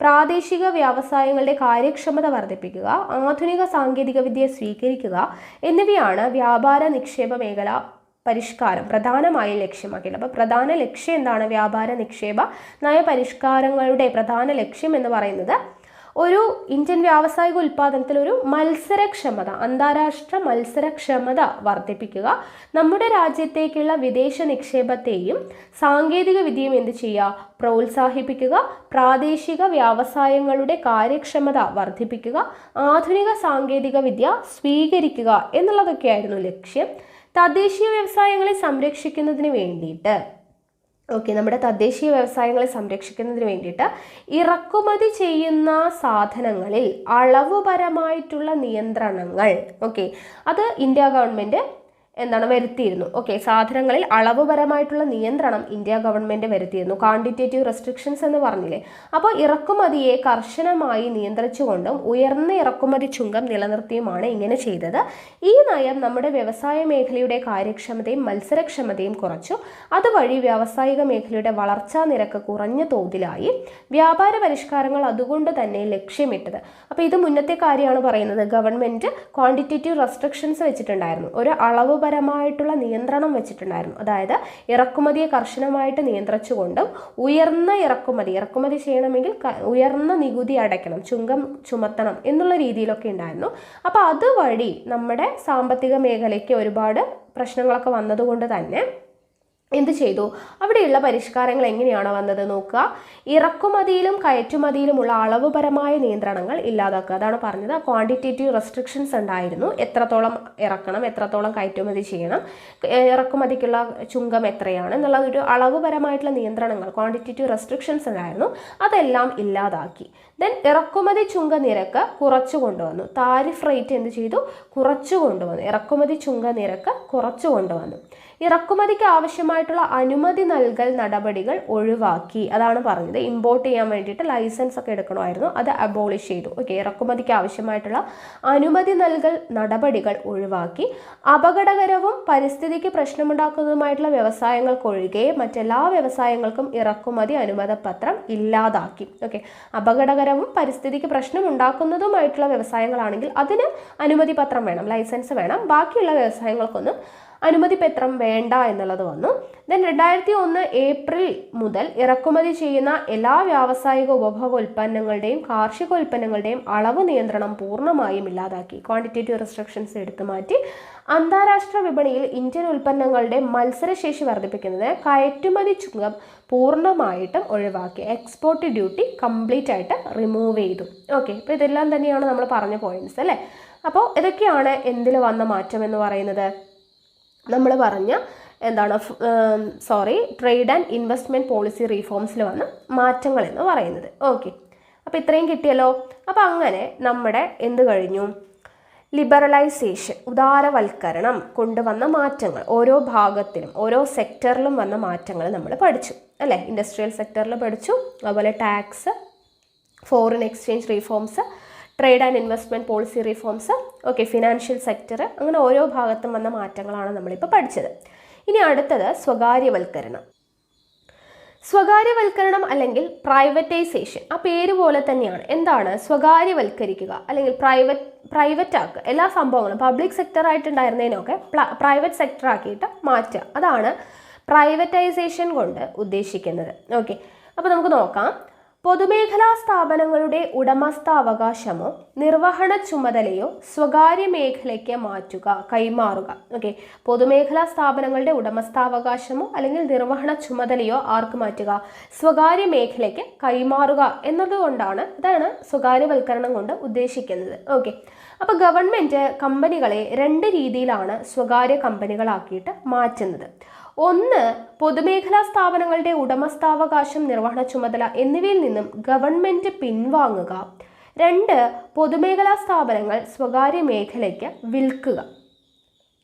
പ്രാദേശിക വ്യവസായങ്ങളുടെ കാര്യക്ഷമത വർദ്ധിപ്പിക്കുക, ആധുനിക സാങ്കേതിക വിദ്യ സ്വീകരിക്കുക എന്നിവയാണ് വ്യാപാര നിക്ഷേപ മേഖല പരിഷ്കാരം പ്രധാനമായും ലക്ഷ്യമാക്കിയത്. അപ്പോൾ പ്രധാന ലക്ഷ്യം എന്താണ്? വ്യാപാര നിക്ഷേപ നയപരിഷ്കാരങ്ങളുടെ പ്രധാന ലക്ഷ്യം എന്ന് പറയുന്നത് ഒരു ഇന്ത്യൻ വ്യാവസായിക ഉൽപ്പാദനത്തിൽ ഒരു മത്സരക്ഷമത, അന്താരാഷ്ട്ര മത്സരക്ഷമത വർദ്ധിപ്പിക്കുക, നമ്മുടെ രാജ്യത്തേക്കുള്ള വിദേശ നിക്ഷേപത്തെയും സാങ്കേതിക വിദ്യയും എന്ത് ചെയ്യുക? പ്രോത്സാഹിപ്പിക്കുക, പ്രാദേശിക വ്യവസായങ്ങളുടെ കാര്യക്ഷമത വർദ്ധിപ്പിക്കുക, ആധുനിക സാങ്കേതിക വിദ്യ സ്വീകരിക്കുക എന്നുള്ളതൊക്കെയായിരുന്നു ലക്ഷ്യം. തദ്ദേശീയ വ്യവസായങ്ങളെ സംരക്ഷിക്കുന്നതിന് വേണ്ടിയിട്ട് നമ്മുടെ തദ്ദേശീയ വ്യവസായങ്ങളെ സംരക്ഷിക്കുന്നതിന് വേണ്ടിയിട്ട് ഇറക്കുമതി ചെയ്യുന്ന സാധനങ്ങളിൽ അളവുപരമായിട്ടുള്ള നിയന്ത്രണങ്ങൾ അത് ഇന്ത്യ ഗവൺമെൻറ് വരുത്തിയിരുന്നു. സാധനങ്ങളിൽ അളവുപരമായിട്ടുള്ള നിയന്ത്രണം ഇന്ത്യ ഗവൺമെൻറ് വരുത്തിയിരുന്നു. ക്വാണ്ടിറ്റേറ്റീവ് റെസ്ട്രിക്ഷൻസ് എന്ന് പറഞ്ഞില്ലേ. അപ്പോൾ ഇറക്കുമതിയെ കർശനമായി നിയന്ത്രിച്ചുകൊണ്ടും ഉയർന്ന ഇറക്കുമതി ചുങ്കം നിലനിർത്തിയുമാണ് ഇങ്ങനെ ചെയ്തത്. ഈ നയം നമ്മുടെ വ്യവസായ മേഖലയുടെ കാര്യക്ഷമതയും മത്സരക്ഷമതയും കുറച്ചു. അതുവഴി വ്യാവസായിക മേഖലയുടെ വളർച്ചാ നിരക്ക് കുറഞ്ഞ തോതിലായി. വ്യാപാര പരിഷ്കാരങ്ങൾ അതുകൊണ്ട് തന്നെ ലക്ഷ്യമിട്ടത്. അപ്പോൾ ഇത് മുന്നത്തെ കാര്യമാണ് പറയുന്നത്. ഗവൺമെൻറ് ക്വാണ്ടിറ്റേറ്റീവ് റെസ്ട്രിക്ഷൻസ് വെച്ചിട്ടുണ്ടായിരുന്നു, ഒരു പരമായിട്ടുള്ള നിയന്ത്രണം വെച്ചിട്ടുണ്ടായിരുന്നു. അതായത് ഇറക്കുമതിയെ കർശനമായിട്ട് നിയന്ത്രിച്ചുകൊണ്ടും ഉയർന്ന ഇറക്കുമതി ചെയ്യണമെങ്കിൽ ഉയർന്ന നികുതി അടയ്ക്കണം, ചുങ്കം ചുമത്തണം എന്നുള്ള രീതിയിലൊക്കെ ഉണ്ടായിരുന്നു. അപ്പോൾ അതുവഴി നമ്മുടെ സാമ്പത്തിക മേഖലയ്ക്ക് ഒരുപാട് പ്രശ്നങ്ങളൊക്കെ വന്നതുകൊണ്ട് തന്നെ എന്ത് ചെയ്തു? അവിടെയുള്ള പരിഷ്കാരങ്ങൾ എങ്ങനെയാണ് വന്നത് നോക്കുക. ഇറക്കുമതിയിലും കയറ്റുമതിയിലുമുള്ള അളവുപരമായ നിയന്ത്രണങ്ങൾ ഇല്ലാതാക്കുക. അതാണ് പറഞ്ഞത്. ക്വാണ്ടിറ്റേറ്റീവ് റെസ്ട്രിക്ഷൻസ് ഉണ്ടായിരുന്നു. എത്രത്തോളം ഇറക്കണം, എത്രത്തോളം കയറ്റുമതി ചെയ്യണം, ഇറക്കുമതിക്കുള്ള ചുങ്കം എത്രയാണ് എന്നുള്ള ഒരു അളവുപരമായിട്ടുള്ള നിയന്ത്രണങ്ങൾ, ക്വാണ്ടിറ്റേറ്റീവ് റെസ്ട്രിക്ഷൻസ് ഉണ്ടായിരുന്നു. അതെല്ലാം ഇല്ലാതാക്കി. ദെൻ ഇറക്കുമതി ചുങ്ക നിരക്ക് കുറച്ചു കൊണ്ടുവന്നു. താരിഫ് റേറ്റ് എന്ത് ചെയ്തു? കുറച്ചു കൊണ്ടുവന്നു. ഇറക്കുമതി ചുങ്ക നിരക്ക് കുറച്ചു കൊണ്ടുവന്നു. ഇറക്കുമതിക്ക് ആവശ്യമായിട്ടുള്ള അനുമതി നൽകൽ നടപടികൾ ഒഴിവാക്കി. അതാണ് പറഞ്ഞത്. ഇമ്പോർട്ട് ചെയ്യാൻ വേണ്ടിയിട്ട് ലൈസൻസ് ഒക്കെ എടുക്കണമായിരുന്നു, അത് അബോളിഷ് ചെയ്തു. ഓക്കെ, ഇറക്കുമതിക്ക് ആവശ്യമായിട്ടുള്ള അനുമതി നൽകൽ നടപടികൾ ഒഴിവാക്കി. അപകടകരവും പരിസ്ഥിതിക്ക് പ്രശ്നമുണ്ടാക്കുന്നതുമായിട്ടുള്ള വ്യവസായങ്ങൾക്കൊഴികെ മറ്റെല്ലാ വ്യവസായങ്ങൾക്കും ഇറക്കുമതി അനുമതിപത്രം ഇല്ലാതാക്കി. ഓക്കെ, അപകടകരവും പരിസ്ഥിതിക്ക് പ്രശ്നമുണ്ടാക്കുന്നതുമായിട്ടുള്ള വ്യവസായങ്ങളാണെങ്കിൽ അതിന് അനുമതി പത്രം വേണം, ലൈസൻസ് വേണം. ബാക്കിയുള്ള വ്യവസായങ്ങൾക്കൊന്നും അനുമതി പത്രം വേണ്ട എന്നുള്ളത് വന്നു. ദെൻ 2001 ഏപ്രിൽ മുതൽ ഇറക്കുമതി ചെയ്യുന്ന എല്ലാ വ്യാവസായിക ഉപഭോഗ ഉൽപ്പന്നങ്ങളുടെയും കാർഷികോൽപ്പന്നങ്ങളുടെയും അളവ് നിയന്ത്രണം പൂർണ്ണമായും ഇല്ലാതാക്കി. ക്വാണ്ടിറ്റേറ്റീവ് റെസ്ട്രിക്ഷൻസ് എടുത്തു മാറ്റി. അന്താരാഷ്ട്ര വിപണിയിൽ ഇന്ത്യൻ ഉൽപ്പന്നങ്ങളുടെ മത്സരശേഷി വർദ്ധിപ്പിക്കുന്നതിന് കയറ്റുമതി ചുങ്കം പൂർണ്ണമായിട്ടും ഒഴിവാക്കി. എക്സ്പോർട്ട് ഡ്യൂട്ടി കംപ്ലീറ്റ് ആയിട്ട് റിമൂവ് ചെയ്തു. ഓക്കെ, അപ്പോൾ ഇതെല്ലാം തന്നെയാണ് നമ്മൾ പറഞ്ഞ പോയിന്റ്സ് അല്ലേ. അപ്പോൾ ഇതൊക്കെയാണ് എന്തിൽ വന്ന മാറ്റം എന്ന് പറയുന്നത്. നമ്മൾ പറഞ്ഞ ട്രേഡ് ആൻഡ് ഇൻവെസ്റ്റ്മെൻറ്റ് പോളിസി റീഫോംസിൽ വന്ന മാറ്റങ്ങൾ എന്ന് പറയുന്നത്. ഓക്കെ, അപ്പോൾ ഇത്രയും കിട്ടിയല്ലോ. അപ്പോൾ അങ്ങനെ നമ്മുടെ എന്ത് കഴിഞ്ഞു? ലിബറലൈസേഷൻ, ഉദാരവൽക്കരണം കൊണ്ടുവന്ന മാറ്റങ്ങൾ, ഓരോ ഭാഗത്തിലും ഓരോ സെക്ടറിലും വന്ന മാറ്റങ്ങൾ നമ്മൾ പഠിച്ചു അല്ലേ. ഇൻഡസ്ട്രിയൽ സെക്ടറിൽ പഠിച്ചു, അതുപോലെ tax, foreign exchange reforms, trade and investment policy reforms, okay, financial sector, അങ്ങനെ ഓരോ ഭാഗത്തും വന്ന മാറ്റങ്ങളാണ് നമ്മളിപ്പോൾ പഠിച്ചത്. ഇനി അടുത്തത് സ്വകാര്യവൽക്കരണം. സ്വകാര്യവൽക്കരണം അല്ലെങ്കിൽ പ്രൈവറ്റൈസേഷൻ, ആ പേര് പോലെ തന്നെയാണ്. എന്താണ് സ്വകാര്യവൽക്കരിക്കുക അല്ലെങ്കിൽ പ്രൈവറ്റ് ആക്കുക? എല്ലാ സംഭവങ്ങളും പബ്ലിക് സെക്ടർ ആയിട്ടുണ്ടായിരുന്നതിനൊക്കെ പ്രൈവറ്റ് സെക്ടർ ആക്കിയിട്ട് മാറ്റുക. അതാണ് പ്രൈവറ്റൈസേഷൻ കൊണ്ട് ഉദ്ദേശിക്കുന്നത്. ഓക്കെ, അപ്പോൾ നമുക്ക് നോക്കാം. പൊതുമേഖലാ സ്ഥാപനങ്ങളുടെ ഉടമസ്ഥാവകാശമോ നിർവഹണ ചുമതലയോ സ്വകാര്യ മേഖലയ്ക്ക് മാറ്റുക, കൈമാറുക. ഓക്കെ, പൊതുമേഖലാ സ്ഥാപനങ്ങളുടെ ഉടമസ്ഥാവകാശമോ അല്ലെങ്കിൽ നിർവഹണ ചുമതലയോ ആർക്ക് മാറ്റുക? സ്വകാര്യ മേഖലയ്ക്ക് കൈമാറുക എന്നതുകൊണ്ടാണ്, ഇതാണ് സ്വകാര്യവൽക്കരണം കൊണ്ട് ഉദ്ദേശിക്കുന്നത്. ഓക്കെ, അപ്പോൾ ഗവൺമെൻറ് കമ്പനികളെ 2 രീതിയിലാണ് സ്വകാര്യ കമ്പനികളാക്കിയിട്ട് മാറ്റുന്നത്. ഒന്ന്, പൊതുമേഖലാ സ്ഥാപനങ്ങളുടെ ഉടമസ്ഥാവകാശം, നിർവഹണ ചുമതല എന്നിവയിൽ നിന്നും ഗവൺമെൻറ് പിൻവാങ്ങുക. 2, പൊതുമേഖലാ സ്ഥാപനങ്ങൾ സ്വകാര്യ മേഖലയ്ക്ക് വിൽക്കുക.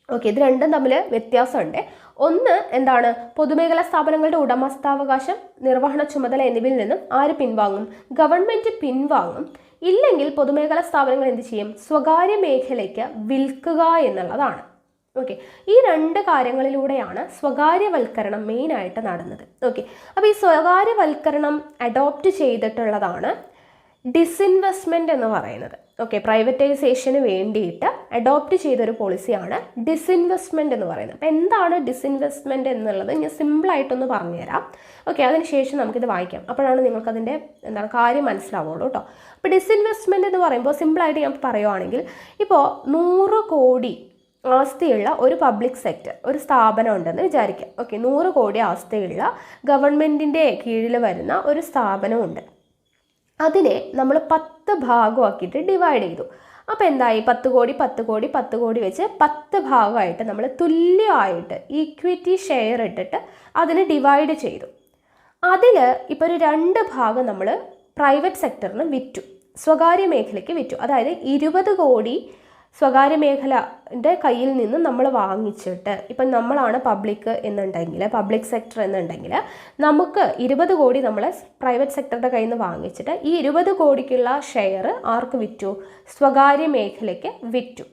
ഓക്കെ, ഇത് രണ്ടും തമ്മിൽ വ്യത്യാസമുണ്ട്. ഒന്ന് എന്താണ്? പൊതുമേഖലാ സ്ഥാപനങ്ങളുടെ ഉടമസ്ഥാവകാശം, നിർവഹണ ചുമതല എന്നിവയിൽ നിന്നും ആര് പിൻവാങ്ങും? ഗവൺമെൻറ് പിൻവാങ്ങും. ഇല്ലെങ്കിൽ പൊതുമേഖലാ സ്ഥാപനങ്ങൾ എന്ത് ചെയ്യും? സ്വകാര്യ മേഖലയ്ക്ക് വിൽക്കുക എന്നുള്ളതാണ്. ഓക്കെ, ഈ 2 കാര്യങ്ങളിലൂടെയാണ് സ്വകാര്യവൽക്കരണം മെയിനായിട്ട് നടന്നത്. ഓക്കെ, അപ്പോൾ ഈ സ്വകാര്യവൽക്കരണം അഡോപ്റ്റ് ചെയ്തിട്ടുള്ളതാണ് ഡിസിൻവെസ്റ്റ്മെൻറ്റ് എന്ന് പറയുന്നത്. ഓക്കെ, പ്രൈവറ്റൈസേഷന് വേണ്ടിയിട്ട് അഡോപ്റ്റ് ചെയ്തൊരു പോളിസിയാണ് ഡിസിൻവെസ്റ്റ്മെൻറ്റ് എന്ന് പറയുന്നത്. അപ്പോൾ എന്താണ് ഡിസിൻവെസ്റ്റ്മെൻറ്റ് എന്നുള്ളത് ഞാൻ സിമ്പിളായിട്ടൊന്ന് പറഞ്ഞുതരാം. ഓക്കെ, അതിനുശേഷം നമുക്കിത് വായിക്കാം. അപ്പോഴാണ് നിങ്ങൾക്കതിൻ്റെ കാര്യം മനസ്സിലാവുള്ളൂ കേട്ടോ. അപ്പോൾ ഡിസിൻവെസ്റ്റ്മെൻറ്റ് എന്ന് പറയുമ്പോൾ സിമ്പിളായിട്ട് ഞാൻ പറയുവാണെങ്കിൽ, ഇപ്പോൾ 100 കോടി ആസ്തിയുള്ള ഒരു പബ്ലിക് സെക്ടർ, ഒരു സ്ഥാപനം ഉണ്ടെന്ന് വിചാരിക്കാം. ഓക്കെ, 100 കോടി ആസ്തിയുള്ള ഗവൺമെൻറ്റിൻ്റെ കീഴിൽ വരുന്ന ഒരു സ്ഥാപനമുണ്ട്. അതിനെ നമ്മൾ 10 ഭാഗമാക്കിയിട്ട് ഡിവൈഡ് ചെയ്തു. അപ്പോൾ എന്തായി? 10 കോടി 10 കോടി 10 കോടി വെച്ച് 10 ഭാഗമായിട്ട് നമ്മൾ തുല്യമായിട്ട് ഈക്വിറ്റി ഷെയർ ഇട്ടിട്ട് അതിനെ ഡിവൈഡ് ചെയ്തു. അതിൽ ഇപ്പോൾ ഒരു 2 ഭാഗം നമ്മൾ പ്രൈവറ്റ് സെക്ടറിന് വിറ്റു, സ്വകാര്യ മേഖലയ്ക്ക് വിറ്റു. അതായത് 20 കോടി സ്വകാര്യ മേഖലയുടെ കയ്യിൽ നിന്ന് നമ്മൾ വാങ്ങിച്ചിട്ട്, ഇപ്പം നമ്മളാണ് പബ്ലിക് എന്നുണ്ടെങ്കിൽ, പബ്ലിക് സെക്ടർ എന്നുണ്ടെങ്കിൽ, നമുക്ക് 20 കോടി നമ്മൾ പ്രൈവറ്റ് സെക്ടറുടെ കയ്യിൽ നിന്ന് വാങ്ങിച്ചിട്ട് ഈ 20 കോടിക്കുള്ള ഷെയർ ആർക്ക് വിറ്റു? സ്വകാര്യ മേഖലയ്ക്ക് വിറ്റു.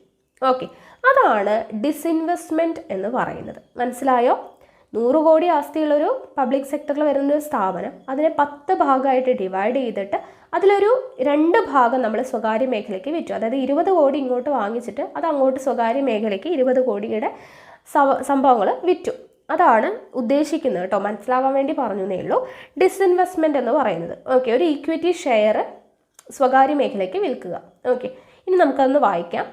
ഓക്കെ, അതാണ് ഡിസിൻവെസ്റ്റ്മെൻറ്റ് എന്ന് പറയുന്നത്. മനസ്സിലായോ? 100 കോടി ആസ്തിയുള്ളൊരു പബ്ലിക് സെക്ടറിൽ വരുന്നൊരു സ്ഥാപനം, അതിനെ 10 ഭാഗമായിട്ട് ഡിവൈഡ് ചെയ്തിട്ട് അതിലൊരു 2 ഭാഗം നമ്മൾ സ്വകാര്യ മേഖലയ്ക്ക് വിറ്റു. അതായത് 20 കോടി ഇങ്ങോട്ട് വാങ്ങിച്ചിട്ട് അത് അങ്ങോട്ട് സ്വകാര്യ മേഖലയ്ക്ക് 20 കോടിയുടെ സംഭവങ്ങൾ വിറ്റു. അതാണ് ഉദ്ദേശിക്കുന്നത് കേട്ടോ. മനസ്സിലാവാൻ വേണ്ടി പറഞ്ഞേ ഉള്ളൂ ഡിസിൻവെസ്റ്റ്മെൻറ്റ് എന്ന് പറയുന്നത്. ഓക്കെ, ഒരു ഈക്വിറ്റി ഷെയർ സ്വകാര്യ മേഖലയ്ക്ക് വിൽക്കുക. ഓക്കെ, ഇനി നമുക്കതൊന്ന് വായിക്കാം.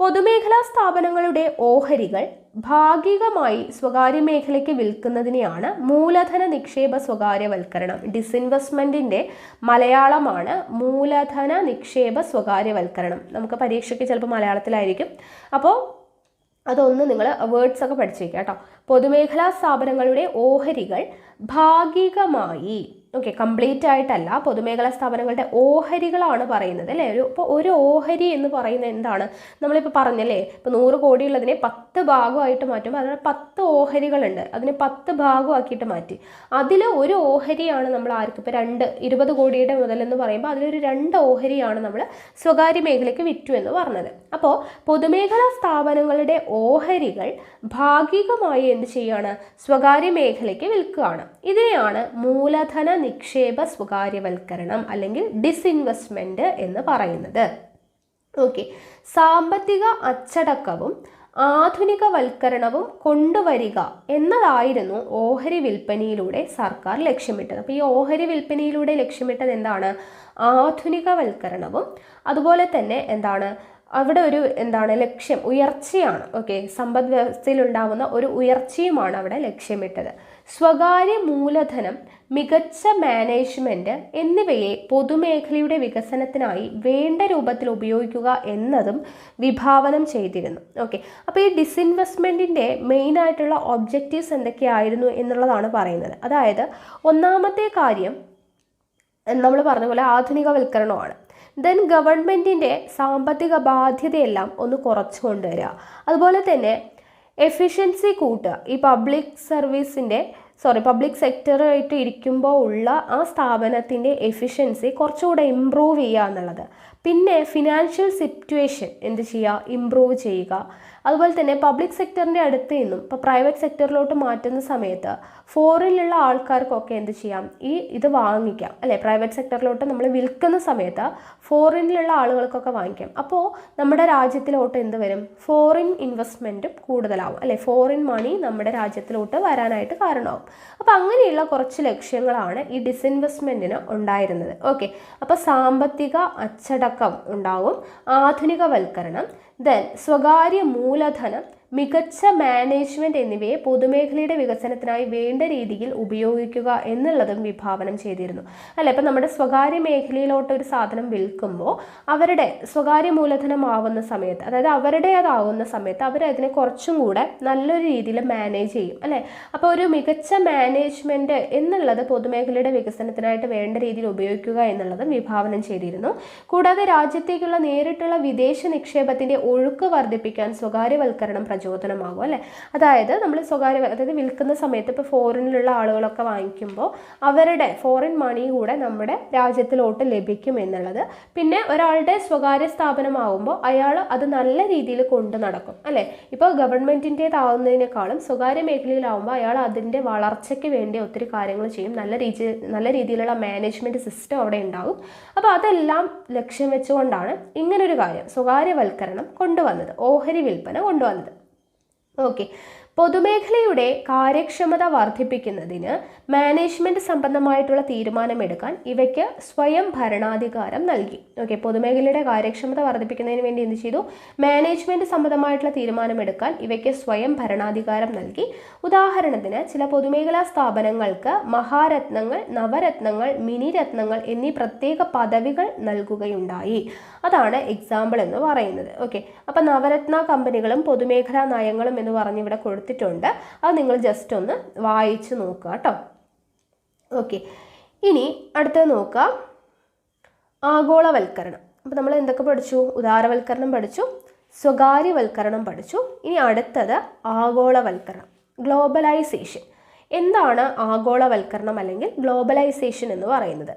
പൊതുമേഖലാ സ്ഥാപനങ്ങളുടെ ഓഹരികൾ ഭാഗികമായി സ്വകാര്യ മേഖലയ്ക്ക് വിൽക്കുന്നതിനെയാണ് മൂലധന നിക്ഷേപ സ്വകാര്യവൽക്കരണം. ഡിസ്ഇൻവെസ്റ്റ്മെന്റിന്റെ മലയാളമാണ് മൂലധന നിക്ഷേപ സ്വകാര്യവൽക്കരണം. നമുക്ക് പരീക്ഷയ്ക്ക് ചിലപ്പോൾ മലയാളത്തിലായിരിക്കും. അപ്പോൾ അതൊന്ന് നിങ്ങൾ വേർഡ്സ് ഒക്കെ പഠിച്ചു വയ്ക്കുക കേട്ടോ. പൊതുമേഖലാ സ്ഥാപനങ്ങളുടെ ഓഹരികൾ ഭാഗികമായി, ഓക്കെ, കംപ്ലീറ്റ് ആയിട്ടല്ല, പൊതുമേഖലാ സ്ഥാപനങ്ങളുടെ ഓഹരികളാണ് പറയുന്നത് അല്ലേ. ഇപ്പോൾ ഒരു ഓഹരി എന്ന് പറയുന്നത് എന്താണ്, നമ്മളിപ്പോൾ പറഞ്ഞല്ലേ, ഇപ്പോൾ 100 കോടി ഉള്ളതിനെ 10 ഭാഗമായിട്ട് മാറ്റുമ്പോൾ അതിന് 10 ഓഹരികളുണ്ട്, അതിനെ 10 ഭാഗമാക്കിയിട്ട് മാറ്റി. അതിൽ ഒരു ഓഹരിയാണ് നമ്മൾ ആർക്കും ഇപ്പോൾ 20 കോടിയുടെ മുതലെന്ന് പറയുമ്പോൾ അതിലൊരു 2 ഓഹരിയാണ് നമ്മൾ സ്വകാര്യ മേഖലയ്ക്ക് വിറ്റു എന്ന് പറഞ്ഞത്. അപ്പോൾ പൊതുമേഖലാ സ്ഥാപനങ്ങളുടെ ഓഹരികൾ ഭാഗികമായി എന്ത് ചെയ്യുകയാണ്, സ്വകാര്യ മേഖലയ്ക്ക് വിൽക്കുകയാണ്. ഇതിനെയാണ് മൂലധന നിക്ഷേപ സ്വകാര്യവൽക്കരണം അല്ലെങ്കിൽ ഡിസ്ഇൻവെസ്റ്റ്മെന്റ് എന്ന് പറയുന്നത്. ഓക്കെ, സാമ്പത്തിക അച്ചടക്കവും ആധുനികവൽക്കരണവും കൊണ്ടുവരിക എന്നതായിരുന്നു ഓഹരി വിൽപ്പനയിലൂടെ സർക്കാർ ലക്ഷ്യമിട്ടത്. അപ്പോൾ ഈ ഓഹരി വിൽപ്പനയിലൂടെ ലക്ഷ്യമിട്ടത് എന്താണ്, ആധുനികവൽക്കരണവും അതുപോലെ തന്നെ എന്താണ് അവിടെ ഒരു ലക്ഷ്യം, ഉയർച്ചയാണ്. ഓക്കെ, സമ്പദ് വ്യവസ്ഥയിൽ ഉണ്ടാവുന്ന ഒരു ഉയർച്ചയുമാണ് അവിടെ ലക്ഷ്യമിട്ടത്. സ്വകാര്യ മൂലധനം, മികച്ച മാനേജ്മെന്റ് എന്നിവയെ പൊതുമേഖലയുടെ വികസനത്തിനായി വേണ്ട രൂപത്തിൽ ഉപയോഗിക്കുക എന്നതും വിഭാവനം ചെയ്തിരുന്നു. ഓക്കെ, അപ്പോൾ ഈ ഡിസ്ഇൻവെസ്റ്റ്മെന്റിന്റെ മെയിൻ ആയിട്ടുള്ള ഒബ്ജക്റ്റീവ്സ് എന്തൊക്കെയായിരുന്നു എന്നുള്ളതാണ് പറയുന്നത്. അതായത് ഒന്നാമത്തെ കാര്യം നമ്മൾ പറഞ്ഞ പോലെ ആധുനികവൽക്കരണമാണ്. ദെൻ ഗവൺമെൻറ്റിൻ്റെ സാമ്പത്തിക ബാധ്യതയെല്ലാം ഒന്ന് കുറച്ച് കൊണ്ടുവരിക. അതുപോലെ തന്നെ എഫിഷ്യൻസി കൂട്ടുക. ഈ പബ്ലിക് സെക്ടറായിട്ട് ഇരിക്കുമ്പോൾ ഉള്ള ആ സ്ഥാപനത്തിൻ്റെ എഫിഷ്യൻസി കുറച്ചുകൂടെ ഇമ്പ്രൂവ് ചെയ്യുക എന്നുള്ളത്. പിന്നെ ഫിനാൻഷ്യൽ സിറ്റുവേഷൻ എന്ത് ചെയ്യുക, ഇമ്പ്രൂവ് ചെയ്യുക. അതുപോലെ തന്നെ പബ്ലിക് സെക്ടറിൻ്റെ അടുത്ത് നിന്നും ഇപ്പോൾ പ്രൈവറ്റ് സെക്ടറിലോട്ട് മാറ്റുന്ന സമയത്ത് ഫോറിനിലുള്ള ആൾക്കാർക്കൊക്കെ എന്ത് ചെയ്യാം, ഇത് വാങ്ങിക്കാം അല്ലേ. പ്രൈവറ്റ് സെക്ടറിലോട്ട് നമ്മൾ വിൽക്കുന്ന സമയത്ത് ഫോറിനിലുള്ള ആളുകൾക്കൊക്കെ വാങ്ങിക്കാം. അപ്പോൾ നമ്മുടെ രാജ്യത്തിലോട്ട് എന്ത് വരും, ഫോറിൻ ഇൻവെസ്റ്റ്മെൻറ്റും കൂടുതലാവും അല്ലേ. ഫോറിൻ മണി നമ്മുടെ രാജ്യത്തിലോട്ട് വരാനായിട്ട് കാരണമാവും. അപ്പോൾ അങ്ങനെയുള്ള കുറച്ച് ലക്ഷ്യങ്ങളാണ് ഈ ഡിസ്ഇൻവെസ്റ്റ്മെൻറ്റിന് ഉണ്ടായിരുന്നത്. ഓക്കെ, അപ്പോൾ സാമ്പത്തിക അച്ചടക്കം ഉണ്ടാവും, ആധുനികവൽക്കരണം, ദെൻ സ്വകാര്യ മൂലധനം, മികച്ച മാനേജ്മെന്റ് എന്നിവയെ പൊതുമേഖലയുടെ വികസനത്തിനായി വേണ്ട രീതിയിൽ ഉപയോഗിക്കുക എന്നുള്ളതും വിഭാവനം ചെയ്തിരുന്നു അല്ലെ. ഇപ്പം നമ്മുടെ സ്വകാര്യ മേഖലയിലോട്ട് ഒരു സാധനം വിൽക്കുമ്പോൾ അവരുടെ സ്വകാര്യ മൂലധനമാവുന്ന സമയത്ത്, അതായത് അവരുടേതാവുന്ന സമയത്ത് അവരതിനെ കുറച്ചും കൂടെ നല്ലൊരു രീതിയിൽ മാനേജ് ചെയ്യും അല്ലേ. അപ്പോൾ ഒരു മികച്ച മാനേജ്മെന്റ് എന്നുള്ളത് പൊതുമേഖലയുടെ വികസനത്തിനായിട്ട് വേണ്ട രീതിയിൽ ഉപയോഗിക്കുക എന്നുള്ളതും വിഭാവനം ചെയ്തിരുന്നു. കൂടാതെ രാജ്യത്തേക്കുള്ള നേരിട്ടുള്ള വിദേശ നിക്ഷേപത്തിന്റെ ഒഴുക്ക് വർദ്ധിപ്പിക്കാൻ സ്വകാര്യവൽക്കരണം പ്രചോദനമാകും അല്ലേ. അതായത് നമ്മൾ അതായത് വിൽക്കുന്ന സമയത്ത് ഇപ്പോൾ ഫോറിനിലുള്ള ആളുകളൊക്കെ വാങ്ങിക്കുമ്പോൾ അവരുടെ ഫോറിൻ മണി കൂടെ നമ്മുടെ രാജ്യത്തിലോട്ട് ലഭിക്കും എന്നുള്ളത്. പിന്നെ ഒരാളുടെ സ്വകാര്യ സ്ഥാപനമാകുമ്പോൾ അയാൾ അത് നല്ല രീതിയിൽ കൊണ്ടു നടക്കും അല്ലേ. ഇപ്പോൾ ഗവൺമെൻറ്റിൻ്റേതാവുന്നതിനേക്കാളും സ്വകാര്യ മേഖലയിലാവുമ്പോൾ അയാൾ അതിൻ്റെ വളർച്ചയ്ക്ക് വേണ്ടി ഒത്തിരി കാര്യങ്ങൾ ചെയ്യും. നല്ല രീതിയിലുള്ള മാനേജ്മെൻറ്റ് സിസ്റ്റം അവിടെ ഉണ്ടാകും. അപ്പോൾ അതെല്ലാം ലക്ഷ്യം വെച്ചുകൊണ്ടാണ് ഇങ്ങനൊരു കാര്യം സ്വകാര്യവൽക്കരണം കൊണ്ടുവന്നത്, ഓഹരി വിൽപ്പന കൊണ്ടുവന്നത്. ഓക്കെ, പൊതുമേഖലയുടെ കാര്യക്ഷമത വർദ്ധിപ്പിക്കുന്നതിന് മാനേജ്മെൻറ്റ് സംബന്ധമായിട്ടുള്ള തീരുമാനമെടുക്കാൻ ഇവയ്ക്ക് സ്വയം ഭരണാധികാരം നൽകി. ഓക്കെ, പൊതുമേഖലയുടെ കാര്യക്ഷമത വർദ്ധിപ്പിക്കുന്നതിന് വേണ്ടി എന്ത് ചെയ്തു, മാനേജ്മെൻറ്റ് സംബന്ധമായിട്ടുള്ള തീരുമാനമെടുക്കാൻ ഇവയ്ക്ക് സ്വയം ഭരണാധികാരം നൽകി. ഉദാഹരണത്തിന് ചില പൊതുമേഖലാ സ്ഥാപനങ്ങൾക്ക് മഹാരത്നങ്ങൾ, നവരത്നങ്ങൾ, മിനിരത്നങ്ങൾ എന്നീ പ്രത്യേക പദവികൾ നൽകുകയുണ്ടായി. അതാണ് എക്സാമ്പിൾ എന്ന് പറയുന്നത്. ഓക്കെ, അപ്പം നവരത്ന കമ്പനികളും പൊതുമേഖലാ നയങ്ങളും എന്ന് പറഞ്ഞ് ഇവിടെ കൊടുത്തിട്ടുണ്ട്. അത് നിങ്ങൾ ജസ്റ്റ് ഒന്ന് വായിച്ച് നോക്കുക കേട്ടോ. ഓക്കെ, ഇനി അടുത്തത് നോക്കുക, ആഗോളവൽക്കരണം. അപ്പോൾ നമ്മൾ എന്തൊക്കെ പഠിച്ചു, ഉദാരവൽക്കരണം പഠിച്ചു, സ്വകാര്യവൽക്കരണം പഠിച്ചു. ഇനി അടുത്തത് ആഗോളവൽക്കരണം, ഗ്ലോബലൈസേഷൻ. എന്താണ് ആഗോളവൽക്കരണം അല്ലെങ്കിൽ ഗ്ലോബലൈസേഷൻ എന്ന് പറയുന്നത്?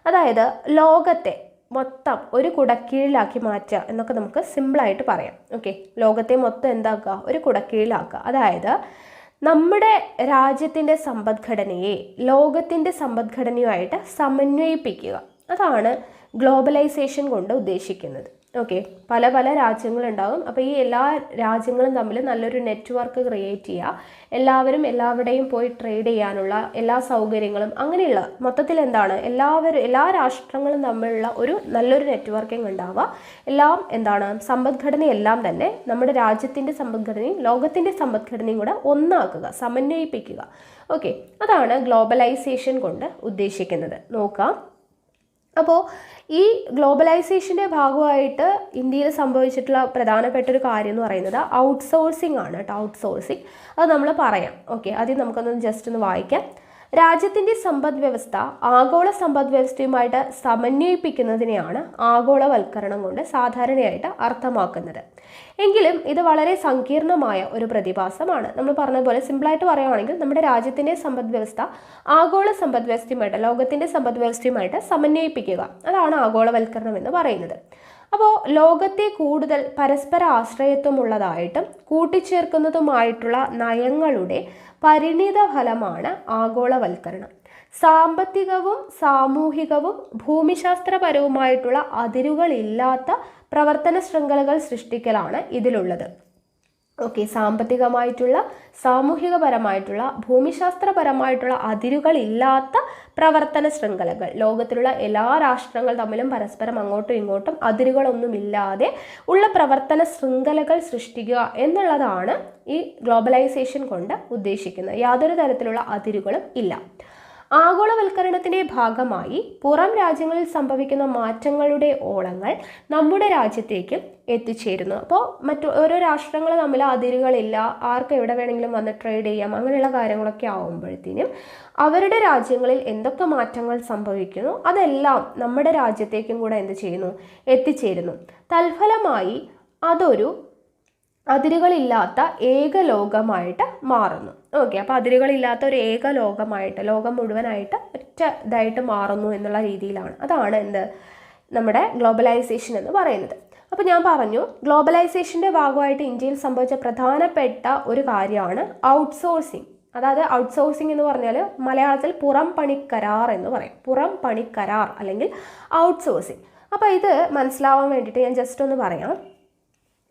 അതായത് ലോകത്തെ മൊത്തം ഒരു കുടക്കീഴിലാക്കി മാറ്റുക എന്നൊക്കെ നമുക്ക് സിമ്പിളായിട്ട് പറയാം. ഓക്കെ, ലോകത്തെ മൊത്തം എന്താക്കുക, ഒരു കുടക്കീഴിലാക്കുക. അതായത് നമ്മുടെ രാജ്യത്തിൻ്റെ സമ്പദ്ഘടനയെ ലോകത്തിൻ്റെ സമ്പദ്ഘടനയുമായിട്ട് സമന്വയിപ്പിക്കുക. അതാണ് ഗ്ലോബലൈസേഷൻ കൊണ്ട് ഉദ്ദേശിക്കുന്നത്. ഓക്കെ, പല പല രാജ്യങ്ങളുണ്ടാകും. അപ്പോൾ ഈ എല്ലാ രാജ്യങ്ങളും തമ്മിൽ നല്ലൊരു നെറ്റ്വർക്ക് ക്രിയേറ്റ് ചെയ്യുക, എല്ലാവരും എല്ലാവരുടെയും പോയി ട്രേഡ് ചെയ്യാനുള്ള എല്ലാ സൗകര്യങ്ങളും, അങ്ങനെയുള്ള മൊത്തത്തിൽ എന്താണ് എല്ലാ രാഷ്ട്രങ്ങളും തമ്മിലുള്ള ഒരു നല്ലൊരു നെറ്റ്വർക്കിംഗ് ഉണ്ടാവുക. എല്ലാം എന്താണ് സമ്പദ്ഘടനയെല്ലാം തന്നെ നമ്മുടെ രാജ്യത്തിൻ്റെ സമ്പദ്ഘടനയും ലോകത്തിൻ്റെ സമ്പദ്ഘടനയും കൂടെ ഒന്നാക്കുക, സമന്വയിപ്പിക്കുക. ഓക്കെ, അതാണ് ഗ്ലോബലൈസേഷൻ കൊണ്ട് ഉദ്ദേശിക്കുന്നത്. നോക്കാം. അപ്പോൾ ഈ ഗ്ലോബലൈസേഷൻ്റെ ഭാഗമായിട്ട് ഇന്ത്യയിൽ സംഭവിച്ചിട്ടുള്ള പ്രധാനപ്പെട്ട ഒരു കാര്യം എന്ന് പറയുന്നത് ഔട്ട്സോഴ്സിംഗ് ആണ് കേട്ടോ. ഔട്ട്സോഴ്സിംഗ് അത് നമ്മൾ പറയാം. ഓക്കെ, ആദ്യം നമുക്കൊന്ന് ജസ്റ്റ് ഒന്ന് വായിക്കാം. രാജ്യത്തിൻ്റെ സമ്പദ് വ്യവസ്ഥ ആഗോള സമ്പദ് വ്യവസ്ഥയുമായിട്ട് സമന്വയിപ്പിക്കുന്നതിനെയാണ് ആഗോളവൽക്കരണം കൊണ്ട് സാധാരണയായിട്ട് അർത്ഥമാക്കുന്നത്. എങ്കിലും ഇത് വളരെ സങ്കീർണമായ ഒരു പ്രതിഭാസമാണ്. നമ്മൾ പറഞ്ഞ പോലെ സിമ്പിളായിട്ട് പറയുകയാണെങ്കിൽ നമ്മുടെ രാജ്യത്തിൻ്റെ സമ്പദ് വ്യവസ്ഥ ആഗോള സമ്പദ് വ്യവസ്ഥയുമായിട്ട്, ലോകത്തിൻ്റെ സമ്പദ് വ്യവസ്ഥയുമായിട്ട് സമന്വയിപ്പിക്കുക, അതാണ് ആഗോളവൽക്കരണം എന്ന് പറയുന്നത്. അപ്പോൾ ലോകത്തെ കൂടുതൽ പരസ്പര ആശ്രയത്വമുള്ളതായിട്ടും കൂട്ടിച്ചേർക്കുന്നതുമായിട്ടുള്ള നയങ്ങളുടെ പരിണിത ഫലമാണ് ആഗോളവൽക്കരണം. സാമ്പത്തികവും സാമൂഹികവും ഭൂമിശാസ്ത്രപരവുമായിട്ടുള്ള അതിരുകളില്ലാത്ത പ്രവർത്തന ശൃംഖലകൾ സൃഷ്ടിക്കലാണ് ഇതിലുള്ളത്. ഓക്കെ, സാമ്പത്തികമായിട്ടുള്ള സാമൂഹികപരമായിട്ടുള്ള ഭൂമിശാസ്ത്രപരമായിട്ടുള്ള അതിരുകളില്ലാത്ത പ്രവർത്തന ശൃംഖലകൾ, ലോകത്തിലുള്ള എല്ലാ രാഷ്ട്രങ്ങൾ തമ്മിലും പരസ്പരം അങ്ങോട്ടും ഇങ്ങോട്ടും അതിരുകളൊന്നുമില്ലാതെ ഉള്ള പ്രവർത്തന ശൃംഖലകൾ സൃഷ്ടിക്കുക എന്നുള്ളതാണ് ഈ ഗ്ലോബലൈസേഷൻ കൊണ്ട് ഉദ്ദേശിക്കുന്നത്. യാതൊരു തരത്തിലുള്ള അതിരുകളും ഇല്ല. ആഗോളവൽക്കരണത്തിൻ്റെ ഭാഗമായി പുറം രാജ്യങ്ങളിൽ സംഭവിക്കുന്ന മാറ്റങ്ങളുടെ ഓളങ്ങൾ നമ്മുടെ രാജ്യത്തേക്കും എത്തിച്ചേരുന്നു. അപ്പോൾ ഓരോ രാഷ്ട്രങ്ങൾ തമ്മിൽ അതിരുകളില്ല, ആർക്ക് എവിടെ വേണമെങ്കിലും വന്ന് ട്രേഡ് ചെയ്യാം, അങ്ങനെയുള്ള കാര്യങ്ങളൊക്കെ ആവുമ്പോഴത്തേനും അവരുടെ രാജ്യങ്ങളിൽ എന്തൊക്കെ മാറ്റങ്ങൾ സംഭവിക്കുന്നു അതെല്ലാം നമ്മുടെ രാജ്യത്തേക്കും കൂടെ എന്ത് ചെയ്യുന്നു, എത്തിച്ചേരുന്നു. തൽഫലമായി അതൊരു അതിരുകളില്ലാത്ത ഏക ലോകമായിട്ട് മാറുന്നു. ഓക്കെ, അപ്പോൾ അതിരുകളില്ലാത്ത ഒരു ഏക ലോകമായിട്ട്, ലോകം മുഴുവനായിട്ട് ഒറ്റ ഇതായിട്ട് മാറുന്നു എന്നുള്ള രീതിയിലാണ്. അതാണ് നമ്മുടെ ഗ്ലോബലൈസേഷൻ എന്ന് പറയുന്നത്. അപ്പോൾ ഞാൻ പറഞ്ഞു, ഗ്ലോബലൈസേഷൻ്റെ ഭാഗമായിട്ട് ഇന്ത്യയിൽ സംഭവിച്ച പ്രധാനപ്പെട്ട ഒരു കാര്യമാണ് ഔട്ട്സോഴ്സിങ്. അതായത് ഔട്ട്സോഴ്സിങ് എന്ന് പറഞ്ഞാൽ മലയാളത്തിൽ പുറം പണിക്കരാർ എന്ന് പറയും. പുറം പണിക്കരാർ അല്ലെങ്കിൽ ഔട്ട്സോഴ്സിങ്. അപ്പോൾ ഇത് മനസ്സിലാവാൻ വേണ്ടിയിട്ട് ഞാൻ ജസ്റ്റ് ഒന്ന് പറയാം.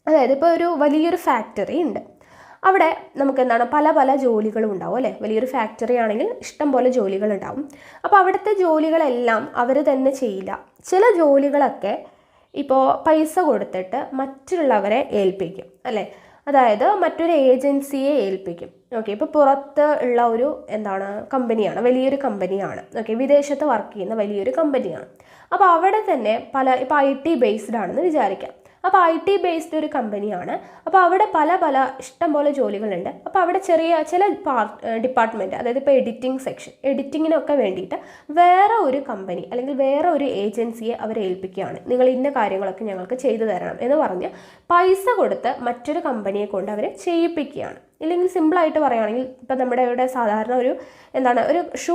അതായത് ഇപ്പോൾ ഒരു വലിയൊരു ഫാക്ടറി ഉണ്ട്, അവിടെ നമുക്ക് എന്താണ് പല പല ജോലികളും ഉണ്ടാവും അല്ലേ. വലിയൊരു ഫാക്ടറി ആണെങ്കിൽ ഇഷ്ടം പോലെ ജോലികളുണ്ടാവും. അപ്പോൾ അവിടുത്തെ ജോലികളെല്ലാം അവർ തന്നെ ചെയ്യില്ല. ചില ജോലികളൊക്കെ ഇപ്പോൾ പൈസ കൊടുത്തിട്ട് മറ്റുള്ളവരെ ഏൽപ്പിക്കും അല്ലേ. അതായത് മറ്റൊരു ഏജൻസിയെ ഏൽപ്പിക്കും. ഓക്കെ, ഇപ്പോൾ പുറത്ത് ഉള്ള ഒരു കമ്പനിയാണ്, വലിയൊരു കമ്പനിയാണ്. ഓക്കെ, വിദേശത്ത് വർക്ക് ചെയ്യുന്ന വലിയൊരു കമ്പനിയാണ്. അപ്പോൾ അവിടെ തന്നെ ഇപ്പോൾ IT ബേസ്ഡ് ആണെന്ന് വിചാരിക്കാം. അപ്പോൾ IT ബേസ്ഡ് ഒരു കമ്പനിയാണ്. അപ്പോൾ അവിടെ പല പല ഇഷ്ടം പോലെ ജോലികളുണ്ട്. അപ്പോൾ അവിടെ ചില ഡിപ്പാർട്ട്മെൻറ്റ്, അതായത് ഇപ്പോൾ എഡിറ്റിംഗ് സെക്ഷൻ, എഡിറ്റിങ്ങിനൊക്കെ വേണ്ടിയിട്ട് വേറെ ഒരു കമ്പനി അല്ലെങ്കിൽ വേറെ ഒരു ഏജൻസിയെ അവരെ ഏൽപ്പിക്കുകയാണ്. നിങ്ങൾ ഇന്ന കാര്യങ്ങളൊക്കെ ഞങ്ങൾക്ക് ചെയ്തു തരണം എന്ന് പറഞ്ഞ് പൈസ കൊടുത്ത് മറ്റൊരു കമ്പനിയെ കൊണ്ട് അവരെ ചെയ്യിപ്പിക്കുകയാണ്. ഇല്ലെങ്കിൽ സിമ്പിളായിട്ട് പറയുകയാണെങ്കിൽ ഇപ്പം നമ്മുടെ ഇവിടെ സാധാരണ ഒരു ഷൂ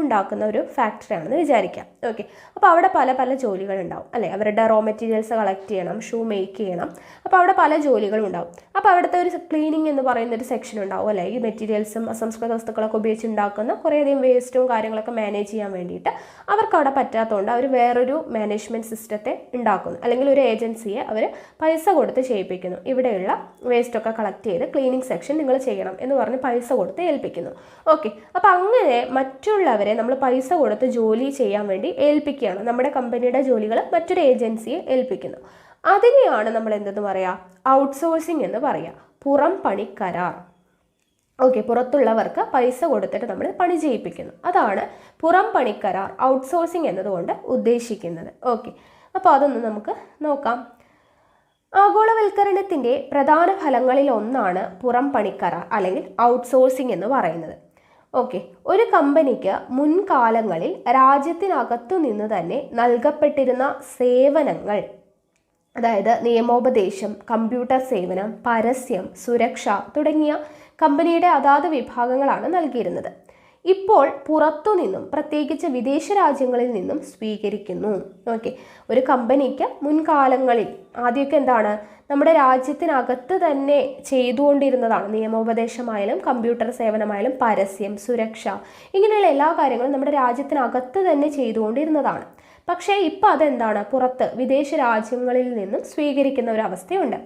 ഉണ്ടാക്കുന്ന ഒരു ഫാക്ടറിയാണെന്ന് വിചാരിക്കാം. ഓക്കെ, അപ്പോൾ അവിടെ പല പല ജോലികളുണ്ടാവും അല്ലേ. അവരുടെ റോ മെറ്റീരിയൽസ് കളക്ട് ചെയ്യണം, ഷൂ മേക്ക് ചെയ്യണം. അപ്പോൾ അവിടെ പല ജോലികളും ഉണ്ടാവും. അപ്പോൾ അവിടുത്തെ ഒരു ക്ലീനിങ് എന്ന് പറയുന്ന ഒരു സെക്ഷൻ ഉണ്ടാവും അല്ലേ. ഈ മെറ്റീരിയൽസും അസംസ്കൃത വസ്തുക്കളൊക്കെ ഉപയോഗിച്ച് ഉണ്ടാക്കുന്ന കുറേയധികം വേസ്റ്റും കാര്യങ്ങളൊക്കെ മാനേജ് ചെയ്യാൻ വേണ്ടിയിട്ട് അവർക്ക് അവിടെ പറ്റാത്തതുകൊണ്ട് അവർ വേറൊരു മാനേജ്മെൻറ്റ് സിസ്റ്റത്തെ ഉണ്ടാക്കുന്നു, അല്ലെങ്കിൽ ഒരു ഏജൻസിയെ അവർ പൈസ കൊടുത്ത് ചെയ്യിപ്പിക്കുന്നു. ഇവിടെയുള്ള വേസ്റ്റൊക്കെ കളക്ട് ചെയ്ത് ക്ലീനിങ് സെക്ഷൻ നിങ്ങൾ ചെയ്യണം എന്ന് പറഞ്ഞ് പൈസ കൊടുത്ത് ഏൽപ്പിക്കുന്നു. ഓക്കെ, അപ്പോൾ അങ്ങനെ മറ്റുള്ളവരെ നമ്മൾ പൈസ കൊടുത്ത് ജോലി ചെയ്യാൻ വേണ്ടി ഏൽപ്പിക്കുകയാണ്. നമ്മുടെ കമ്പനിയുടെ ജോലികൾ മറ്റൊരു ഏജൻസിയെ ഏൽപ്പിക്കുന്നു. അതിനെയാണ് നമ്മൾ എന്തെന്ന് പറയുക, ഔട്ട്സോഴ്സിംഗ് എന്ന് പറയുക, പുറം പണി കരാർ. ഓക്കെ, പുറത്തുള്ളവർക്ക് പൈസ കൊടുത്തിട്ട് നമ്മൾ പണി ചെയ്യിപ്പിക്കുന്നു. അതാണ് പുറം പണിക്കരാർ, ഔട്ട്സോഴ്സിംഗ് എന്നതുകൊണ്ട് ഉദ്ദേശിക്കുന്നത്. ഓക്കെ, അപ്പോൾ അതൊന്ന് നമുക്ക് നോക്കാം. ആഗോളവൽക്കരണത്തിൻ്റെ പ്രധാന ഫലങ്ങളിൽ ഒന്നാണ് പുറം പണിക്കരാർ അല്ലെങ്കിൽ ഔട്ട്സോഴ്സിംഗ് എന്ന് പറയുന്നത്. ഓക്കെ, ഒരു കമ്പനിക്ക് മുൻകാലങ്ങളിൽ രാജ്യത്തിനകത്തു നിന്ന് തന്നെ നൽകപ്പെട്ടിരുന്ന സേവനങ്ങൾ, അതായത് നിയമോപദേശം, കമ്പ്യൂട്ടർ സേവനം, പരസ്യം, സുരക്ഷ തുടങ്ങിയ കമ്പനിയുടെ അതാത് വിഭാഗങ്ങളാണ് നൽകിയിരുന്നത്. ഇപ്പോൾ പുറത്തുനിന്നും, പ്രത്യേകിച്ച് വിദേശ രാജ്യങ്ങളിൽ നിന്നും സ്വീകരിക്കുന്നു. ഓക്കെ, ഒരു കമ്പനിക്ക് മുൻകാലങ്ങളിൽ ആദ്യമൊക്കെ നമ്മുടെ രാജ്യത്തിനകത്ത് തന്നെ ചെയ്തുകൊണ്ടിരുന്നതാണ്. നിയമോപദേശമായാലും കമ്പ്യൂട്ടർ സേവനമായാലും പരസ്യം, സുരക്ഷ, ഇങ്ങനെയുള്ള എല്ലാ കാര്യങ്ങളും നമ്മുടെ രാജ്യത്തിനകത്ത് തന്നെ ചെയ്തുകൊണ്ടിരുന്നതാണ്. പക്ഷേ ഇപ്പോൾ അതെന്താണ്, പുറത്ത് വിദേശ രാജ്യങ്ങളിൽ നിന്നും സ്വീകരിക്കുന്ന ഒരു അവസ്ഥയുണ്ട്.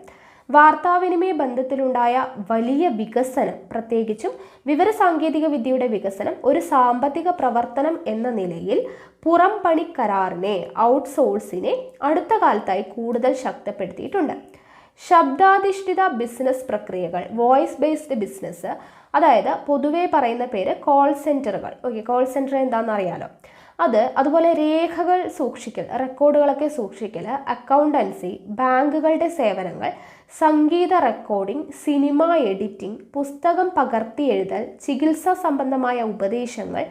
വാർത്താവിനിമയ ബന്ധത്തിലുണ്ടായ വലിയ വികസനം, പ്രത്യേകിച്ചും വിവരസാങ്കേതിക വിദ്യയുടെ വികസനം, ഒരു സാമ്പത്തിക പ്രവർത്തനം എന്ന നിലയിൽ പുറം പണി കരാറിനെ, ഔട്ട്സോഴ്സിനെ അടുത്ത കാലത്തായി കൂടുതൽ ശക്തിപ്പെടുത്തിയിട്ടുണ്ട്. ശബ്ദാധിഷ്ഠിത ബിസിനസ് പ്രക്രിയകൾ, വോയിസ് ബേസ്ഡ് ബിസിനസ്, അതായത് പൊതുവെ പറയുന്ന പേര് കോൾ സെൻറ്ററുകൾ. ഓക്കെ, കോൾ സെൻറ്റർ എന്താണെന്ന് അറിയാലോ. അതുപോലെ രേഖകൾ സൂക്ഷിക്കൽ, റെക്കോർഡുകളൊക്കെ സൂക്ഷിക്കൽ, അക്കൗണ്ടൻസി, ബാങ്കുകളുടെ സേവനങ്ങൾ, സംഗീത റെക്കോർഡിംഗ്, സിനിമ എഡിറ്റിംഗ്, പുസ്തകം പകർത്തി എഴുതൽ, ചികിത്സാ സംബന്ധമായ ഉപദേശങ്ങൾ,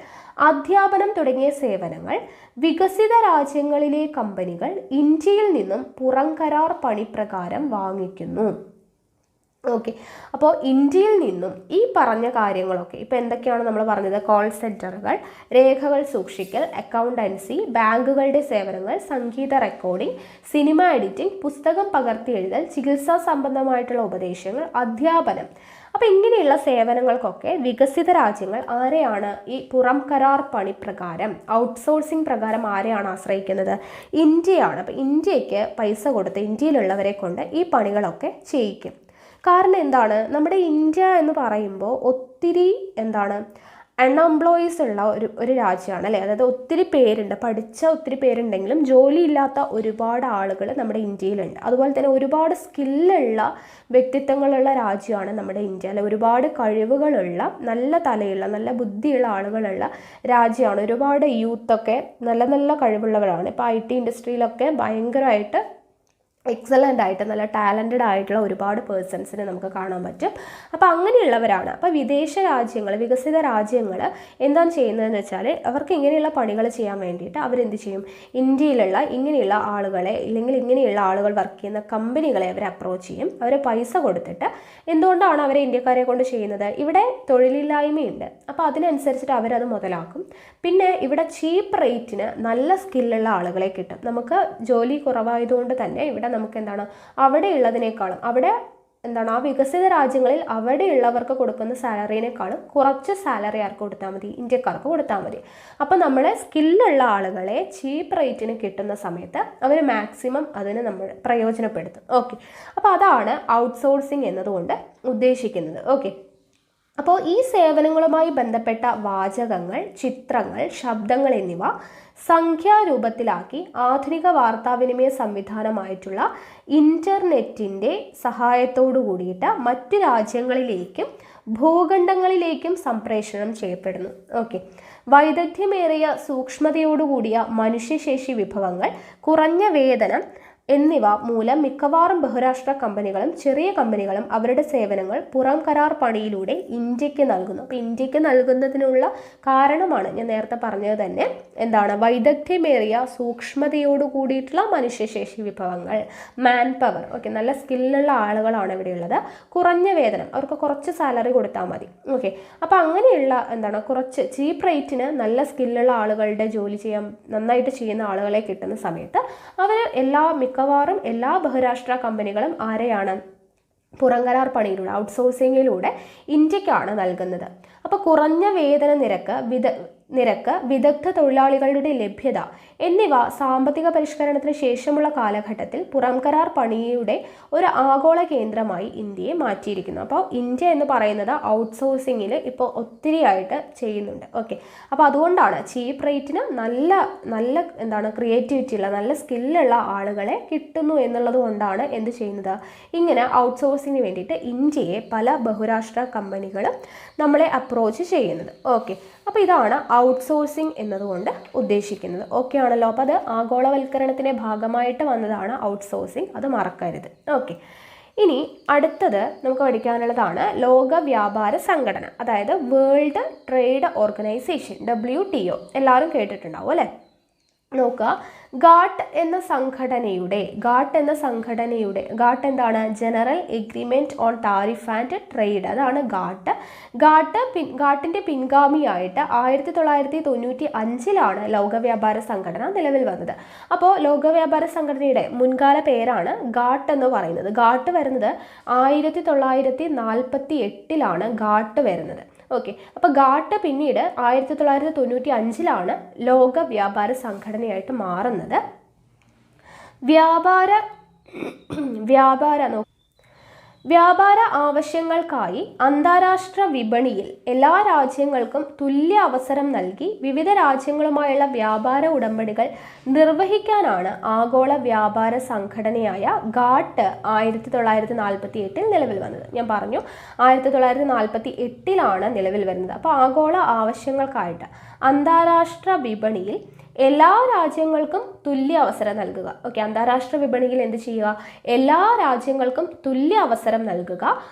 അധ്യാപനം തുടങ്ങിയ സേവനങ്ങൾ വികസിത രാജ്യങ്ങളിലെ കമ്പനികൾ ഇന്ത്യയിൽ നിന്നും പുറം കരാർ പണിപ്രകാരം വാങ്ങിക്കുന്നു. ഓക്കെ, അപ്പോൾ ഇന്ത്യയിൽ നിന്നും ഈ പറഞ്ഞ കാര്യങ്ങളൊക്കെ ഇപ്പോൾ എന്തൊക്കെയാണ് നമ്മൾ പറഞ്ഞത്? കോൾ സെൻറ്ററുകൾ, രേഖകൾ സൂക്ഷിക്കൽ, അക്കൗണ്ടൻസി, ബാങ്കുകളുടെ സേവനങ്ങൾ, സംഗീത റെക്കോർഡിംഗ്, സിനിമ എഡിറ്റിംഗ്, പുസ്തകം പകർത്തി എഴുതൽ, ചികിത്സാ സംബന്ധമായിട്ടുള്ള ഉപദേശങ്ങൾ, അധ്യാപനം. അപ്പോൾ ഇങ്ങനെയുള്ള സേവനങ്ങൾക്കൊക്കെ വികസിത രാജ്യങ്ങൾ ആരെയാണ് ഈ പുറം കരാർ പണി പ്രകാരം, ഔട്ട്സോഴ്സിംഗ് പ്രകാരം ആരെയാണ് ആശ്രയിക്കുന്നത്? ഇന്ത്യയാണ്. അപ്പോൾ ഇന്ത്യക്ക് പൈസ കൊടുത്ത് ഇന്ത്യയിലുള്ളവരെ കൊണ്ട് ഈ പണികളൊക്കെ ചെയ്യിക്കും. കാരണം എന്താണ്, നമ്മുടെ ഇന്ത്യ എന്ന് പറയുമ്പോൾ ഒത്തിരി അൺഎംപ്ലോയീസ് ഉള്ള ഒരു രാജ്യമാണ് അല്ലേ. അതായത് ഒത്തിരി പേരുണ്ട്, പഠിച്ച ഒത്തിരി പേരുണ്ടെങ്കിലും ജോലിയില്ലാത്ത ഒരുപാട് ആളുകൾ നമ്മുടെ ഇന്ത്യയിലുണ്ട്. അതുപോലെ തന്നെ ഒരുപാട് സ്കില്ലുള്ള വ്യക്തിത്വങ്ങളുള്ള രാജ്യമാണ് നമ്മുടെ ഇന്ത്യ അല്ലെ. ഒരുപാട് കഴിവുകളുള്ള, നല്ല തലയുള്ള, നല്ല ബുദ്ധിയുള്ള ആളുകളുള്ള രാജ്യമാണ്. ഒരുപാട് യൂത്തൊക്കെ നല്ല നല്ല കഴിവുള്ളവരാണ്. ഇപ്പോൾ IT ഇൻഡസ്ട്രിയിലൊക്കെ ഭയങ്കരമായിട്ട് എക്സലൻ്റ് ആയിട്ട് നല്ല ടാലൻറ്റഡ് ആയിട്ടുള്ള ഒരുപാട് പേഴ്സൺസിനെ നമുക്ക് കാണാൻ പറ്റും. അപ്പോൾ അങ്ങനെയുള്ളവരാണ്. അപ്പോൾ വിദേശ രാജ്യങ്ങൾ, വികസിത രാജ്യങ്ങൾ എന്താണ് ചെയ്യുന്നതെന്ന് വെച്ചാൽ അവർക്ക് ഇങ്ങനെയുള്ള പണികൾ ചെയ്യാൻ വേണ്ടിയിട്ട് അവരെന്ത് ചെയ്യും? ഇന്ത്യയിലുള്ള ഇങ്ങനെയുള്ള ആളുകളെ, ഇല്ലെങ്കിൽ ഇങ്ങനെയുള്ള ആളുകൾ വർക്ക് ചെയ്യുന്ന കമ്പനികളെ അവരെ അപ്രോച്ച് ചെയ്യും. അവരെ പൈസ കൊടുത്തിട്ട്, എന്തുകൊണ്ടാണ് അവരെ ഇന്ത്യക്കാരെ കൊണ്ട് ചെയ്യുന്നത്? ഇവിടെ തൊഴിലില്ലായ്മയുണ്ട്. അപ്പോൾ അതിനനുസരിച്ചിട്ട് അവരത് മുതലാക്കും. പിന്നെ ഇവിടെ ചീപ്പ് റേറ്റിന് നല്ല സ്കില്ലുള്ള ആളുകളെ കിട്ടും. നമുക്ക് ജോലി കുറവായതുകൊണ്ട് തന്നെ ഇവിടെ നമുക്ക് അവിടെ ഉള്ളതിനേക്കാളും, ആ വികസിത രാജ്യങ്ങളിൽ അവിടെയുള്ളവർക്ക് കൊടുക്കുന്ന സാലറിനേക്കാളും കുറച്ച് സാലറി ആർക്ക് കൊടുത്താൽ മതി? ഇന്ത്യക്കാർക്ക് കൊടുത്താൽ മതി. അപ്പോൾ നമ്മളെ സ്കില്ലുള്ള ആളുകളെ ചീപ്പ് റേറ്റിന് കിട്ടുന്ന സമയത്ത് അവർ മാക്സിമം അതിന് നമ്മൾ പ്രയോജനപ്പെടുത്തും. ഓക്കെ, അപ്പോൾ അതാണ് ഔട്ട്സോഴ്സിംഗ് എന്നതുകൊണ്ട് ഉദ്ദേശിക്കുന്നത്. ഓക്കെ, അപ്പോൾ ഈ സേവനങ്ങളുമായി ബന്ധപ്പെട്ട വാചകങ്ങൾ, ചിത്രങ്ങൾ, ശബ്ദങ്ങൾ എന്നിവ സംഖ്യാരൂപത്തിലാക്കി ആധുനിക വാർത്താവിനിമയ സംവിധാനമായിട്ടുള്ള ഇൻ്റർനെറ്റിൻ്റെ സഹായത്തോടു കൂടിയിട്ട് മറ്റു രാജ്യങ്ങളിലേക്കും ഭൂഖണ്ഡങ്ങളിലേക്കും സംപ്രേഷണം ചെയ്യപ്പെടുന്നു. ഓക്കെ, വൈദഗ്ധ്യമേറിയ സൂക്ഷ്മതയോടുകൂടിയ മനുഷ്യശേഷി വിഭവങ്ങൾ, കുറഞ്ഞ വേതനം എന്നിവ മൂലം മിക്കവാറും ബഹുരാഷ്ട്ര കമ്പനികളും ചെറിയ കമ്പനികളും അവരുടെ സേവനങ്ങൾ പുറം കരാർ പണിയിലൂടെ ഇന്ത്യക്ക് നൽകുന്നു. അപ്പോൾ ഇന്ത്യക്ക് നൽകുന്നതിനുള്ള കാരണമാണ് ഞാൻ നേരത്തെ പറഞ്ഞത് തന്നെ. വൈദഗ്ധ്യമേറിയ സൂക്ഷ്മതയോട് കൂടിയിട്ടുള്ള മനുഷ്യശേഷി വിഭവങ്ങൾ, മാൻ പവർ. ഓക്കെ, നല്ല സ്കില്ലുള്ള ആളുകളാണ് ഇവിടെയുള്ളത്. കുറഞ്ഞ വേതനം, അവർക്ക് കുറച്ച് സാലറി കൊടുത്താൽ മതി. ഓക്കെ, അപ്പോൾ അങ്ങനെയുള്ള കുറച്ച് ചീപ്പ് റേറ്റിന് നല്ല സ്കില്ലുള്ള ആളുകളുടെ ജോലി ചെയ്യാൻ നന്നായിട്ട് ചെയ്യുന്ന ആളുകളെ കിട്ടുന്ന സമയത്ത് അവർ മിക്കവാറും എല്ലാ ബഹുരാഷ്ട്ര കമ്പനികളും ആരെയാണ്? പുറം കരാർ പണിയിലൂടെ, ഔട്ട്സോഴ്സിങ്ങിലൂടെ ഇന്ത്യക്കാണ് നൽകുന്നത്. അപ്പോൾ കുറഞ്ഞ വേതന നിരക്ക്, വിദഗ്ധ തൊഴിലാളികളുടെ ലഭ്യത എന്നിവ സാമ്പത്തിക പരിഷ്കരണത്തിന് ശേഷമുള്ള കാലഘട്ടത്തിൽ പുറം കരാർ പണിയുടെ ഒരു ആഗോള കേന്ദ്രമായി ഇന്ത്യയെ മാറ്റിയിരിക്കുന്നു. അപ്പോൾ ഇന്ത്യ എന്ന് പറയുന്നത് ഔട്ട്സോഴ്സിങ്ങിൽ ഇപ്പോൾ ഒത്തിരിയായിട്ട് ചെയ്യുന്നുണ്ട്. ഓക്കെ, അപ്പോൾ അതുകൊണ്ടാണ് ചീപ്പ് റേറ്റിന് നല്ല ക്രിയേറ്റിവിറ്റിയുള്ള, നല്ല സ്കില്ലുള്ള ആളുകളെ കിട്ടുന്നു എന്നുള്ളത് കൊണ്ടാണ് എന്ത് ചെയ്യുന്നത്? ഇങ്ങനെ ഔട്ട്സോഴ്സിങ്ങിന് വേണ്ടിയിട്ട് ഇന്ത്യയെ പല ബഹുരാഷ്ട്ര കമ്പനികളും നമ്മളെ അപ്രോച്ച് ചെയ്യുന്നത്. ഓക്കെ, അപ്പോൾ ഇതാണ് ഔട്ട്സോഴ്സിംഗ് എന്നതുകൊണ്ട് ഉദ്ദേശിക്കുന്നത്. ഓക്കെ ആണല്ലോ. അപ്പോൾ അത് ആഗോളവൽക്കരണത്തിൻ്റെ ഭാഗമായിട്ട് വന്നതാണ് ഔട്ട്സോഴ്സിംഗ്, അത് മറക്കരുത്. ഓക്കെ, ഇനി അടുത്തത് നമുക്ക് പഠിക്കാനുള്ളതാണ് ലോക വ്യാപാര സംഘടന, അതായത് വേൾഡ് ട്രേഡ് ഓർഗനൈസേഷൻ, WTO. എല്ലാവരും കേട്ടിട്ടുണ്ടാവും അല്ലേ? നോക്കുക, ഗാട്ട് എന്ന സംഘടനയുടെ ഗാട്ട് എന്താണ്? General agreement on tariff and trade. അതാണ് ഗാട്ടിൻ്റെ പിൻഗാമിയായിട്ട് 1995 ലോകവ്യാപാര സംഘടന നിലവിൽ വന്നത്. അപ്പോൾ ലോകവ്യാപാര സംഘടനയുടെ മുൻകാല പേരാണ് ഗാട്ട് എന്ന് പറയുന്നത്. ഗാട്ട് വരുന്നത് 1948 ഗാട്ട് വരുന്നത്. ഓക്കെ, അപ്പോൾ ഗാട്ട് പിന്നീട് 1995 ലോക വ്യാപാര സംഘടനയായിട്ട് മാറുന്നത്. വ്യാപാര ആവശ്യങ്ങൾക്കായി അന്താരാഷ്ട്ര വിപണിയിൽ എല്ലാ രാജ്യങ്ങൾക്കും തുല്യ അവസരം നൽകി വിവിധ രാജ്യങ്ങളുമായുള്ള വ്യാപാര ഉടമ്പടികൾ നിർവഹിക്കാനാണ് ആഗോള വ്യാപാര സംഘടനയായ ഗാട്ട് 1948 നിലവിൽ വന്നത്. ഞാൻ പറഞ്ഞു 1948 നിലവിൽ വരുന്നത്. അപ്പോൾ ആഗോള ആവശ്യങ്ങൾക്കായിട്ട് അന്താരാഷ്ട്ര വിപണിയിൽ എല്ലാ രാജ്യങ്ങൾക്കും തുല്യ അവസരം നൽകുക. ഓക്കെ, അന്താരാഷ്ട്ര വിപണിയിൽ എന്ത് ചെയ്യുക? എല്ലാ രാജ്യങ്ങൾക്കും തുല്യ അവസരം നൽകുക,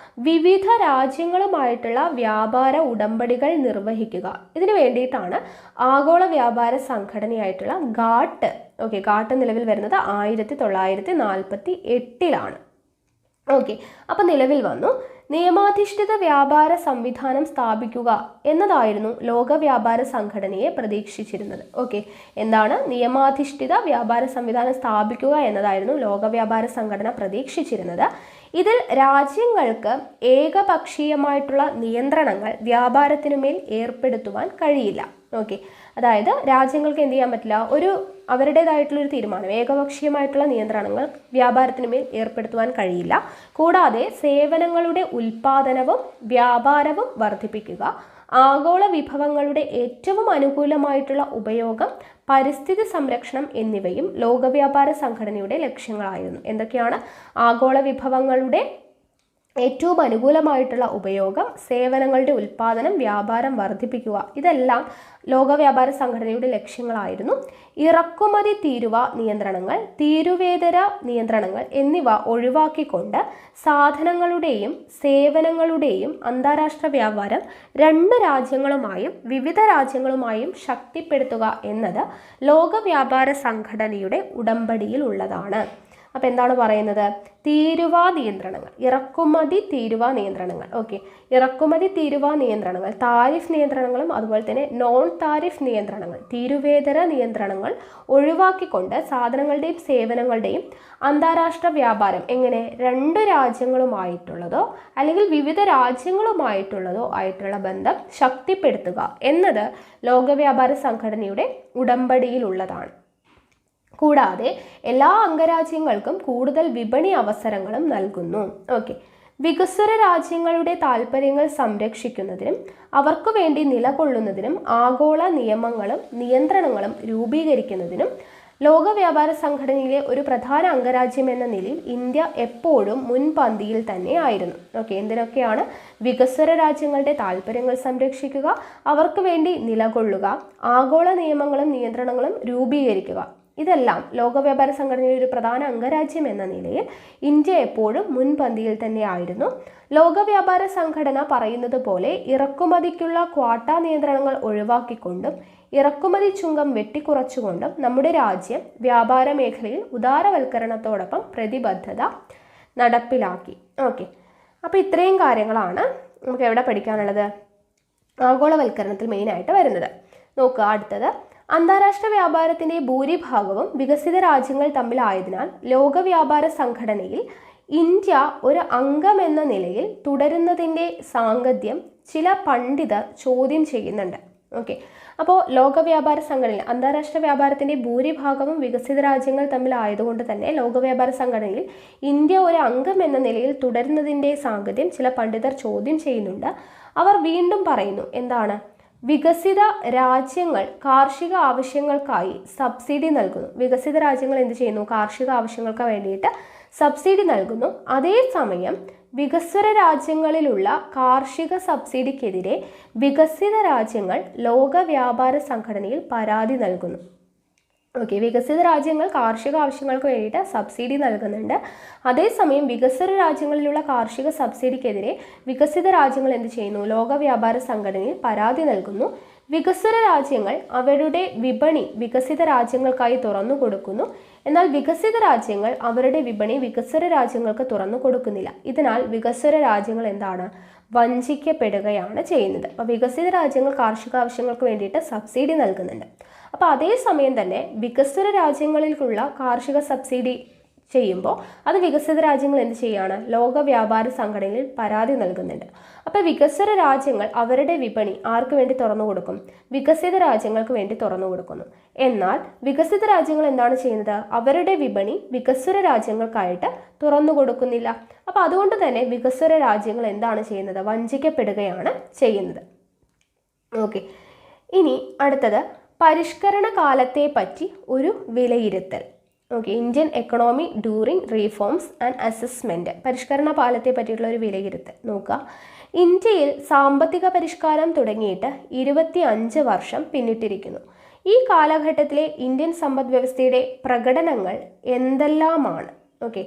വിവിധ രാജ്യങ്ങളുമായിട്ടുള്ള വ്യാപാര ഉടമ്പടികൾ നിർവഹിക്കുക. ഇതിനു വേണ്ടിയിട്ടാണ് ആഗോള വ്യാപാര സംഘടനയായിട്ടുള്ള ഗാട്ട്. ഓക്കെ, ഗാട്ട് നിലവിൽ വരുന്നത് 1948. ഓക്കെ, അപ്പം നിലവിൽ വന്നു. നിയമാധിഷ്ഠിത വ്യാപാര സംവിധാനം സ്ഥാപിക്കുക എന്നതായിരുന്നു ലോക വ്യാപാര സംഘടനയെ പ്രതീക്ഷിച്ചിരുന്നത്. ഓക്കെ, എന്താണ് നിയമാധിഷ്ഠിത വ്യാപാര സംവിധാനം സ്ഥാപിക്കുക എന്നതായിരുന്നു ലോക വ്യാപാര സംഘടന പ്രതീക്ഷിച്ചിരുന്നത്. ഇതിൽ രാജ്യങ്ങൾക്ക് ഏകപക്ഷീയമായിട്ടുള്ള നിയന്ത്രണങ്ങൾ വ്യാപാരത്തിനുമേൽ ഏർപ്പെടുത്തുവാൻ കഴിയില്ല. ഓക്കെ, അതായത് രാജ്യങ്ങൾക്ക് എന്ത് ചെയ്യാൻ പറ്റില്ല? അവരുടേതായിട്ടുള്ളൊരു തീരുമാനം, ഏകപക്ഷീയമായിട്ടുള്ള നിയന്ത്രണങ്ങൾ വ്യാപാരത്തിനുമേൽ ഏർപ്പെടുത്തുവാൻ കഴിയില്ല. കൂടാതെ സേവനങ്ങളുടെ ഉൽപാദനവും വ്യാപാരവും വർദ്ധിപ്പിക്കുക, ആഗോള വിഭവങ്ങളുടെ ഏറ്റവും അനുകൂലമായിട്ടുള്ള ഉപയോഗം, പരിസ്ഥിതി സംരക്ഷണം എന്നിവയും ലോകവ്യാപാര സംഘടനയുടെ ലക്ഷ്യങ്ങളായിരുന്നു. എന്തൊക്കെയാണ്? ആഗോള വിഭവങ്ങളുടെ ഏറ്റവും അനുകൂലമായിട്ടുള്ള ഉപയോഗം, സേവനങ്ങളുടെ ഉൽപാദനം, വ്യാപാരം വർദ്ധിപ്പിക്കുക, ഇതെല്ലാം ലോക വ്യാപാര സംഘടനയുടെ ലക്ഷ്യങ്ങളായിരുന്നു. ഇറക്കുമതി തീരുവ നിയന്ത്രണങ്ങൾ, തീരുവേതര നിയന്ത്രണങ്ങൾ എന്നിവ ഒഴിവാക്കിക്കൊണ്ട് സാധനങ്ങളുടെയും സേവനങ്ങളുടെയും അന്താരാഷ്ട്ര വ്യാപാരം രണ്ട് രാജ്യങ്ങളുമായും വിവിധ രാജ്യങ്ങളുമായും ശക്തിപ്പെടുത്തുക എന്നത് ലോക വ്യാപാര സംഘടനയുടെ ഉടമ്പടിയിൽ ഉള്ളതാണ്. അപ്പോൾ എന്താണ് പറയുന്നത്? തീരുവ നിയന്ത്രണങ്ങൾ, ഇറക്കുമതി തീരുവ നിയന്ത്രണങ്ങൾ. ഓക്കെ, ഇറക്കുമതി തീരുവ നിയന്ത്രണങ്ങൾ, താരിഫ് നിയന്ത്രണങ്ങളും അതുപോലെ തന്നെ നോൺ താരിഫ് നിയന്ത്രണങ്ങൾ, തീരുവേതര നിയന്ത്രണങ്ങൾ ഒഴിവാക്കിക്കൊണ്ട് സാധനങ്ങളുടെയും സേവനങ്ങളുടെയും അന്താരാഷ്ട്ര വ്യാപാരം എങ്ങനെ രണ്ട് രാജ്യങ്ങളുമായിട്ടുള്ളതോ അല്ലെങ്കിൽ വിവിധ രാജ്യങ്ങളുമായിട്ടുള്ളതോ ആയിട്ടുള്ള ബന്ധം ശക്തിപ്പെടുത്തുക എന്നത് ലോക വ്യാപാര സംഘടനയുടെ ഉടമ്പടിയിലുള്ളതാണ്. കൂടാതെ എല്ലാ അംഗരാജ്യങ്ങൾക്കും കൂടുതൽ വിപണി അവസരങ്ങളും നൽകുന്നു. ഓക്കെ, വികസ്വര രാജ്യങ്ങളുടെ താൽപ്പര്യങ്ങൾ സംരക്ഷിക്കുന്നതിനും അവർക്കു വേണ്ടി നിലകൊള്ളുന്നതിനും ആഗോള നിയമങ്ങളും നിയന്ത്രണങ്ങളും രൂപീകരിക്കുന്നതിനും ലോക വ്യാപാര സംഘടനയിലെ ഒരു പ്രധാന അംഗരാജ്യം എന്ന നിലയിൽ ഇന്ത്യ എപ്പോഴും മുൻപന്തിയിൽ തന്നെ ആയിരുന്നു. ഓക്കെ, എന്തിനൊക്കെയാണ്? വികസ്വര രാജ്യങ്ങളുടെ താൽപ്പര്യങ്ങൾ സംരക്ഷിക്കുക, അവർക്ക് വേണ്ടി നിലകൊള്ളുക, ആഗോള നിയമങ്ങളും നിയന്ത്രണങ്ങളും രൂപീകരിക്കുക, ഇതെല്ലാം ലോക വ്യാപാര സംഘടനയിലെ ഒരു പ്രധാന അംഗരാജ്യം എന്ന നിലയിൽ ഇന്ത്യ എപ്പോഴും മുൻപന്തിയിൽ തന്നെയായിരുന്നു. ലോക വ്യാപാര സംഘടന പറയുന്നത് പോലെ ഇറക്കുമതിക്കുള്ള ക്വാട്ട നിയന്ത്രണങ്ങൾ ഒഴിവാക്കിക്കൊണ്ടും ഇറക്കുമതി ചുങ്കം വെട്ടിക്കുറച്ചുകൊണ്ടും നമ്മുടെ രാജ്യം വ്യാപാര മേഖലയിൽ ഉദാരവൽക്കരണത്തോടൊപ്പം പ്രതിബദ്ധത നടപ്പിലാക്കി. ഓക്കെ, അപ്പോൾ ഇത്രയും കാര്യങ്ങളാണ് നമുക്ക് എവിടെ പഠിക്കാനുള്ളത്? ആഗോളവൽക്കരണത്തിൽ മെയിനായിട്ട് വരുന്നത്. നോക്കുക, അടുത്തത് അന്താരാഷ്ട്ര വ്യാപാരത്തിൻ്റെ ഭൂരിഭാഗവും വികസിത രാജ്യങ്ങൾ തമ്മിലായതിനാൽ ലോക വ്യാപാര സംഘടനയിൽ ഇന്ത്യ ഒരു അംഗമെന്ന നിലയിൽ തുടരുന്നതിൻ്റെ സാങ്കത്യം ചില പണ്ഡിതർ ചോദ്യം ചെയ്യുന്നുണ്ട്. ഓക്കെ, അപ്പോൾ ലോക വ്യാപാര സംഘടനയിൽ അന്താരാഷ്ട്ര വ്യാപാരത്തിൻ്റെ ഭൂരിഭാഗവും വികസിത രാജ്യങ്ങൾ തമ്മിലായതുകൊണ്ട് തന്നെ ലോക വ്യാപാര സംഘടനയിൽ ഇന്ത്യ ഒരു അംഗം എന്ന നിലയിൽ തുടരുന്നതിൻ്റെ സാങ്കത്യം ചില പണ്ഡിതർ ചോദ്യം ചെയ്യുന്നുണ്ട്. അവർ വീണ്ടും പറയുന്നു, എന്താണ്? വികസിത രാജ്യങ്ങൾ കാർഷിക ആവശ്യങ്ങൾക്കായി സബ്സിഡി നൽകുന്നു. വികസിത രാജ്യങ്ങൾ എന്ത് ചെയ്യുന്നു? കാർഷിക ആവശ്യങ്ങൾക്ക് വേണ്ടിയിട്ട് സബ്സിഡി നൽകുന്നു. അതേസമയം വികസ്വര രാജ്യങ്ങളിലുള്ള കാർഷിക സബ്സിഡിക്കെതിരെ വികസിത രാജ്യങ്ങൾ ലോക വ്യാപാര സംഘടനയിൽ പരാതി നൽകുന്നു. ഓക്കെ, വികസിത രാജ്യങ്ങൾ കാർഷിക ആവശ്യങ്ങൾക്ക് വേണ്ടിയിട്ട് സബ്സിഡി നൽകുന്നുണ്ട്. അതേസമയം വികസ്വര രാജ്യങ്ങളിലുള്ള കാർഷിക സബ്സിഡിക്കെതിരെ വികസിത രാജ്യങ്ങൾ എന്ത് ചെയ്യുന്നു? ലോക വ്യാപാര സംഘടനയിൽ പരാതി നൽകുന്നു. വികസ്വര രാജ്യങ്ങൾ അവരുടെ വിപണി വികസിത രാജ്യങ്ങൾക്കായി തുറന്നു കൊടുക്കുന്നു. എന്നാൽ വികസിത രാജ്യങ്ങൾ അവരുടെ വിപണി വികസ്വര രാജ്യങ്ങൾക്ക് തുറന്നു കൊടുക്കുന്നില്ല. ഇതിനാൽ വികസ്വര രാജ്യങ്ങൾ എന്താണ്? വഞ്ചിക്കപ്പെടുകയാണ് ചെയ്യുന്നത്. അപ്പോൾ വികസിത രാജ്യങ്ങൾ കാർഷിക ആവശ്യങ്ങൾക്ക് വേണ്ടിയിട്ട് സബ്സിഡി നൽകുന്നുണ്ട്. അപ്പോൾ അതേസമയം തന്നെ വികസ്വര രാജ്യങ്ങളിലുള്ള കാർഷിക സബ്സിഡി ചെയ്യുമ്പോൾ അത് വികസിത രാജ്യങ്ങൾ എന്ത് ചെയ്യാണ്? ലോക വ്യാപാര സംഘടനയിൽ പരാതി നൽകുന്നുണ്ട്. അപ്പോൾ വികസ്വര രാജ്യങ്ങൾ അവരുടെ വിപണി ആർക്ക് വേണ്ടി തുറന്നു കൊടുക്കും? വികസിത രാജ്യങ്ങൾക്ക് വേണ്ടി തുറന്നു കൊടുക്കുന്നു. എന്നാൽ വികസിത രാജ്യങ്ങൾ എന്താണ് ചെയ്യുന്നത്? അവരുടെ വിപണി വികസ്വര രാജ്യങ്ങൾക്കായിട്ട് തുറന്നു കൊടുക്കുന്നില്ല. അപ്പോൾ അതുകൊണ്ട് തന്നെ വികസ്വര രാജ്യങ്ങൾ എന്താണ് ചെയ്യുന്നത്? വഞ്ചിക്കപ്പെടുകയാണ് ചെയ്യുന്നത്. ഓക്കെ, ഇനി അടുത്തത് പരിഷ്കരണ കാലത്തെ പറ്റി ഒരു വിലയിരുത്തൽ. Okay, Indian economy during reforms and assessment. പരിഷ്കരണ കാലത്തെ പറ്റിയിട്ടുള്ള ഒരു വിലയിരുത്തൽ നോക്കുക. ഇന്ത്യയിൽ സാമ്പത്തിക പരിഷ്കാരം തുടങ്ങിയിട്ട് 25 വർഷം പിന്നിട്ടിരിക്കുന്നു. ഈ കാലഘട്ടത്തിലെ ഇന്ത്യൻ സമ്പദ് വ്യവസ്ഥയുടെ പ്രകടനങ്ങൾ എന്തെല്ലാമാണ്? ഓക്കെ,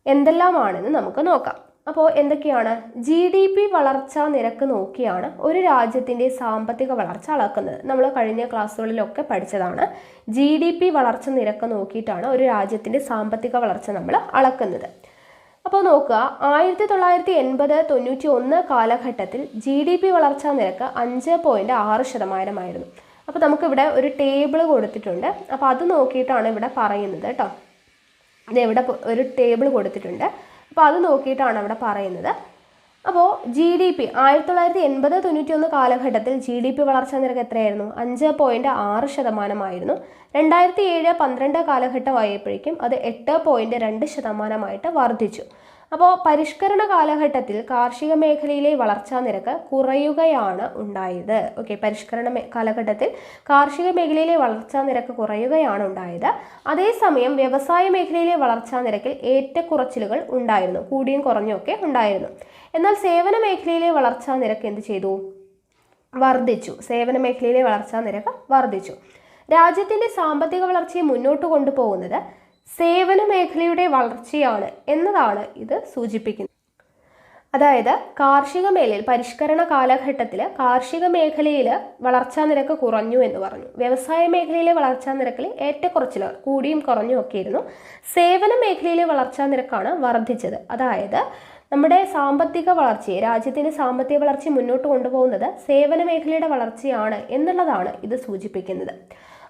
എന്തെല്ലാമാണെന്ന് നമുക്ക് നോക്കാം. അപ്പോൾ എന്തൊക്കെയാണ്? GDP വളർച്ചാ നിരക്ക് നോക്കിയാണ് ഒരു രാജ്യത്തിൻ്റെ സാമ്പത്തിക വളർച്ച അളക്കുന്നത്. നമ്മൾ കഴിഞ്ഞ ക്ലാസ്സുകളിലൊക്കെ പഠിച്ചതാണ്. GDP വളർച്ച നിരക്ക് നോക്കിയിട്ടാണ് ഒരു രാജ്യത്തിൻ്റെ സാമ്പത്തിക വളർച്ച നമ്മൾ അളക്കുന്നത്. അപ്പോൾ നോക്കുക, 1980-91 കാലഘട്ടത്തിൽ GDP വളർച്ചാ നിരക്ക് 5.6% അപ്പോൾ നമുക്കിവിടെ ഒരു ടേബിൾ കൊടുത്തിട്ടുണ്ട്. അപ്പോൾ അത് നോക്കിയിട്ടാണ് ഇവിടെ പറയുന്നത് കേട്ടോ. ഇവിടെ ഒരു ടേബിൾ കൊടുത്തിട്ടുണ്ട്. അപ്പോൾ അത് നോക്കിയിട്ടാണ് അവിടെ പറയുന്നത്. അപ്പോൾ GDP 1980-91 കാലഘട്ടത്തിൽ GDP വളർച്ചാ നിരക്ക് എത്രയായിരുന്നു? 5.6% 2007-12 കാലഘട്ടമായപ്പോഴേക്കും അത് 8.2% വർദ്ധിച്ചു. അപ്പോൾ പരിഷ്കരണ കാലഘട്ടത്തിൽ കാർഷിക മേഖലയിലെ വളർച്ചാ നിരക്ക് കുറയുകയാണ് ഉണ്ടായത്. ഓക്കെ, പരിഷ്കരണ കാലഘട്ടത്തിൽ കാർഷിക മേഖലയിലെ വളർച്ചാ നിരക്ക് കുറയുകയാണ് ഉണ്ടായത്. അതേസമയം വ്യവസായ മേഖലയിലെ വളർച്ചാ നിരക്കിൽ ഏറ്റക്കുറച്ചിലുകൾ ഉണ്ടായിരുന്നു, കൂടിയും കുറഞ്ഞൊക്കെ ഉണ്ടായിരുന്നു. എന്നാൽ സേവന മേഖലയിലെ വളർച്ചാ നിരക്ക് എന്ത് ചെയ്തു? വർദ്ധിച്ചു. സേവന മേഖലയിലെ വളർച്ചാ നിരക്ക് വർദ്ധിച്ചു. രാജ്യത്തിൻ്റെ സാമ്പത്തിക വളർച്ചയെ മുന്നോട്ട് കൊണ്ടുപോകുന്നത് സേവന മേഖലയുടെ വളർച്ചയാണ് എന്നതാണ് ഇത് സൂചിപ്പിക്കുന്നത്. അതായത് കാർഷിക മേഖലയിൽ പരിഷ്കരണ കാലഘട്ടത്തിൽ കാർഷിക മേഖലയിൽ വളർച്ചാ നിരക്ക് കുറഞ്ഞു എന്ന് പറഞ്ഞു. വ്യവസായ മേഖലയിലെ വളർച്ചാ നിരക്കിൽ ഏറ്റക്കുറച്ചിലുകൾ കൂടിയും കുറഞ്ഞും ഒക്കെ ആയിരുന്നു. സേവന മേഖലയിലെ വളർച്ചാ നിരക്കാണ് വർദ്ധിച്ചത്. അതായത് നമ്മുടെ സാമ്പത്തിക വളർച്ചയെ, രാജ്യത്തിൻ്റെ സാമ്പത്തിക വളർച്ചയെ മുന്നോട്ട് കൊണ്ടുപോകുന്നത് സേവന മേഖലയുടെ വളർച്ചയാണ് എന്നുള്ളതാണ് ഇത് സൂചിപ്പിക്കുന്നത്.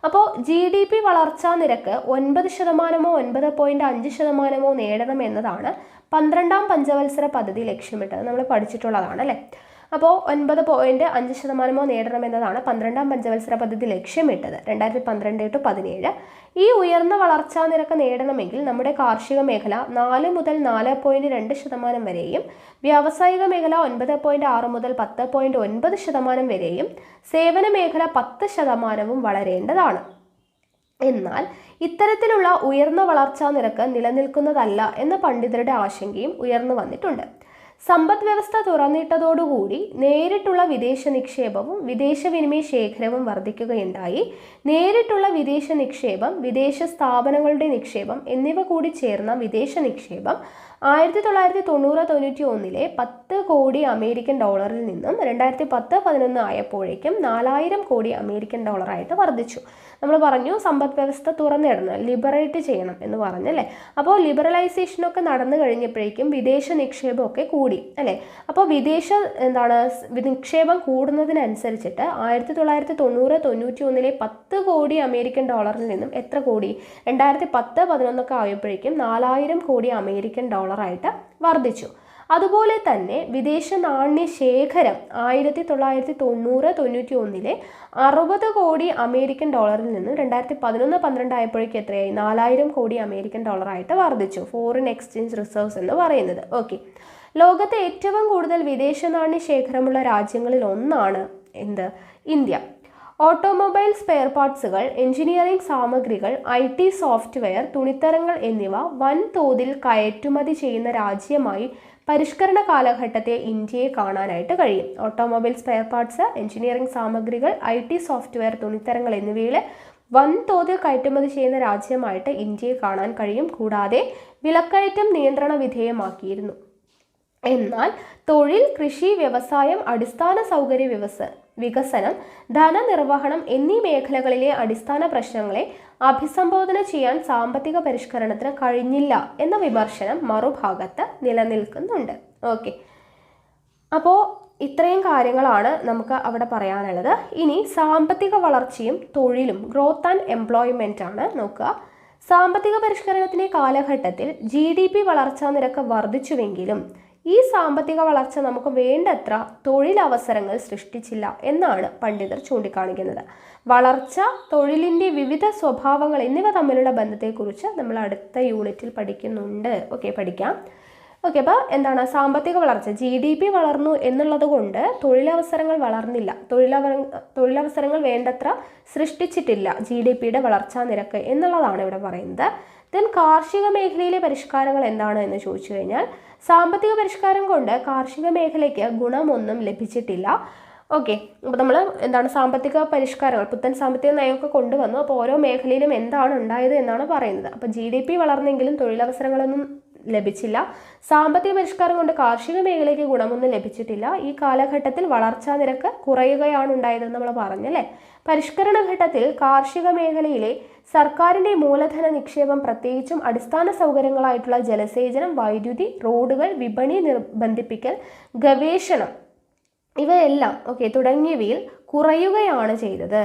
അപ്പോൾ GDP വളർച്ചാ നിരക്ക് 9%, 9.5% നേടണം എന്നതാണ് 12ാം പഞ്ചവത്സര പദ്ധതി ലക്ഷ്യമിട്ടത്. നമ്മൾ പഠിച്ചിട്ടുള്ളതാണ് അല്ലേ. അപ്പോൾ 9.5% നേടണം എന്നതാണ് 12ാം പഞ്ചവത്സര പദ്ധതി ലക്ഷ്യമിട്ടത് 2012-17. ഈ ഉയർന്ന വളർച്ചാ നിരക്ക് നേടണമെങ്കിൽ നമ്മുടെ കാർഷിക മേഖല 4 മുതൽ 4.2% വരെയും വ്യാവസായിക മേഖല 9.6 മുതൽ 10.9% വരെയും സേവന മേഖല 10% വളരേണ്ടതാണ്. എന്നാൽ ഇത്തരത്തിലുള്ള ഉയർന്ന വളർച്ചാ നിരക്ക് നിലനിൽക്കുന്നതല്ല എന്ന പണ്ഡിതരുടെ ആശങ്കയും ഉയർന്നു വന്നിട്ടുണ്ട്. സമ്പദ് വ്യവസ്ഥ തുറന്നിട്ടതോടുകൂടി നേരിട്ടുള്ള വിദേശ നിക്ഷേപവും വിദേശ വിനിമയ ശേഖരവും വർദ്ധിക്കുകയുണ്ടായി. നേരിട്ടുള്ള വിദേശ നിക്ഷേപം, വിദേശ സ്ഥാപനങ്ങളുടെ നിക്ഷേപം എന്നിവ കൂടി ചേർന്ന വിദേശ നിക്ഷേപം 1990-91 $10 കോടി അമേരിക്കൻ ഡോളറിൽ നിന്നും 2010-11 ആയപ്പോഴേക്കും $4000 കോടി അമേരിക്കൻ ഡോളറായിട്ട് വർദ്ധിച്ചു. നമ്മൾ പറഞ്ഞു സമ്പദ് വ്യവസ്ഥ തുറന്നിടണം, ലിബറേറ്റ് ചെയ്യണം എന്ന് പറഞ്ഞല്ലേ. അപ്പോൾ ലിബറലൈസേഷനൊക്കെ നടന്നു കഴിഞ്ഞപ്പോഴേക്കും വിദേശ നിക്ഷേപമൊക്കെ കൂടി അല്ലേ. അപ്പോൾ വിദേശ നിക്ഷേപം കൂടുന്നതിനനുസരിച്ചിട്ട് 1990-91 $10 കോടി അമേരിക്കൻ ഡോളറിൽ നിന്നും എത്ര കോടി? 2010-11 ആയപ്പോഴേക്കും $4000 കോടി അമേരിക്കൻ ഡോളറായിട്ട് വർദ്ധിച്ചു. അതുപോലെ തന്നെ വിദേശ നാണ്യ ശേഖരം 1990-91 $60 കോടി അമേരിക്കൻ ഡോളറിൽ നിന്ന് 2011-12 ആയപ്പോഴേക്കും എത്രയായി? $4000 കോടി അമേരിക്കൻ ഡോളറായിട്ട് വർദ്ധിച്ചു. ഫോറിൻ എക്സ്ചേഞ്ച് റിസർവ്സ് എന്ന് പറയുന്നത്. ഓക്കെ, ലോകത്തെ ഏറ്റവും കൂടുതൽ വിദേശ നാണ്യ ശേഖരമുള്ള രാജ്യങ്ങളിൽ ഒന്നാണ് എന്ത്? ഇന്ത്യ. ഓട്ടോമൊബൈൽ സ്പെയർ പാർട്സുകൾ, എഞ്ചിനീയറിംഗ് സാമഗ്രികൾ, IT സോഫ്റ്റ്വെയർ, തുണിത്തരങ്ങൾ എന്നിവ വൻതോതിൽ കയറ്റുമതി ചെയ്യുന്ന രാജ്യമായി പരിഷ്കരണ കാലഘട്ടത്തെ ഇന്ത്യയെ കാണാനായിട്ട് കഴിയും. ഓട്ടോമൊബൈൽ സ്പെയർ പാർട്സ്, എഞ്ചിനീയറിംഗ് സാമഗ്രികൾ, IT സോഫ്റ്റ്വെയർ, തുണിത്തരങ്ങൾ എന്നിവയിൽ വൻതോതിൽ കയറ്റുമതി ചെയ്യുന്ന രാജ്യമായിട്ട് ഇന്ത്യയെ കാണാൻ കഴിയും. കൂടാതെ വിലക്കയറ്റം നിയന്ത്രണ വിധേയമാക്കിയിരുന്നു. എന്നാൽ തൊഴിൽ, കൃഷി, വ്യവസായം, അടിസ്ഥാന സൗകര്യ വികസനം, ധനനിർവഹണം എന്നീ മേഖലകളിലെ അടിസ്ഥാന പ്രശ്നങ്ങളെ അഭിസംബോധന ചെയ്യാൻ സാമ്പത്തിക പരിഷ്കരണത്തിന് കഴിഞ്ഞില്ല എന്ന വിമർശനം മറുഭാഗത്ത് നിലനിൽക്കുന്നുണ്ട്. ഓക്കെ, അപ്പോൾ ഇത്രയും കാര്യങ്ങളാണ് നമുക്ക് അവിടെ പറയാനുള്ളത്. ഇനി സാമ്പത്തിക വളർച്ചയും തൊഴിലും, ഗ്രോത്ത് ആൻഡ് എംപ്ലോയ്മെൻ്റ് ആണ് നോക്കുക. സാമ്പത്തിക പരിഷ്കരണത്തിന്റെ കാലഘട്ടത്തിൽ GDP വളർച്ചാ നിരക്ക് വർദ്ധിച്ചുവെങ്കിലും ഈ സാമ്പത്തിക വളർച്ച നമുക്ക് വേണ്ടത്ര തൊഴിലവസരങ്ങൾ സൃഷ്ടിച്ചില്ല എന്നാണ് പണ്ഡിതർ ചൂണ്ടിക്കാണിക്കുന്നത്. വളർച്ച, തൊഴിലിന്റെ വിവിധ സ്വഭാവങ്ങൾ എന്നിവ തമ്മിലുള്ള ബന്ധത്തെക്കുറിച്ച് നമ്മൾ അടുത്ത യൂണിറ്റിൽ പഠിക്കുന്നുണ്ട്. പഠിക്കാം. അപ്പോൾ എന്താണ് സാമ്പത്തിക വളർച്ച? GDP വളർന്നു എന്നുള്ളത് കൊണ്ട് തൊഴിലവസരങ്ങൾ വളർന്നില്ല, തൊഴിലവസരങ്ങൾ വേണ്ടത്ര സൃഷ്ടിച്ചിട്ടില്ല GDPയുടെ വളർച്ചാ നിരക്ക് എന്നുള്ളതാണ് ഇവിടെ പറയുന്നത്. ദെൻ കാർഷിക മേഖലയിലെ പരിഷ്കാരങ്ങൾ എന്താണ് എന്ന് ചോദിച്ചു കഴിഞ്ഞാൽ, സാമ്പത്തിക പരിഷ്കാരം കൊണ്ട് കാർഷിക മേഖലയ്ക്ക് ഗുണമൊന്നും ലഭിച്ചിട്ടില്ല. അപ്പോൾ നമ്മൾ എന്താണ് സാമ്പത്തിക പരിഷ്കാരങ്ങൾ, പുത്തൻ സാമ്പത്തിക നയമൊക്കെ കൊണ്ടുവന്നു. അപ്പോൾ ഓരോ മേഖലയിലും എന്താണ് ഉണ്ടായത് എന്നാണ് പറയുന്നത്. അപ്പോൾ GDP വളർന്നെങ്കിലും തൊഴിലവസരങ്ങളൊന്നും ലഭിച്ചില്ല. സാമ്പത്തിക പരിഷ്കാരം കൊണ്ട് കാർഷിക മേഖലയ്ക്ക് ഗുണമൊന്നും ലഭിച്ചിട്ടില്ല. ഈ കാലഘട്ടത്തിൽ വളർച്ചാ നിരക്ക് കുറയുകയാണ് ഉണ്ടായതെന്ന് നമ്മൾ പറഞ്ഞല്ലേ. പരിഷ്കരണ ഘട്ടത്തിൽ കാർഷിക മേഖലയിലെ സർക്കാരിന്റെ മൂലധന നിക്ഷേപം, പ്രത്യേകിച്ചും അടിസ്ഥാന സൗകര്യങ്ങളായിട്ടുള്ള ജലസേചനം, വൈദ്യുതി, റോഡുകൾ, വിപണി ബന്ധിപ്പിക്കൽ, ഗവേഷണം ഇവയെല്ലാം തുടങ്ങിയവയിൽ കുറയുകയാണ് ചെയ്തത്.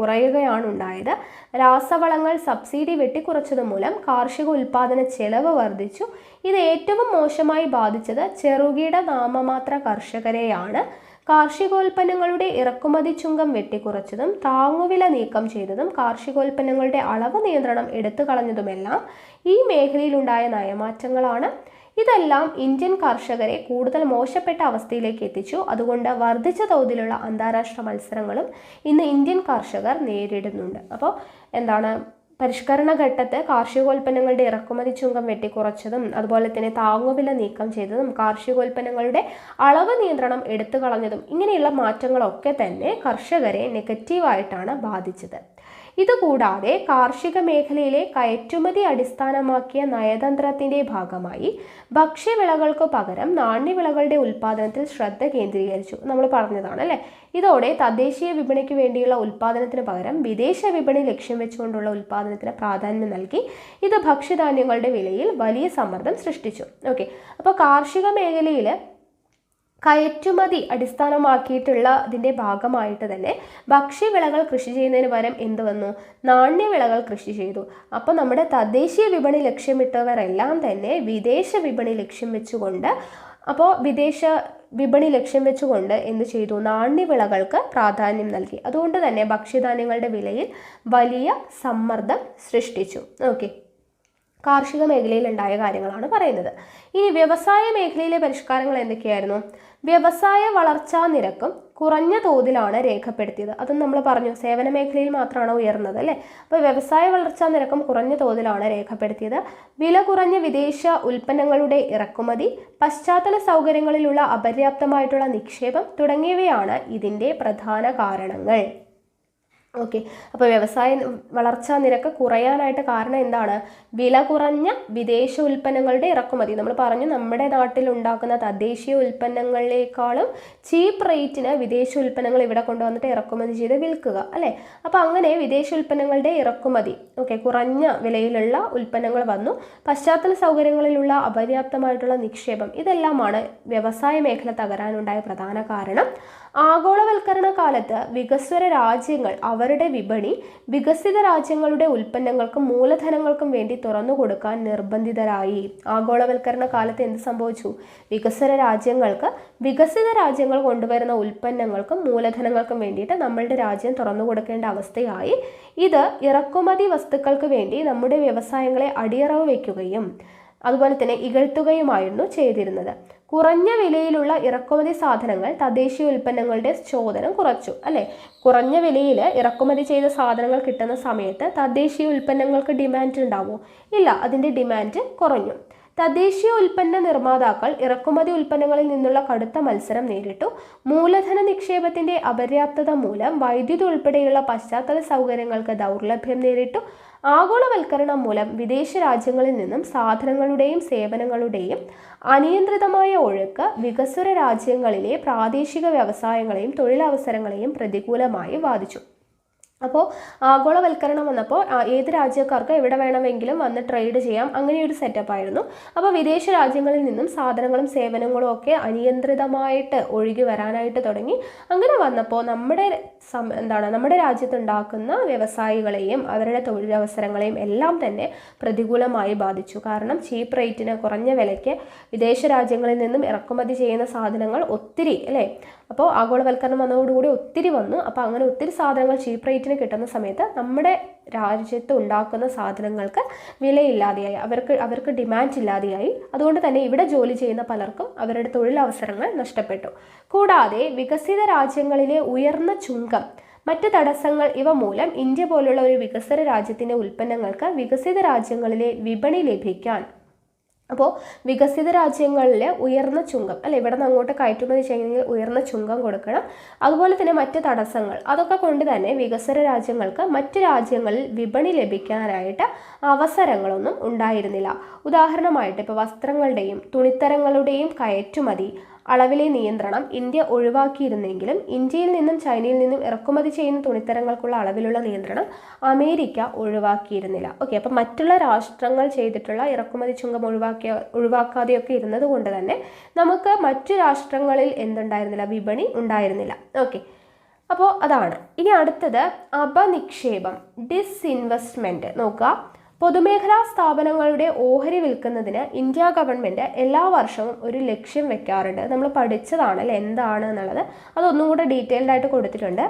കുറയുകയാണ് ഉണ്ടായത്. രാസവളങ്ങൾ സബ്സിഡി വെട്ടിക്കുറച്ചത് മൂലം കാർഷിക ഉൽപാദന ചെലവ് വർദ്ധിച്ചു. ഇത് ഏറ്റവും മോശമായി ബാധിച്ചത് ചെറുകിട നാമമാത്ര കർഷകരെയാണ്. കാർഷികോൽപ്പന്നങ്ങളുടെ ഇറക്കുമതി ചുങ്കം വെട്ടിക്കുറച്ചതും താങ്ങുവില നീക്കം ചെയ്തതും കാർഷികോൽപ്പന്നങ്ങളുടെ അളവ് നിയന്ത്രണം എടുത്തു കളഞ്ഞതുമെല്ലാം ഈ മേഖലയിലുണ്ടായ നയമാറ്റങ്ങളാണ്. ഇതെല്ലാം ഇന്ത്യൻ കർഷകരെ കൂടുതൽ മോശപ്പെട്ട അവസ്ഥയിലേക്ക് എത്തിച്ചു. അതുകൊണ്ട് വർദ്ധിച്ച തോതിലുള്ള അന്താരാഷ്ട്ര മത്സരങ്ങളും ഇന്ന് ഇന്ത്യൻ കർഷകർ നേരിടുന്നുണ്ട്. അപ്പോൾ എന്താണ് പരിഷ്കരണ ഘട്ടത്ത് കാർഷികോൽപ്പന്നങ്ങളുടെ ഇറക്കുമതി ചുങ്കം വെട്ടിക്കുറച്ചതും അതുപോലെ തന്നെ താങ്ങുവില നീക്കം ചെയ്തതും കാർഷികോൽപ്പന്നങ്ങളുടെ അളവ് നിയന്ത്രണം എടുത്തു കളഞ്ഞതും ഇങ്ങനെയുള്ള മാറ്റങ്ങളൊക്കെ തന്നെ കർഷകരെ നെഗറ്റീവായിട്ടാണ് ബാധിച്ചത്. ഇതുകൂടാതെ കാർഷിക മേഖലയിലെ കയറ്റുമതി അടിസ്ഥാനമാക്കിയ നയതന്ത്രത്തിന്റെ ഭാഗമായി ഭക്ഷ്യവിളകൾക്ക് പകരം നാണ്യവിളകളുടെ ഉൽപ്പാദനത്തിൽ ശ്രദ്ധ കേന്ദ്രീകരിച്ചു. നമ്മൾ പറഞ്ഞതാണ് അല്ലേ. ഇതോടെ തദ്ദേശീയ വിപണിക്ക് വേണ്ടിയുള്ള ഉൽപ്പാദനത്തിന് പകരം വിദേശ വിപണി ലക്ഷ്യം വെച്ചുകൊണ്ടുള്ള ഉൽപ്പാദനത്തിന് പ്രാധാന്യം നൽകി. ഇത് ഭക്ഷ്യധാന്യങ്ങളുടെ വിലയിൽ വലിയ സമ്മർദ്ദം സൃഷ്ടിച്ചു. അപ്പോൾ കാർഷിക മേഖലയിൽ കയറ്റുമതി അടിസ്ഥാനമാക്കിയിട്ടുള്ള ഇതിൻ്റെ ഭാഗമായിട്ട് തന്നെ ഭക്ഷ്യവിളകൾ കൃഷി ചെയ്യുന്നതിന് പകരം എന്ത് വന്നു? നാണ്യവിളകൾ കൃഷി ചെയ്തു. അപ്പോൾ നമ്മുടെ തദ്ദേശീയ വിപണി ലക്ഷ്യമിട്ടവരെല്ലാം തന്നെ വിദേശ വിപണി ലക്ഷ്യം വെച്ചുകൊണ്ട് എന്ത് ചെയ്തു? നാണ്യവിളകൾക്ക് പ്രാധാന്യം നൽകി. അതുകൊണ്ട് തന്നെ ഭക്ഷ്യധാന്യങ്ങളുടെ വിലയിൽ വലിയ സമ്മർദ്ദം സൃഷ്ടിച്ചു. കാർഷിക മേഖലയിൽ ഉണ്ടായ കാര്യങ്ങളാണ് പറയുന്നത്. ഇനി വ്യവസായ മേഖലയിലെ പരിഷ്കാരങ്ങൾ എന്തൊക്കെയായിരുന്നു? വ്യവസായ വളർച്ചാ നിരക്കും കുറഞ്ഞ തോതിലാണ് രേഖപ്പെടുത്തിയത്. അതും നമ്മൾ പറഞ്ഞു, സേവന മേഖലയിൽ മാത്രമാണ് ഉയർന്നത് അല്ലേ. അപ്പോൾ വ്യവസായ വളർച്ചാ നിരക്കും കുറഞ്ഞ തോതിലാണ് രേഖപ്പെടുത്തിയത്. വില കുറഞ്ഞ വിദേശ ഉൽപ്പന്നങ്ങളുടെ ഇറക്കുമതി, പശ്ചാത്തല സൗകര്യങ്ങളിലുള്ള അപര്യാപ്തമായിട്ടുള്ള നിക്ഷേപം തുടങ്ങിയവയാണ് ഇതിൻ്റെ പ്രധാന കാരണങ്ങൾ. അപ്പോൾ വ്യവസായ വളർച്ചാ നിരക്ക് കുറയാനായിട്ട് കാരണം എന്താണ്? വില കുറഞ്ഞ വിദേശ ഉൽപ്പന്നങ്ങളുടെ ഇറക്കുമതി. നമ്മൾ പറഞ്ഞു നമ്മുടെ നാട്ടിൽ ഉണ്ടാക്കുന്ന തദ്ദേശീയ ഉൽപ്പന്നങ്ങളെക്കാളും ചീപ്പ് റേറ്റിന് വിദേശ ഉൽപ്പന്നങ്ങൾ ഇവിടെ കൊണ്ടുവന്നിട്ട് ഇറക്കുമതി ചെയ്ത് വിൽക്കുക അല്ലേ. അപ്പോൾ അങ്ങനെ വിദേശ ഉൽപ്പന്നങ്ങളുടെ ഇറക്കുമതി കുറഞ്ഞ വിലയിലുള്ള ഉൽപ്പന്നങ്ങൾ വന്നു. പശ്ചാത്തല സൗകര്യങ്ങളിലുള്ള അപര്യാപ്തമായിട്ടുള്ള നിക്ഷേപം, ഇതെല്ലാമാണ് വ്യവസായ മേഖല തകരാനുണ്ടായ പ്രധാന കാരണം. ആഗോളവൽക്കരണ കാലത്ത് വികസ്വര രാജ്യങ്ങൾ അവരുടെ വിപണി വികസിത രാജ്യങ്ങളുടെ ഉൽപ്പന്നങ്ങൾക്കും മൂലധനങ്ങൾക്കും വേണ്ടി തുറന്നു കൊടുക്കാൻ നിർബന്ധിതരായി. ആഗോളവൽക്കരണ കാലത്ത് എന്ത് സംഭവിച്ചു? വികസ്വര രാജ്യങ്ങൾ കൊണ്ടുവരുന്ന ഉൽപ്പന്നങ്ങൾക്കും മൂലധനങ്ങൾക്കും വേണ്ടിയിട്ട് നമ്മളുടെ രാജ്യം തുറന്നു കൊടുക്കേണ്ട അവസ്ഥയായി. ഇത് ഇറക്കുമതി വസ്തുക്കൾക്ക് വേണ്ടി നമ്മുടെ വ്യവസായങ്ങളെ അടിയറവ് വയ്ക്കുകയും അതുപോലെ തന്നെ ഇകഴ്ത്തുകയുമായിരുന്നു ചെയ്തിരുന്നത്. കുറഞ്ഞ വിലയിലുള്ള ഇറക്കുമതി സാധനങ്ങൾ തദ്ദേശീയ ഉൽപ്പന്നങ്ങളുടെ ചോദനം കുറച്ചു അല്ലേ. കുറഞ്ഞ വിലയിൽ ഇറക്കുമതി ചെയ്ത സാധനങ്ങൾ കിട്ടുന്ന സമയത്ത് തദ്ദേശീയ ഉൽപ്പന്നങ്ങൾക്ക് ഡിമാൻഡ് ഉണ്ടാവുമോ? ഇല്ല, അതിൻ്റെ ഡിമാൻഡ് കുറഞ്ഞു. തദ്ദേശീയ ഉൽപ്പന്ന നിർമ്മാതാക്കൾ ഇറക്കുമതി ഉൽപ്പന്നങ്ങളിൽ നിന്നുള്ള കടുത്ത മത്സരം നേരിട്ടു. മൂലധന നിക്ഷേപത്തിന്റെ അപര്യാപ്തത മൂലം വൈദ്യുതി ഉൾപ്പെടെയുള്ള പശ്ചാത്തല സൗകര്യങ്ങൾക്ക് ദൗർലഭ്യം നേരിട്ടു. ആഗോളവൽക്കരണം മൂലം വിദേശ രാജ്യങ്ങളിൽ നിന്നും സാധനങ്ങളുടെയും സേവനങ്ങളുടെയും അനിയന്ത്രിതമായ ഒഴുക്ക് വികസ്വര രാജ്യങ്ങളിലെ പ്രാദേശിക വ്യവസായങ്ങളെയും തൊഴിലവസരങ്ങളെയും പ്രതികൂലമായി ബാധിച്ചു. അപ്പോൾ ആഗോളവൽക്കരണം വന്നപ്പോൾ ഏത് രാജ്യക്കാർക്ക് എവിടെ വേണമെങ്കിലും വന്ന് ട്രേഡ് ചെയ്യാം, അങ്ങനെയൊരു സെറ്റപ്പായിരുന്നു. അപ്പോൾ വിദേശ രാജ്യങ്ങളിൽ നിന്നും സാധനങ്ങളും സേവനങ്ങളും ഒക്കെ അനിയന്ത്രിതമായിട്ട് ഒഴുകി വരാനായിട്ട് തുടങ്ങി. അങ്ങനെ വന്നപ്പോൾ നമ്മുടെ രാജ്യത്തുണ്ടാക്കുന്ന വ്യവസായികളെയും അവരുടെ തൊഴിലവസരങ്ങളെയും എല്ലാം തന്നെ പ്രതികൂലമായി ബാധിച്ചു. കാരണം ചീപ്പ് റേറ്റിന്, കുറഞ്ഞ വിലയ്ക്ക് വിദേശ രാജ്യങ്ങളിൽ നിന്നും ഇറക്കുമതി ചെയ്യുന്ന സാധനങ്ങൾ ഒത്തിരി അല്ലേ. അപ്പോൾ ആഗോളവൽക്കരണം വന്നതോടുകൂടി ഒത്തിരി വന്നു. അപ്പോൾ അങ്ങനെ ഒത്തിരി സാധനങ്ങൾ ചീപ്പ് റേറ്റിന് കിട്ടുന്ന സമയത്ത് നമ്മുടെ രാജ്യത്ത് ഉണ്ടാക്കുന്ന സാധനങ്ങൾക്ക് വിലയില്ലാതെയായി, അവർക്ക് ഡിമാൻഡ് ഇല്ലാതെയായി. അതുകൊണ്ട് തന്നെ ഇവിടെ ജോലി ചെയ്യുന്ന പലർക്കും അവരുടെ തൊഴിലവസരങ്ങൾ നഷ്ടപ്പെട്ടു. കൂടാതെ വികസിത രാജ്യങ്ങളിലെ ഉയർന്ന ചുങ്കം, മറ്റ് തടസ്സങ്ങൾ ഇവ മൂലം ഇന്ത്യ പോലുള്ള ഒരു വികസ്വര രാജ്യത്തിൻ്റെ ഉൽപ്പന്നങ്ങൾക്ക് വികസിത രാജ്യങ്ങളിലെ വിപണി ലഭിക്കാൻ, അപ്പോൾ വികസിത രാജ്യങ്ങളിലെ ഉയർന്ന ചുങ്കം അല്ലെ, ഇവിടെ നിന്ന് അങ്ങോട്ട് കയറ്റുമതി ചെയ്യണമെങ്കിൽ ഉയർന്ന ചുങ്കം കൊടുക്കണം. അതുപോലെ തന്നെ മറ്റ് തടസ്സങ്ങൾ, അതൊക്കെ കൊണ്ട് തന്നെ വികസ്വര രാജ്യങ്ങൾക്ക് മറ്റ് രാജ്യങ്ങളിൽ വിപണി ലഭിക്കാനായിട്ട് അവസരങ്ങളൊന്നും ഉണ്ടായിരുന്നില്ല. ഉദാഹരണമായിട്ട് ഇപ്പോൾ വസ്ത്രങ്ങളുടെയും തുണിത്തരങ്ങളുടെയും കയറ്റുമതി അളവിലെ നിയന്ത്രണം ഇന്ത്യ ഒഴിവാക്കിയിരുന്നെങ്കിലും ഇന്ത്യയിൽ നിന്നും ചൈനയിൽ നിന്നും ഇറക്കുമതി ചെയ്യുന്ന തുണിത്തരങ്ങൾക്കുള്ള അളവിലുള്ള നിയന്ത്രണം അമേരിക്ക ഒഴിവാക്കിയിരുന്നില്ല. ഓക്കെ, അപ്പം മറ്റുള്ള രാഷ്ട്രങ്ങൾ ചെയ്തിട്ടുള്ള ഇറക്കുമതി ചുങ്കം ഒഴിവാക്കാതെയൊക്കെ ഇരുന്നത് കൊണ്ട് തന്നെ നമുക്ക് മറ്റു രാഷ്ട്രങ്ങളിൽ എന്തുണ്ടായിരുന്നില്ല, വിപണി ഉണ്ടായിരുന്നില്ല. ഓക്കെ, അപ്പോൾ അതാണ്. ഇനി അടുത്തത് അപനിക്ഷേപം, ഡിസ്ഇൻവെസ്റ്റ്മെൻറ്റ് നോക്കുക. പൊതുമേഖലാ സ്ഥാപനങ്ങളുടെ ഓഹരി വിൽക്കുന്നതിന് ഇന്ത്യ ഗവൺമെൻറ് എല്ലാ വർഷവും ഒരു ലക്ഷ്യം വെക്കാറുണ്ട്. നമ്മൾ പഠിച്ചതാണ് അല്ലേ എന്താണ് എന്നുള്ളത്, അതൊന്നും കൂടെ ഡീറ്റെയിൽഡ് ആയിട്ട് കൊടുത്തിട്ടുണ്ട്.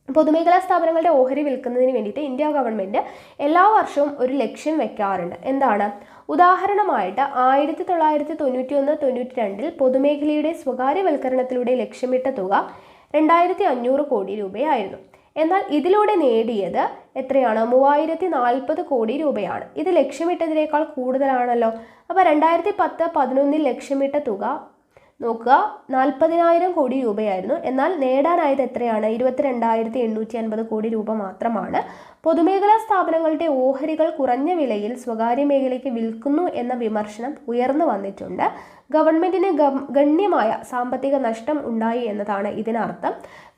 പൊതുമേഖലാ സ്ഥാപനങ്ങളുടെ ഓഹരി വിൽക്കുന്നതിന് വേണ്ടിയിട്ട് ഇന്ത്യ ഗവൺമെൻറ് എല്ലാ വർഷവും ഒരു ലക്ഷ്യം വെക്കാറുണ്ട്. എന്താണ്? ഉദാഹരണമായിട്ട് 1991-92 പൊതുമേഖലയുടെ സ്വകാര്യവൽക്കരണത്തിലൂടെ ലക്ഷ്യമിട്ട തുക 2500 കോടി രൂപയായിരുന്നു. എന്നാൽ ഇതിലൂടെ നേടിയത് എത്രയാണ്? 3040 കോടി രൂപയാണ്. ഇത് ലക്ഷ്യമിട്ടതിനേക്കാൾ കൂടുതലാണല്ലോ. അപ്പോൾ 2010-11 ലക്ഷ്യമിട്ട തുക നോക്കുക 40,000 കോടി രൂപയായിരുന്നു. എന്നാൽ നേടാനായത് എത്രയാണ്? 22,850 കോടി രൂപ മാത്രമാണ്. പൊതുമേഖലാ സ്ഥാപനങ്ങളുടെ ഓഹരികൾ കുറഞ്ഞ വിലയിൽ സ്വകാര്യ മേഖലയ്ക്ക് വിൽക്കുന്നു എന്ന വിമർശനം ഉയർന്നു വന്നിട്ടുണ്ട്. ഗവൺമെന്റിന് ഗണ്യമായ സാമ്പത്തിക നഷ്ടം ഉണ്ടായി എന്നതാണ് ഇതിനർത്ഥം.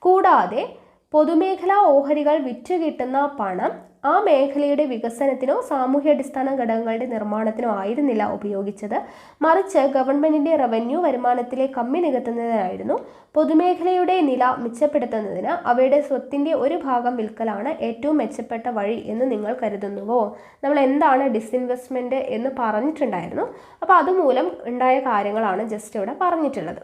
കൂടാതെ പൊതുമേഖലാ ഓഹരികൾ വിറ്റ് കിട്ടുന്ന പണം ആ മേഖലയുടെ വികസനത്തിനോ സാമൂഹ്യാടിസ്ഥാന ഘടകങ്ങളുടെ നിർമ്മാണത്തിനോ ആയിരുന്നില്ല ഉപയോഗിച്ചത്, മറിച്ച് ഗവൺമെന്റിന്റെ റവന്യൂ വരുമാനത്തിലെ കമ്മി നികത്തുന്നതിനായിരുന്നു. പൊതുമേഖലയുടെ നില മെച്ചപ്പെടുത്തുന്നതിന് അവയുടെ സ്വത്തിന്റെ ഒരു ഭാഗം വിൽക്കലാണ് ഏറ്റവും മെച്ചപ്പെട്ട വഴി എന്ന് നിങ്ങൾ കരുതുന്നുവോ? നമ്മൾ എന്താണ് ഡിസ്ഇൻവെസ്റ്റ്മെന്റ് എന്ന് പറഞ്ഞിട്ടുണ്ടായിരുന്നു. അപ്പോൾ അതുമൂലം ഉണ്ടായ കാര്യങ്ങളാണ് ജസ്റ്റ് ഇവിടെ പറഞ്ഞിട്ടുള്ളത്.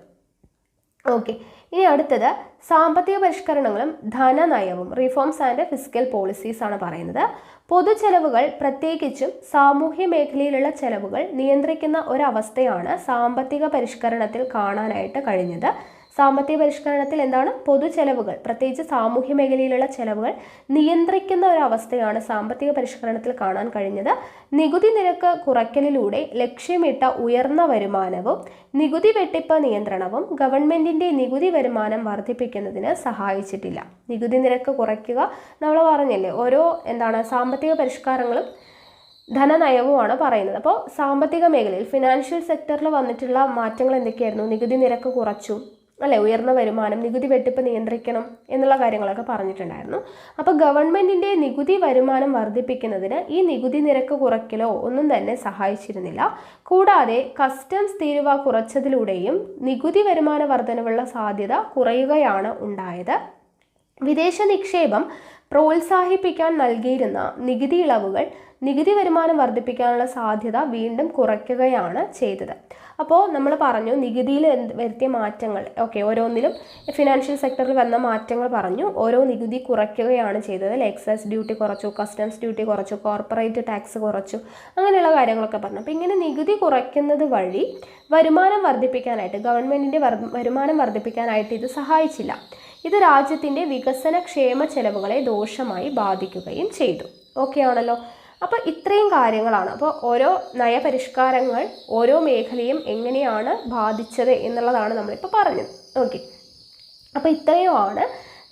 ഓക്കെ, ഇനി അടുത്തത് സാമ്പത്തിക പരിഷ്കരണങ്ങളും ധനനയവും, റിഫോംസ് ആൻഡ് ഫിസ്ക്കൽ പോളിസീസ് ആണ് പറയുന്നത്. പൊതുചെലവുകൾ, പ്രത്യേകിച്ചും സാമൂഹ്യ മേഖലയിലുള്ള ചെലവുകൾ നിയന്ത്രിക്കുന്ന ഒരവസ്ഥയാണ് സാമ്പത്തിക പരിഷ്കരണത്തിൽ കാണാനായിട്ട് കഴിഞ്ഞത്. സാമ്പത്തിക പരിഷ്കരണത്തിൽ എന്താണ്? പൊതുചെലവുകൾ, പ്രത്യേകിച്ച് സാമൂഹ്യ മേഖലയിലുള്ള ചെലവുകൾ നിയന്ത്രിക്കുന്ന ഒരവസ്ഥയാണ് സാമ്പത്തിക പരിഷ്കരണത്തിൽ കാണാൻ കഴിഞ്ഞത്. നികുതി നിരക്ക് കുറയ്ക്കലിലൂടെ ലക്ഷ്യമിട്ട ഉയർന്ന വരുമാനവും നികുതി വെട്ടിപ്പ് നിയന്ത്രണവും ഗവൺമെന്റിന്റെ നികുതി വരുമാനം വർദ്ധിപ്പിക്കുന്നതിന് സഹായിച്ചിട്ടില്ല. നികുതി നിരക്ക് കുറയ്ക്കുക, നമ്മൾ പറഞ്ഞില്ലേ, ഓരോ സാമ്പത്തിക പരിഷ്കാരങ്ങളും ധനനയവുമാണ് പറയുന്നത്. അപ്പോൾ സാമ്പത്തിക മേഖലയിൽ ഫിനാൻഷ്യൽ സെക്ടറിൽ വന്നിട്ടുള്ള മാറ്റങ്ങൾ എന്തൊക്കെയായിരുന്നു? നികുതി നിരക്ക് കുറച്ചു അല്ലെ, ഉയർന്ന വരുമാനം, നികുതി വെട്ടിപ്പ് നിയന്ത്രിക്കണം എന്നുള്ള കാര്യങ്ങളൊക്കെ പറഞ്ഞിട്ടുണ്ടായിരുന്നു. അപ്പോൾ ഗവൺമെന്റിന്റെ നികുതി വരുമാനം വർദ്ധിപ്പിക്കുന്നതിന് ഈ നികുതി നിരക്ക് കുറയ്ക്കലോ ഒന്നും തന്നെ സഹായിച്ചിരുന്നില്ല. കൂടാതെ കസ്റ്റംസ് തീരുവ കുറച്ചതിലൂടെയും നികുതി വരുമാന വർധനവുള്ള സാധ്യത കുറയുകയാണ് ഉണ്ടായത്. വിദേശ നിക്ഷേപം പ്രോത്സാഹിപ്പിക്കാൻ നൽകിയിരുന്ന നികുതി ഇളവുകൾ നികുതി വരുമാനം വർദ്ധിപ്പിക്കാനുള്ള സാധ്യത വീണ്ടും കുറയ്ക്കുകയാണ് ചെയ്തത്. അപ്പോൾ നമ്മൾ പറഞ്ഞു നികുതിയിൽ വരുത്തിയ മാറ്റങ്ങൾ, ഓക്കെ, ഓരോന്നിലും ഫിനാൻഷ്യൽ സെക്ടറിൽ വന്ന മാറ്റങ്ങൾ പറഞ്ഞു. ഓരോ നികുതി കുറയ്ക്കുകയാണ് ചെയ്തത്. എക്സൈസ് ഡ്യൂട്ടി കുറച്ചു, കസ്റ്റംസ് ഡ്യൂട്ടി കുറച്ചു, കോർപ്പറേറ്റ് ടാക്സ് കുറച്ചു, അങ്ങനെയുള്ള കാര്യങ്ങളൊക്കെ പറഞ്ഞു. അപ്പോൾ ഇങ്ങനെ നികുതി കുറയ്ക്കുന്നത് വഴി വരുമാനം വർദ്ധിപ്പിക്കാനായിട്ട്, ഗവൺമെൻറ്റിൻ്റെ വരുമാനം വർദ്ധിപ്പിക്കാനായിട്ട് ഇത് സഹായിച്ചില്ല. ഇത് രാജ്യത്തിൻ്റെ വികസന ക്ഷേമ ചെലവുകളെ ദോഷമായി ബാധിക്കുകയും ചെയ്തു. ഓക്കെ ആണല്ലോ. അപ്പോൾ ഇത്രയും കാര്യങ്ങളാണ്. അപ്പോൾ ഓരോ നയപരിഷ്കാരങ്ങൾ ഓരോ മേഖലയും എങ്ങനെയാണ് ബാധിച്ചത് എന്നുള്ളതാണ് നമ്മളിപ്പോൾ പറഞ്ഞത്. ഓക്കെ, അപ്പോൾ ഇത്രയുമാണ്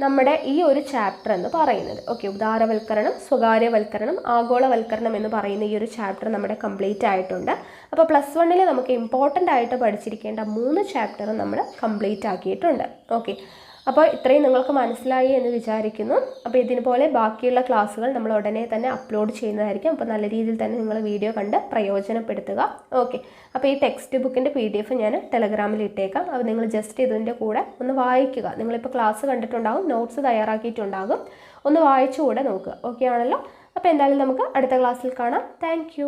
നമ്മുടെ ഈ ഒരു ചാപ്റ്റർ എന്ന് പറയുന്നത്. ഓക്കെ, ഉദാരവൽക്കരണം, സ്വകാര്യവൽക്കരണം, ആഗോളവൽക്കരണം എന്ന് പറയുന്ന ഈ ഒരു ചാപ്റ്റർ നമ്മുടെ കംപ്ലീറ്റ് ആയിട്ടുണ്ട്. അപ്പോൾ +1 നമുക്ക് ഇമ്പോർട്ടൻ്റ് ആയിട്ട് പഠിച്ചിരിക്കേണ്ട 3 ചാപ്റ്ററും നമ്മൾ കംപ്ലീറ്റ് ആക്കിയിട്ടുണ്ട്. ഓക്കെ, അപ്പോൾ ഇത്രയും നിങ്ങൾക്ക് മനസ്സിലായി എന്ന് വിചാരിക്കുന്നു. അപ്പോൾ ഇതിനുപോലെ ബാക്കിയുള്ള ക്ലാസ്സുകൾ നമ്മൾ ഉടനെ തന്നെ അപ്ലോഡ് ചെയ്യുന്നതായിരിക്കും. അപ്പോൾ നല്ല രീതിയിൽ തന്നെ നിങ്ങൾ വീഡിയോ കണ്ട് പ്രയോജനപ്പെടുത്തുക. ഓക്കെ, അപ്പോൾ ഈ ടെക്സ്റ്റ് ബുക്കിൻ്റെ PDF ഞാൻ ടെലഗ്രാമിൽ ഇട്ടേക്കാം. അപ്പോൾ നിങ്ങൾ ജസ്റ്റ് ഇതിൻ്റെ കൂടെ ഒന്ന് വായിക്കുക. നിങ്ങളിപ്പോൾ ക്ലാസ് കണ്ടിട്ടുണ്ടാകും, നോട്ട്സ് തയ്യാറാക്കിയിട്ടുണ്ടാകും, ഒന്ന് വായിച്ചുകൂടെ നോക്കുക. ഓക്കെ ആണല്ലോ? അപ്പോൾ എന്തായാലും നമുക്ക് അടുത്ത ക്ലാസ്സിൽ കാണാം. താങ്ക്